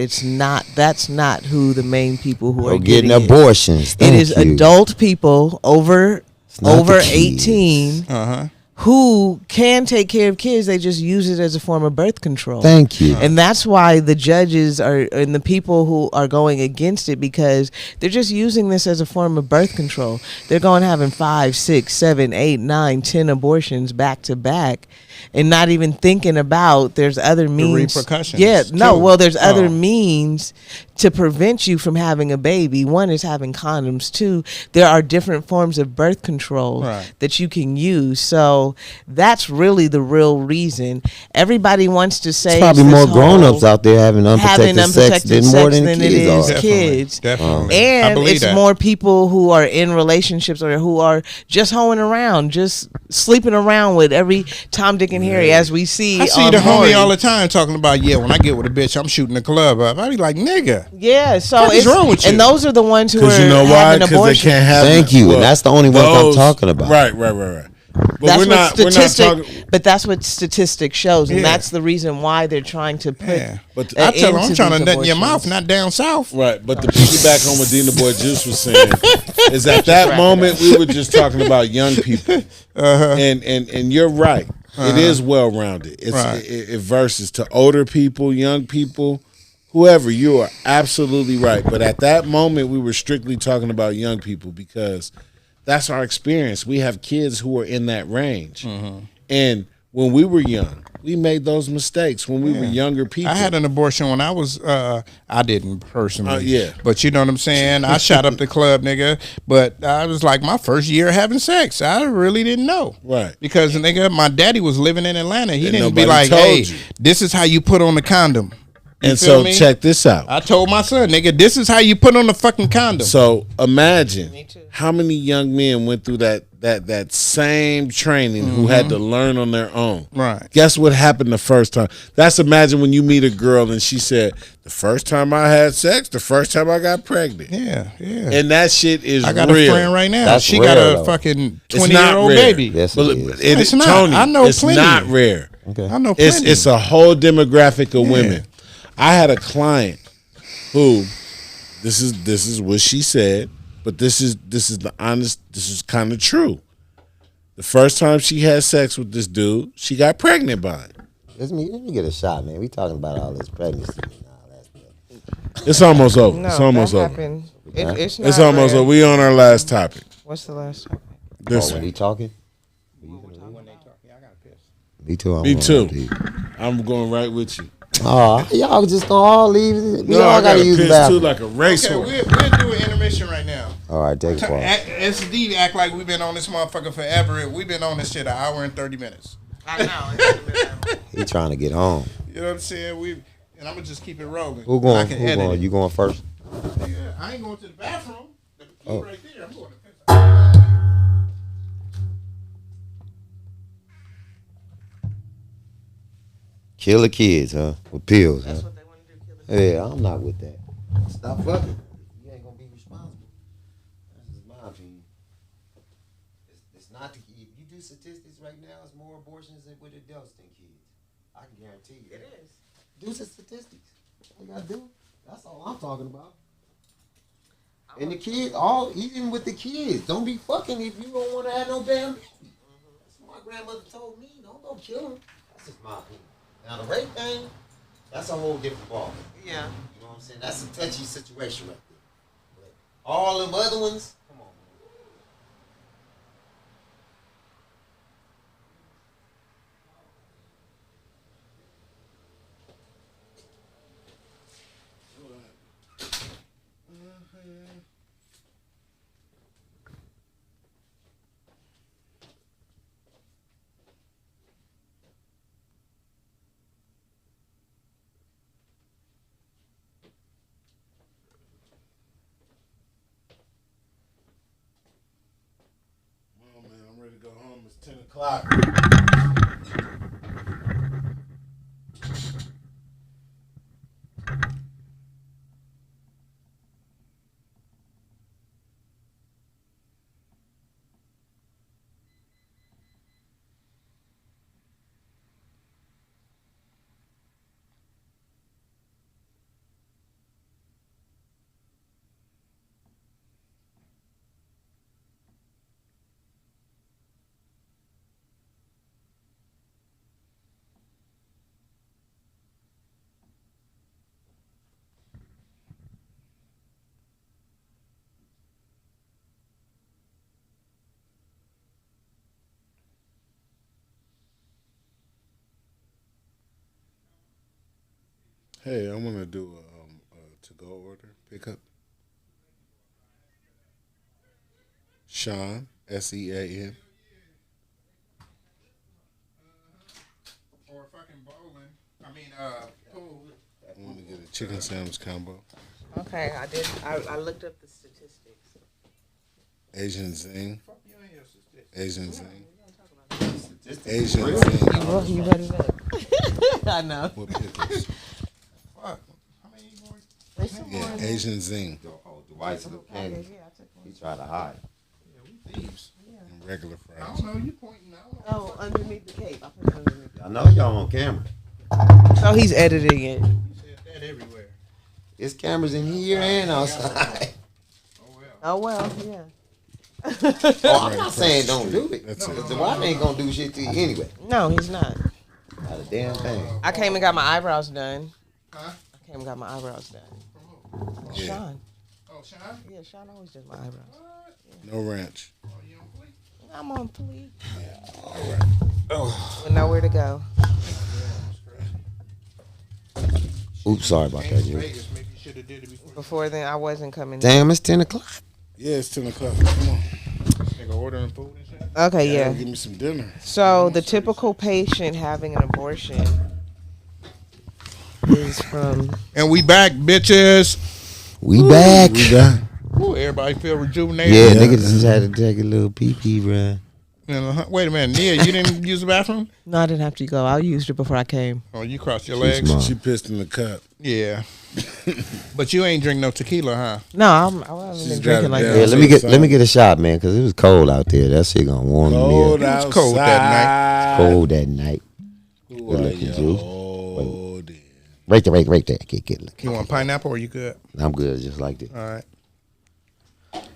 that's not who the main people who are getting abortions. It is adult people over 18 who can take care of kids. They just use it as a form of birth control. Thank you. And that's why the judges and the people who are going against it, because they're just using this as a form of birth control. They're going having 5, 6, 7, 8, 9, 10 abortions back to back, and not even thinking about there's other means. The repercussions. Yeah, no. Well, there's other means to prevent you from having a baby. One is having condoms. 2, there are different forms of birth control that you can use. So that's really the real reason. Everybody wants to say it's probably more grown-ups out there having unprotected sex than more than it is kids. Definitely. And it's more people who are in relationships or who are just hoeing around, just sleeping around with every Tom, Dick, and Harry, as we see. I see the homie all the time talking about, when I get with a bitch, I'm shooting the club up. I be like, nigga. Yeah, so what's wrong with you? And those are the ones who are having abortion. Because they can't have. Thank you, and that's the only ones I'm talking about. Right. But But that's what statistics shows, and that's the reason why they're trying to put. Yeah. But I tell them, I'm trying to nut in your mouth, not down south. Right. But the piggyback on what Dina Boy Juice was saying is at that moment we were just talking about young people, and you're right. It is well rounded. It versus to older people, young people. Whoever, you are absolutely right. But at that moment, we were strictly talking about young people because that's our experience. We have kids who are in that range. And when we were young, we made those mistakes when we were younger people. I had an abortion when I was, I didn't personally. But you know what I'm saying? I shot up the club, nigga. But I was like my first year having sex. I really didn't know. Right. Because, nigga, my daddy was living in Atlanta. He didn't be like, hey, this is how you put on the condom. And so check this out. I told my son, nigga, this is how you put on the fucking condom. So imagine how many young men went through that same training who had to learn on their own. Right. Guess what happened the first time? That's imagine when you meet a girl and she said, the first time I had sex, the first time I got pregnant. Yeah. And that shit is real. I got a friend right now. She got a fucking 20-year-old baby. Yes, it's not. Tony, I know it's plenty. not rare. Okay. I know plenty. It's a whole demographic of women. I had a client who, this is what she said, but this is the honest. This is kind of true. The first time she had sex with this dude, she got pregnant by him. Let me get a shot, man. We talking about all this pregnancy. It's almost over. No, it's almost that over. happened. It's almost over. We on our last topic. What's the last topic? This when one. he talking? When they talk, I got pissed. Me too. Me too. I'm going right with you. Oh, y'all just gonna all leave it. We No, all I gotta gotta use the piss too, bathroom. like a racehorse. Okay, we'll do an intermission right now. All right, take a pause. SD act like we've been on this motherfucker forever. We've been on this shit an hour and 30 minutes. I know. He trying to get home. You know what I'm saying? And I'm gonna just keep it rolling. Who I going? can Who edit going? it. You going first? Yeah, I ain't going to the bathroom. The key Oh. right there. I'm going to piss. Kill the kids, huh? With pills, That's huh? what they want to do. Kill the Yeah, I'm not with that. Stop fucking. You ain't gonna be responsible. That's just my opinion. It's not the if you do statistics right now, it's more abortions with adults than kids. I can guarantee you. It is. Do some statistics. All you gotta do. That's all I'm talking about. And the kids, even with the kids, don't be fucking if you don't want to have no damn baby. That's what my grandmother told me. Don't go kill them. That's just my opinion. Now the rape thing, that's a whole different ball. Yeah. You know what I'm saying? That's a touchy situation right there. But all them other ones, come on, man. Oh man, I'm ready to go home. It's 10 o'clock. Hey, I want to do a to-go order pickup. Sean, SEAN. Or fucking bowling. Pool. I want to get a chicken sandwich combo. Okay, I did. I looked up the statistics. Asian zing. Fuck you and your sister. Asian zing. Asian zing You read it up. I know. with pickles. Fuck. How many you going? Yeah, Asian zing Oh, Dwight's little candy. He tried to hide. Yeah, we thieves. and regular I fries. don't know. You pointing out. Oh, underneath the cape. I put it underneath. I know y'all on camera. So he's editing it. You said that everywhere. There's cameras in here and outside. Oh well. Oh well, yeah. Oh, I'm not saying don't do it. That's it. Because Dwight ain't gonna do shit to you anyway. No, he's not. Not a damn thing. I came and got my eyebrows done. Huh? I came and got my eyebrows done. Yeah. Sean. Oh, Sean? Yeah, Sean always does my eyebrows. No ranch. Oh, you don't play? I'm on fleek. All right. With nowhere to go. Oops, sorry about that, Jay. Vegas, maybe you should have did it before. Before then, I wasn't coming. Damn, it's 10 o'clock. Yeah, it's 10 o'clock. Come on. Nigga ordering food and shit. Okay, yeah. Give me some dinner. So the typical patient having an abortion is from. And we back, bitches. We back. We got. Ooh, everybody feel rejuvenated. Yeah, nigga just had to take a little pee-pee, bruh. Wait a minute, Nia, you didn't use the bathroom? No, I didn't have to go. I used it before I came. Oh, you crossed your She's legs? smart. She pissed in the cup. Yeah. But you ain't drink no tequila, huh? No, I wasn't She's been drinking got like it that. down. Yeah, let me get a shot, man, because it was cold out there. That shit gonna warm me Cold up. It was cold that Cold that night. Good looking, Juice. Oh, dear. Right there. Get, You want pineapple or you good? I'm good, just like this. All right.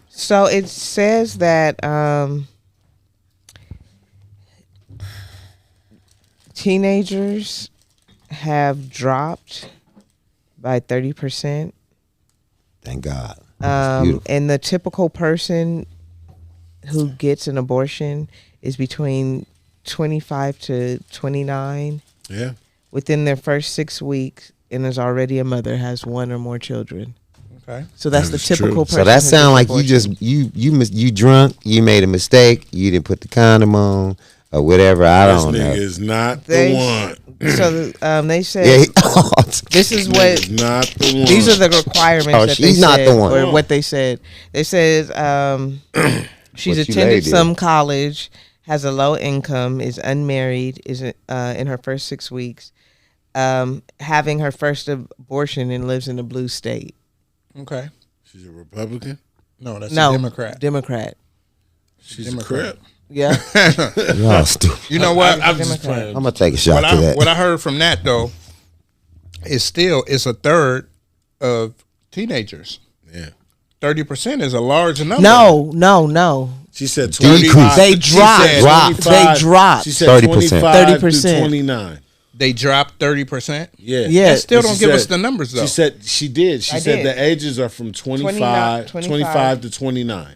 So it says that teenagers have dropped by 30%. Thank God. That's beautiful. And the typical person who gets an abortion is between 25 to 29. Yeah. within their first 6 weeks and is already a mother has one or more children. Okay. So that's the That is typical true. person. So that who sound like gets you abortion. just you drunk, you made a mistake, you didn't put the condom on or whatever. I This don't nigga know. is not They- the one. So they said Yeah, this is Nigga what is not the one. these are the requirements Oh, that she's they not said, the one. or what they said. They said she's What you attended lady some is. college, has a low income, is unmarried, is in her first 6 weeks, having her first abortion, and lives in a blue state. Okay. She's a Republican. No, that's No, a Democrat. Democrat. She's Democrat. a Crip. Yeah. y'all stupid. You know what? I'm just Democrat. playing. I'm gonna take a shot What to I, that. what I heard from that though is still it's a third of teenagers. Yeah. 30% is a large number. No. She said Decrease. 25. They She dropped. said Dropped. 25. They dropped. She said 30%. 25 to 30%. 29. They dropped 30%. Yeah. Yeah. That still But don't she give us said- the numbers though. She said she did. She I said did. the ages are from 25 25 to 29.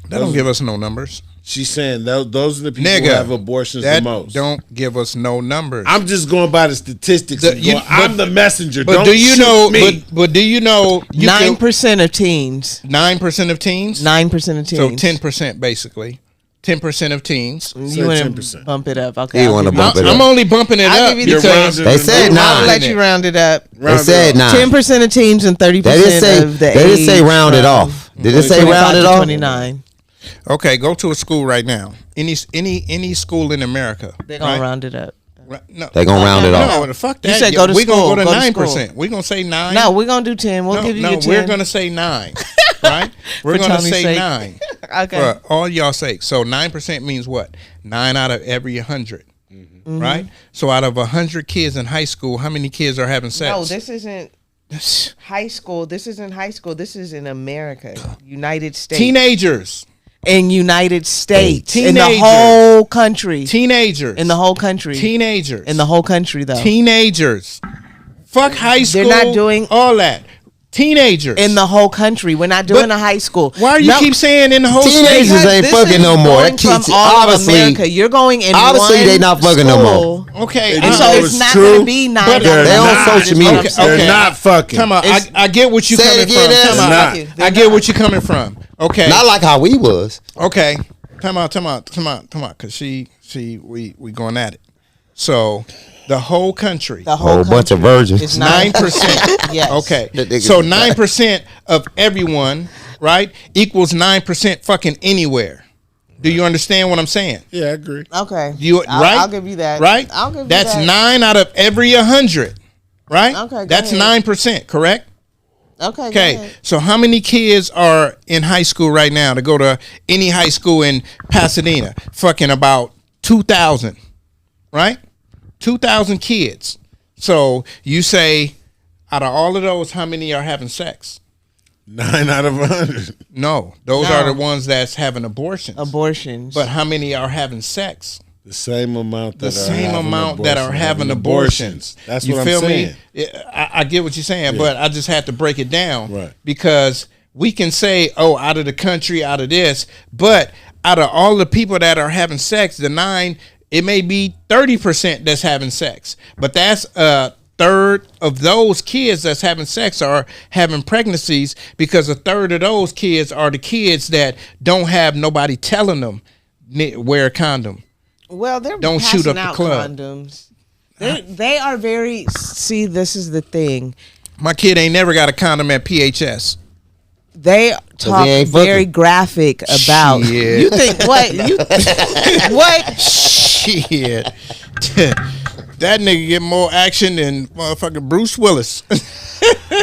that don't give us no numbers. She's saying those are the people Nigga, who have abortions that the most. don't give us no numbers. I'm just going by the statistics. The- and you- going, I'm the messenger. but Don't do you shoot know? me. But do you know? 9% of teens. 9% of teens. 9% of teens. So 10% basically. 10% of teens. Say You want 10%. to bump it up? Okay. You I'll wanna give you- bump it up. I'm only bumping it I'll up give you the because rounding They it said up. I'll 9. let you round it up. They Round it said up. 9. 10% of teens and 30% They didn't say. of the They didn't say age round it from off. Did it say 25 round it to off? 29. okay, go to a school right now. Any school in America. They're gonna right? round it up. No, They gonna round it off. No, fuck that. You said go to We're school, gonna go to go to 9%. We're gonna say 9. No, we're gonna do 10. We'll give you no, your 10. we're gonna say 9. Right? We're For gonna Tony's say sake. 9. Okay. For all y'all sake. So 9% means what? 9 out of every 100. Mm-hmm. Right? So out of 100 kids in high school, how many kids are having sex? No, this isn't high school. This isn't high school. This is in America, United States. Teenagers. In United States. In the Teenagers. whole country. Teenagers. In the whole country. Teenagers. In the whole country, though. Teenagers. Fuck high school. They're not doing- all that. Teenagers. In the whole country. We're not doing But a high school. Why do you No, keep saying in the whole Teenagers state? because ain't this fucking is no more. going That kids- from all of obviously- America. You're going in obviously one they not fucking no more. school. Okay. And You so know it's it's not true, going to be 9 but out they're of They on 100, social is what media. I'm saying. They're not fucking. Come on, It's- I get what you Say it coming again, from. Ed. Come They're on. not. I get what you coming from. Okay. Not like how we was. Okay. Come on. Cause we going at it. So the whole country. The Whole bunch of virgins. is 9%. Yes. Okay. That nigga's So a fact. 9% of everyone, right, equals 9% fucking anywhere. Do you understand what I'm saying? Yeah, I agree. Okay. Right? I'll give you that. Right? I'll give you That's that. 9 out of every 100. Right? Okay, go That's ahead. 9%, correct? Okay. go Okay, ahead. so how many kids are in high school right now to go to any high school in Pasadena? Fucking about 2,000, right? 2,000 kids. So you say, out of all of those, how many are having sex? 9 out of 100. No, those No. are the ones that's having abortions. Abortions. But how many are having sex? The same amount that The are same having amount that are abortion, having abortions. That's you what feel I'm saying. me? I get what you're saying, but I just had to break it down. Right. Because we can say, oh, out of the country, out of this, but out of all the people that are having sex, the 9, it may be 30% that's having sex. But that's a third of those kids that's having sex are having pregnancies, because a third of those kids are the kids that don't have nobody telling them wear a condom. well, they're don't passing shoot up the out club. condoms. They are very. See, this is the thing. My kid ain't never got a condom at PHS. They talk he ain't very fucking. graphic about. Shit. You think what? What? Shit. That nigga get more action than motherfucking Bruce Willis.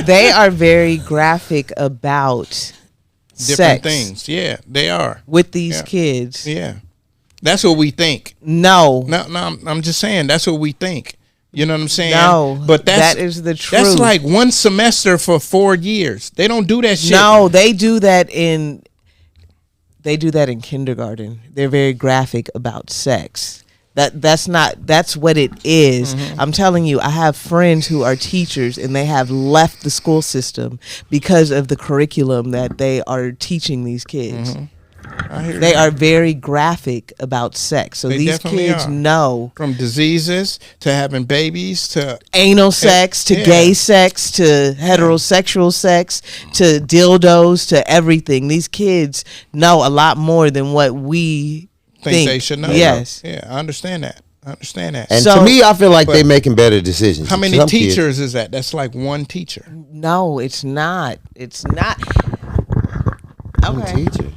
They are very graphic about Different sex things. Yeah, they are. with these Yeah. kids. Yeah. That's what we think. No, No, I'm just saying that's what we think. You know what I'm saying? No, but that is the That's truth. like one semester for 4 years. They don't do that shit. no, they do that in. They do that in kindergarten. They're very graphic about sex. That's what it is. Mm-hmm. I'm telling you, I have friends who are teachers and they have left the school system because of the curriculum that they are teaching these kids. Mm-hmm. I hear They you. are very graphic about sex. So They these definitely kids are. know From diseases to having babies to anal sex to yeah. gay sex to heterosexual sex to dildos to everything. These kids know a lot more than what we think they should know. Yes. Yeah, I understand that. And So- to me, I feel like But- they're making better decisions. How many Some kids- teachers is that? That's like one teacher. No, it's not. It's not. Some Okay. teacher.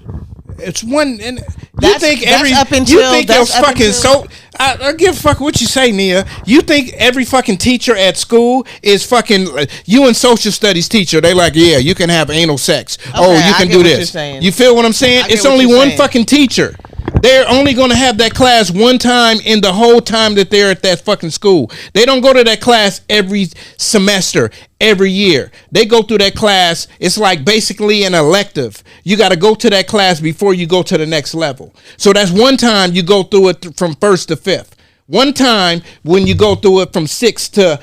It's one, and you That's- think that's every up you until- think your that's up fucking until- so. I give a fuck what you say, Nia. You think every fucking teacher at school is fucking you and social studies teacher? They like, yeah, you can have anal sex. Oh, you I can get do what you're this. saying. You feel what I'm saying? I get It's what only you're one saying. fucking teacher. They're only going to have that class one time in the whole time that they're at that fucking school. They don't go to that class every semester, every year. They go through that class. It's like basically an elective. You got to go to that class before you go to the next level. So that's one time you go through it from first to fifth. One time when you go through it from sixth to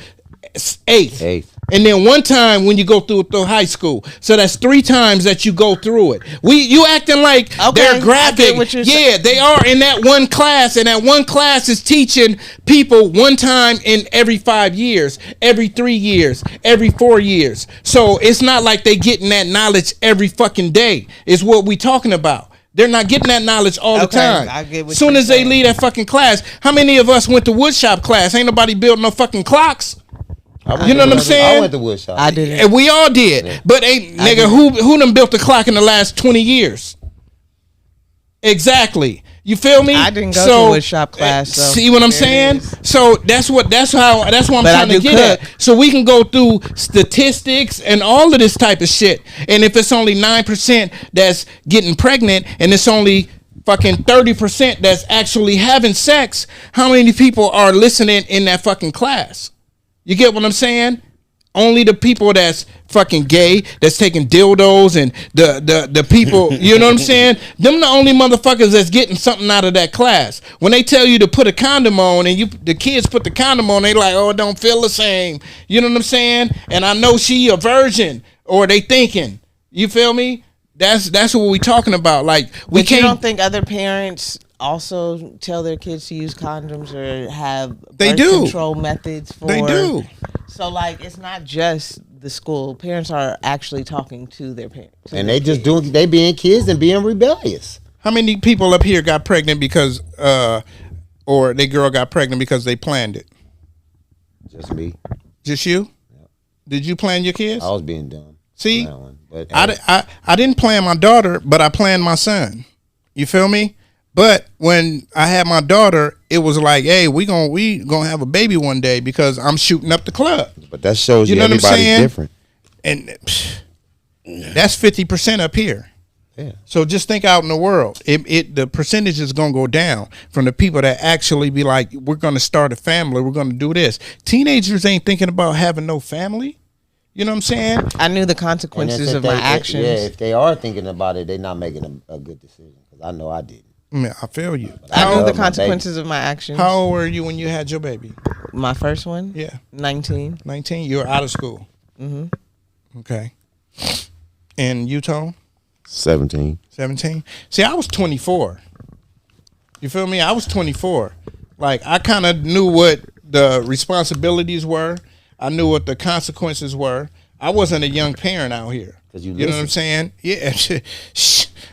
eighth. And then one time when you go through high school. So that's 3 times that you go through it. You acting like Okay, they're I graphic. get what you're saying. Yeah, they are in that one class, and that one class is teaching people one time in every 5 years, every 3 years, every 4 years. So it's not like they getting that knowledge every fucking day. Is what we talking about. They're not getting that knowledge all the Okay, time. I get what Soon you're as they saying. leave that fucking class, how many of us went to woodshop class? Ain't nobody building no fucking clocks. You know what I'm saying? I went to woodshop. I didn't. And we all did. But ain't nigga who done built the clock in the last 20 years? Exactly. You feel me? I didn't go to woodshop class, so see what I'm there saying? it is. So that's what I'm But I trying to do get cook. at. So we can go through statistics and all of this type of shit. And if it's only 9% that's getting pregnant and it's only fucking 30% that's actually having sex, how many people are listening in that fucking class? You get what I'm saying? Only the people that's fucking gay, that's taking dildos, and the people, you know what I'm saying? Them the only motherfuckers that's getting something out of that class. When they tell you to put a condom on, and the kids put the condom on, they like, oh, it don't feel the same. You know what I'm saying? And I know she a virgin, or they thinking. You feel me? That's what we talking about. Like we But you can't. don't think other parents also tell their kids to use condoms or have They birth do. control methods for? They do. So like, it's not just the school. Parents are actually talking to their parents, And they just doing, they being kids and being rebellious. How many people up here got pregnant because, or their girl got pregnant because they planned it? Just me. Just you? Did you plan your kids? I was being dumb. See, on that one, but I didn't plan my daughter, but I planned my son. You feel me? But when I had my daughter, it was like, hey, we gonna have a baby one day because I'm shooting up the club. but that shows you, You know what I'm everybody's saying? different. And that's 50% up here. Yeah. So just think out in the world. The percentage is gonna go down from the people that actually be like, we're gonna start a family, we're gonna do this. Teenagers ain't thinking about having no family. You know what I'm saying? I knew the And if consequences of they- my actions. Yeah, if they are thinking about it, they're not making a good decision. Because I know I didn't. I feel you. I knew love the my consequences of my actions. How old were you when you had your baby? My first one? Yeah. 19. 19. You were out of school. Mm-hmm. Okay. And you, Tone? 17. 17. See, I was 24. You feel me? I was 24. Like, I kind of knew what the responsibilities were. I knew what the consequences were. I wasn't a young parent out here. 'Cause you know what I'm listen. saying? Yeah.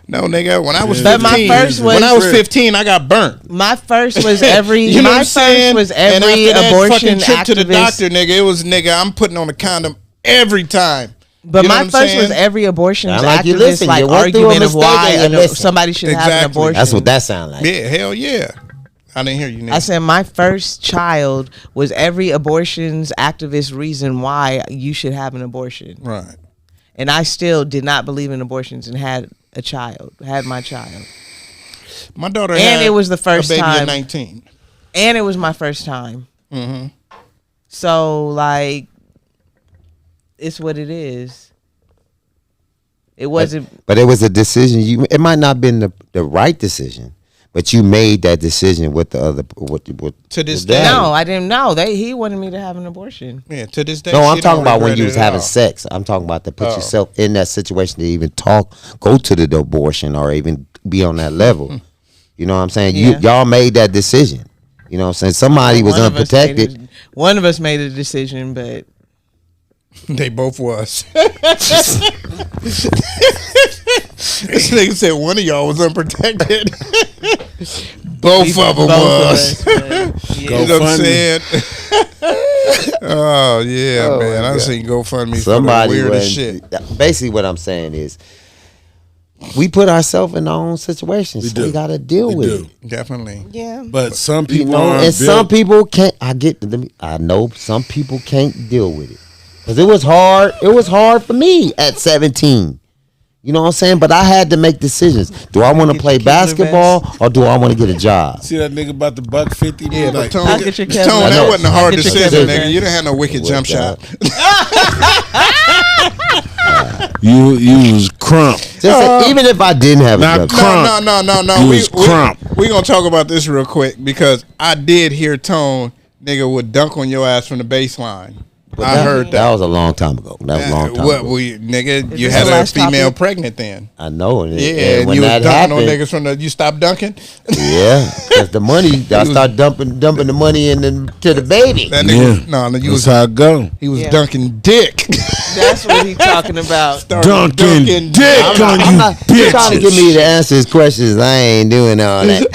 No, nigga. When I was But 15, my first was- when I was 15, I got burnt. My first was every. You know what my I'm saying? first was And every after that abortion fucking trip to the activist. doctor, nigga, it was nigga. I'm putting on a condom every time. But You know my what I'm first was saying? every abortion Sound like you activist, listen. like You went through a argument of mistake why and you listen. somebody should have an Exactly. abortion. That's what that sound like. Yeah, hell yeah. I didn't hear you, nigga. I said my first child was every abortions activist reason why you should have an abortion, Right. and I still did not believe in abortions and had my child, My daughter And had it was the first a baby time. at 19. and it was my first time. Mm-hmm. So like, it's what it is. It wasn't. But it was a decision. It might not have been the right decision, but you made that decision with the other. With To this with day. daddy. No, I didn't know. He wanted me to have an abortion. Yeah, to this day. No, I'm she talking don't about when regret you it was at having all. sex. I'm talking about to put Oh. yourself in that situation to even go to the abortion or even be on that level. You know what I'm saying? Yeah. Y'all made that decision. You know what I'm saying? Somebody was One of us made unprotected. one of us made a decision, but They both was. This nigga said one of y'all was unprotected. Both of them was. but, You yeah. know what I'm GoFundMe. saying? Oh yeah, Oh, man. my I've God. seen GoFundMe Somebody for the weirdest was- shit. Basically, what I'm saying is, we put ourselves in our own situations. We so do. we got to deal We with do. it. Definitely. Yeah. But some You people know, aren't and some built- people can't. I know some people can't deal with it because it was hard. It was hard for me at 17. You know what I'm saying? But I had to make decisions. Do I want to Get play your Keebler basketball or do I want to get a job? See that nigga about the $150? Yeah, like, but Tone, I'll get your Tone, Kevin. I that know. wasn't a hard I'll get your decision, Kevin. nigga. You didn't have no wicked jump shot. you was crump. Just say, even if I didn't have a Now, job, crump. No. You We was crump. gonna talk about this real quick because I did hear Tone nigga would dunk on your ass from the baseline. I heard that. That was a long time ago. That was a long time What ago. we nigga? Is You this had the a last female topic? pregnant then. I know. And, Yeah, and and when you was that dunking on happened, niggas from the. You stopped dunking. yeah, because the money, I start dumping the money in to the baby. That nigga, Yeah. no, you That's was how it go. he was Yeah. dunking dick. That's what he's talking about. Started Dunking dick on you I'm not you bitches. trying to get me to answer his questions. I ain't doing all that.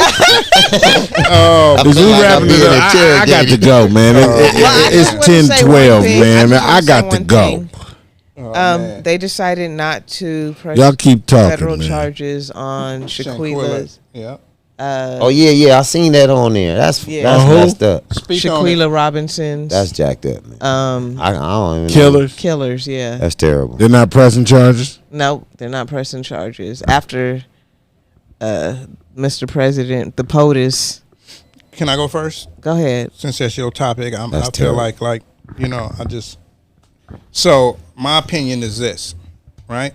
Oh, I'm As we like wrapping I'm it being up, a I got to cheerleader. go, man. Well, I It's just wanna say 10, one 12, thing. man. just I wanna say got to one go. thing. They decided not to press Y'all keep talking, federal man. charges on Shaquilla. Yeah. Oh yeah, I seen that on there. That's Yeah. that's Who? messed up. Speak on it. Shaquilla Robinson's That's jacked up, man. I don't even know. Killers. killers. Yeah. That's terrible. They're not pressing charges. Nope, they're not pressing charges after Mr. President, the POTUS. Can I go first? Go ahead. Since that's your topic, I That's feel terrible. like you know, I just. So my opinion is this, right?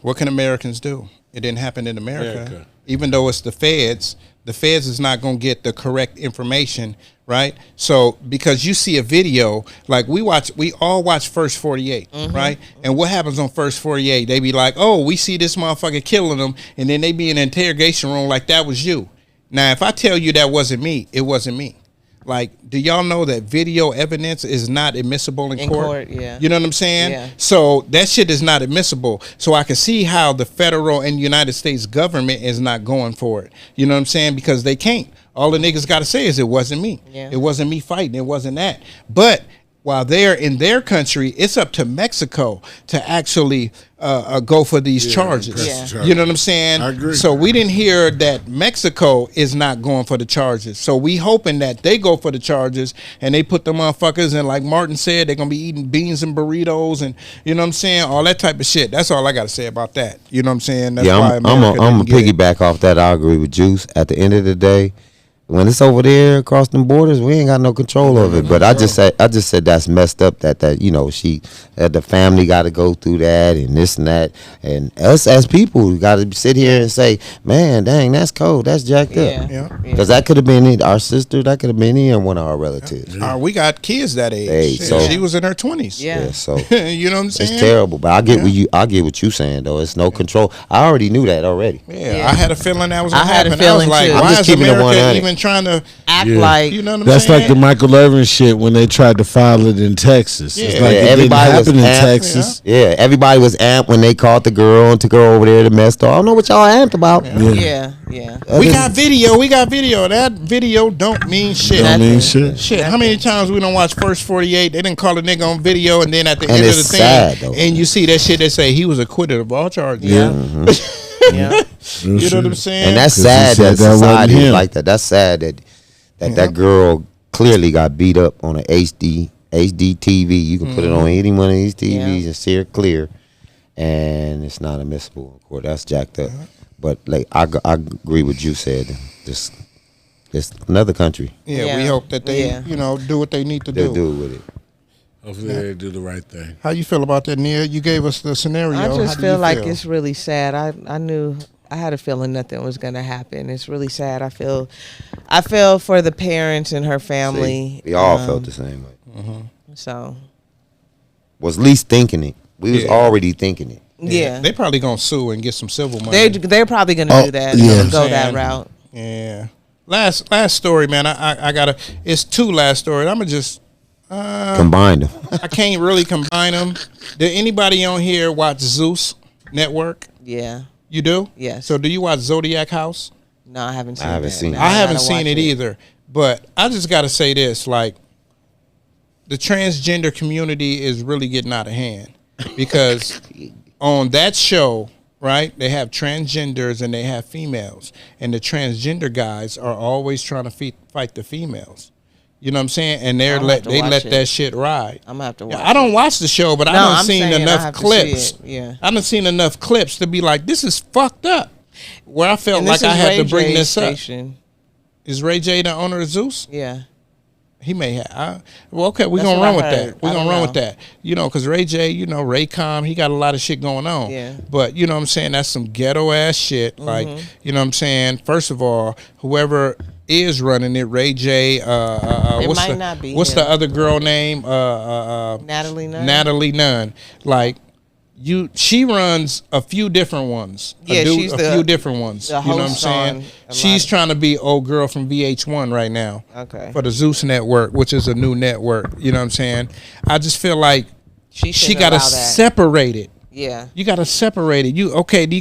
What can Americans do? It didn't happen in America. Even though it's the feds is not going to get the correct information, right? So because you see a video, like we all watch First 48, right? And what happens on First 48? They be like, oh, we see this motherfucker killing them, and then they be in an interrogation room like that was you. Now, if I tell you that wasn't me, it wasn't me. Like, do y'all know that video evidence is not admissible in court? Yeah. You know what I'm saying? Yeah. So that shit is not admissible. So I can see how the federal and United States government is not going for it. You know what I'm saying? Because they can't. All the niggas got to say is it wasn't me. Yeah. It wasn't me fighting. It wasn't that. But while they're in their country, it's up to Mexico to actually go for these charges. press the Yeah. charges. You know what I'm saying? I agree. So we didn't hear that Mexico is not going for the charges. So we hoping that they go for the charges and they put the motherfuckers and like Martin said, they're gonna be eating beans and burritos and you know what I'm saying, all that type of shit. That's all I gotta say about that. You know what I'm saying? That's Yeah, why I'm America a didn't get it. piggyback off that. I agree with Juice. At the end of the day, when it's over there across them borders, we ain't got no control of it. But I just said that's messed up. That you know that the family got to go through that and this and that, and us as people got to sit here and say, man, dang, that's cold, that's jacked Yeah. up. Yeah. Because that could have been our sister, that could have been any one of our relatives. We got kids that age. Hey, Shit, so- she was in her 20s. Yeah. Yeah, so You know what I'm saying? it's terrible. But I get what you saying though. It's no control. I already knew that already. Yeah, Yeah. I had a feeling that was I gonna had a happen. I was feeling, like, too. I'm why just is keeping it America 100. even trying to Act Yeah. like you know what I'm That's saying? like the Michael Irvin shit when they tried to file it in Texas. It's Yeah. like Yeah, it didn't everybody was happen in amped. Texas. Yeah, everybody was amped when they caught the girl and took her over there to mess up. I don't know what y'all amped about. yeah. We got video. That video don't mean shit. Don't mean Nothing. shit. Shit, how many times we don't watch First 48? They didn't call a nigga on video, and then at the And end of it's the thing, sad, though. and you see that shit, they say he was acquitted of all charges. Yeah. Yeah. You know what I'm saying? And that's 'Cause he sad said that that wasn't society is him. like that. That's sad that girl clearly got beat up on an HD TV. You can put it on any one of these TVs Yeah. and see it clear, and it's not admissible in court. That's jacked up. But like I agree with you said. Just it's another country. yeah, Yeah. we hope that they, Yeah. you know, do what they need to They'll do. do with it. Hopefully they do the right thing. How you feel about that, Nia? You gave us the scenario. I How just do feel you like it's really sad. I had a feeling nothing was gonna happen. It's really sad. I feel for the parents and her family. We all felt the same way. So Was least thinking it. We was Yeah. already thinking it. Yeah. They probably gonna sue and get some civil money. They're probably gonna do that. yeah. Go that Saying, route. Yeah. Last story, man. I gotta. It's 2 last stories. I'm gonna just. Combine them. I can't really combine them. Did anybody on here watch Zeus Network? Yeah. You do? Yes. So do you watch Zodiac House? No, I haven't seen. I haven't that. seen it. Now I haven't gotta seen watch it either. But I just got to say this, like, the transgender community is really getting out of hand because on that show, right, they have transgenders and they have females, and the transgender guys are always trying to fight the females. You know what I'm saying? And they I'll have let to watch it. that shit ride. I'm gonna have to watch. I don't watch the show, but I No, done I'm seen saying I enough have to see clips. it, yeah. I done seen enough clips to be like, this is fucked up. Where I felt And like this I is had Ray to bring J's this up. station. Is Ray J the owner of Zeus? Yeah. He may have. Well, okay, we're That's gonna what run I with heard. that. We're I gonna don't run with know. that. You know, because Ray J, you know, Raycom, he got a lot of shit going on. Yeah. But you know what I'm saying? That's some ghetto ass shit. Mm-hmm. Like, you know what I'm saying? First of all, whoever is running it, Ray J. What's might the, not be What's him. the other girl name? Natalie Nunn. Natalie Nunn. Like, she runs a few different ones. Yeah, she's a the- few different ones. the You know what I'm host saying? on a She's lot. trying to be old girl from VH1 right now. Okay. For the Zeus Network, which is a new network. You know what I'm saying? I just feel like she shouldn't got to allow that. separate it. Yeah. You got to separate it. You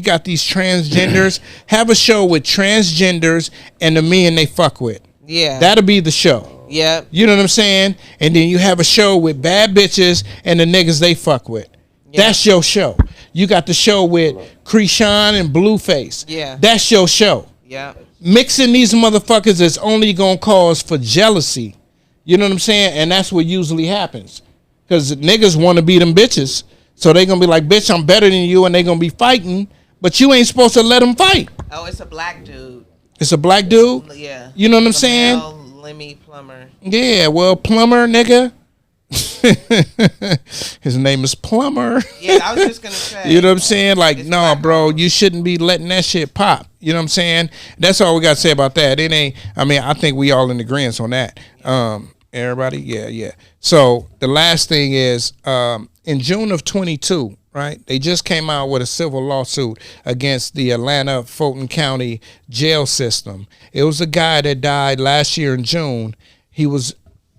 got these transgenders. Have a show with transgenders and the men they fuck with. Yeah. That'll be the show. Yep. You know what I'm saying? And then you have a show with bad bitches and the niggas they fuck with. Yeah. That's your show. You got the show with Krishan and Blueface. Yeah. That's your show. Yep. Mixing these motherfuckers is only gonna cause for jealousy. You know what I'm saying? And that's what usually happens. Because niggas want to be them bitches. So they gonna be like, bitch, I'm better than you, and they gonna be fighting, but you ain't supposed to let them fight. Oh, it's a black dude. It's a black dude? Yeah. You know what I'm saying? Lemmy Plummer. Yeah, well, Plumber, nigga. His name is Plumber. Yeah, I was just gonna say. You know what I'm saying? Like, It's no, black bro, owned. you shouldn't be letting that shit pop. You know what I'm saying? That's all we got to say about that. It ain't, I mean, I think we all in agreement on that. Everybody? Yeah. So the last thing is, in June of 22, right, they just came out with a civil lawsuit against the Atlanta Fulton County jail system. It was a guy that died last year in June. He was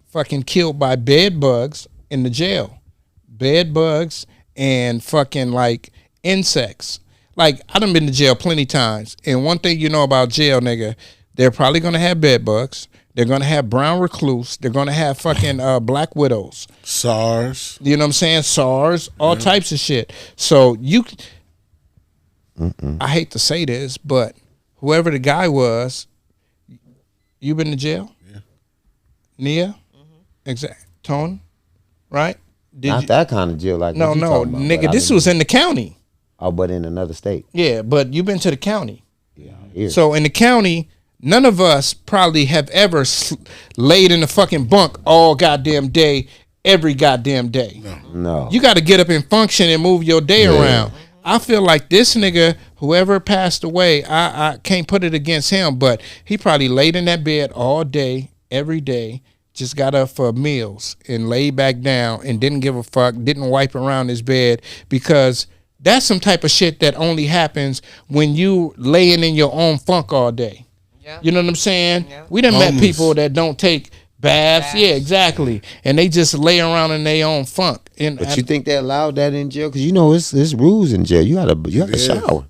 fucking killed by bed bugs in the jail. Bed bugs and fucking like insects. Like, I done been to jail plenty times. And one thing you know about jail, nigga, they're probably gonna have bed bugs. They're gonna have brown recluse. They're gonna have fucking black widows. SARS. You know what I'm saying? SARS, all types of shit. So I hate to say this, but whoever the guy was, you been to jail? Yeah. Nia? Exactly. Tone? Right? Did Not you- that kind of jail. Like No, what you no, talking about, nigga. but I This didn't- was in the county. Oh, but in another state. Yeah, but you've been to the county. Yeah, here. So in the county, none of us probably have ever laid in the fucking bunk all goddamn day, every goddamn day. No. You got to get up and function and move your day around. I feel like this nigga, whoever passed away, I can't put it against him, but he probably laid in that bed all day, every day, just got up for meals and laid back down and didn't give a fuck, didn't wipe around his bed, because that's some type of shit that only happens when you laying in your own funk all day. Yeah. You know what I'm saying? Yeah. We done met Homeless. people that don't take baths. Yeah, exactly. And they just lay around in their own funk. And But you think they allowed that in jail? Because you know it's rules in jail. You have to Yeah. shower.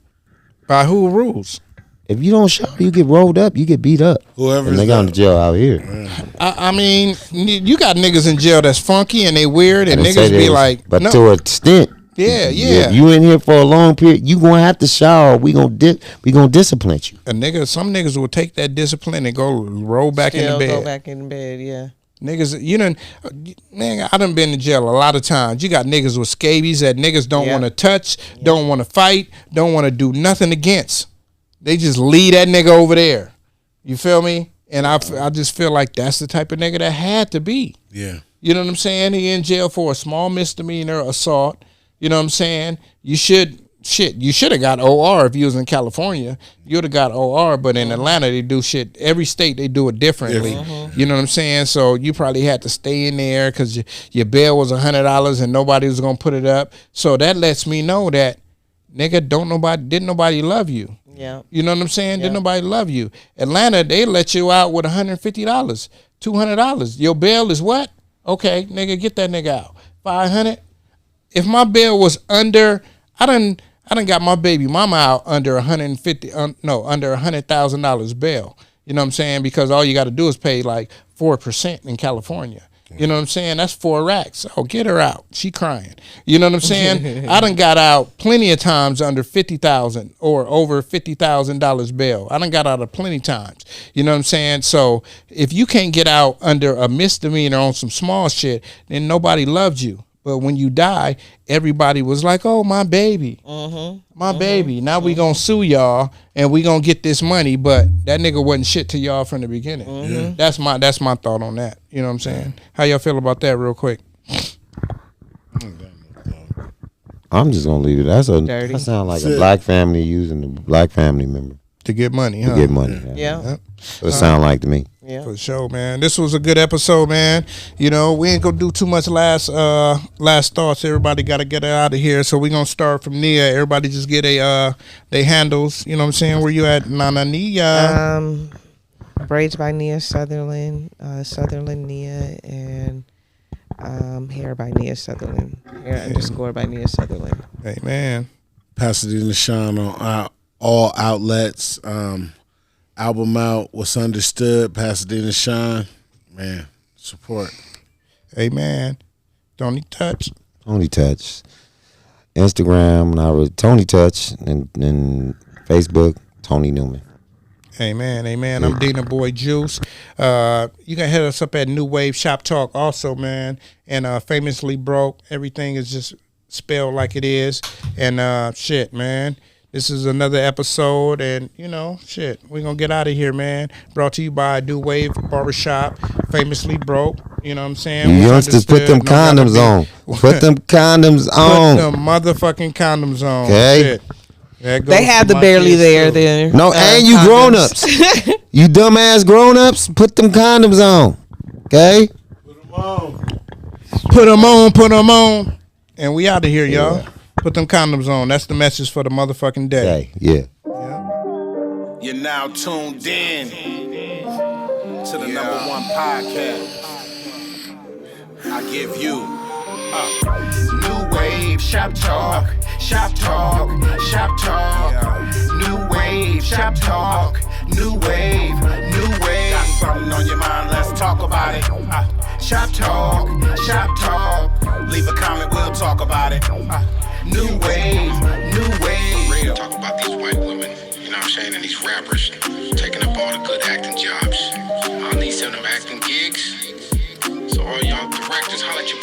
by who rules? If you don't shower, you get rolled up. You get beat up. Whoever's and they got in that. jail out here. I mean, you got niggas in jail that's funky and they weird, and They say niggas they be was- like, but no. to an extent. Yeah. If you in here for a long period, you gonna have to shower. We gonna discipline you. Some niggas will take that discipline and go roll back in Still the bed. go back in bed. Yeah. Niggas, man, I done been to jail a lot of times. You got niggas with scabies that niggas don't Yeah. want to touch, don't want to fight, don't want to do nothing against. They just leave that nigga over there. You feel me? And I just feel like that's the type of nigga that had to be. Yeah. You know what I'm saying? He in jail for a small misdemeanor assault. You know what I'm saying? You should have got OR if you was in California. You would have got OR, but in Atlanta they do shit. Every state they do it differently. You know what I'm saying? So you probably had to stay in there because your bail was $100 and nobody was gonna put it up. So that lets me know that nigga, didn't nobody love you. Yeah. You know what I'm saying? Yeah. Didn't nobody love you. Atlanta, they let you out with $150, $200. Your bail is what? Okay, nigga, get that nigga out. $500. If my bail was under, I done got my baby mama out under under $100,000 bail. You know what I'm saying? Because all you got to do is pay like 4% in California. You know what I'm saying? That's 4 racks. Oh, get her out. She crying. You know what I'm saying? I done got out plenty of times under $50,000 or over $50,000 bail. I done got out of plenty times. You know what I'm saying? So if you can't get out under a misdemeanor on some small shit, then nobody loved you. But when you die, everybody was like, "Oh, my baby, my baby." Now we gonna sue y'all and we gonna get this money, but that nigga wasn't shit to y'all from the beginning. That's my thought on that. You know what I'm saying? How y'all feel about that, real quick? I'm just gonna leave it. That Dirty. sounds like a black family using the black family member To get money, huh? to get money. Yeah. So it sound like to me. Yeah. For sure, man. This was a good episode, man. You know, we ain't gonna do too much last thoughts. Everybody gotta get out of here. So we gonna start from Nia. Everybody just get they handles. You know what I'm saying? Where you at, Nana Nia? Braids by Nia Sutherland, Sutherland Nia, and hair by Nia Sutherland. Hair _ by Nia Sutherland. Hey, man. Pasadena Shine on all outlets. Album out, What's Understood, Pasadena Shine. Man, support. Hey, man. Tony Touch. Tony Touch. Instagram, Tony Touch, and Facebook, Tony Newman. Amen, amen. I'm Dina Boy Juice. You can hit us up at New Wave Shop Talk also, man. And Famously Broke. Everything is just spelled like it is. And shit, man. This is another episode, and you know, shit, we're gonna get out of here, man. Brought to you by New Wave Barbershop, Famously Broke. You know what I'm saying? You youngsters put them condoms on. Put them condoms on. Put them motherfucking condoms on. Okay. Shit. That goes They have for the my barely kids, there too. then. No, and you condoms. grown ups. You dumbass grown ups, put them condoms on. Okay? Put them on. And we out of here, y'all. Put them condoms on. That's the message for the motherfucking day. Okay, yeah. You're now tuned in to the #1 podcast. I give you New Wave Shop Talk, Shop Talk, Shop Talk. New Wave Shop Talk, New Wave, New Wave. Got something on your mind? Let's talk about it. Shop Talk, Shop Talk. Leave a comment, we'll talk about it. New Wave, New Wave. Real. Talk about these white women, you know what I'm saying, and these rappers taking up all the good acting jobs. I need some of them acting gigs. So all y'all directors, holla at your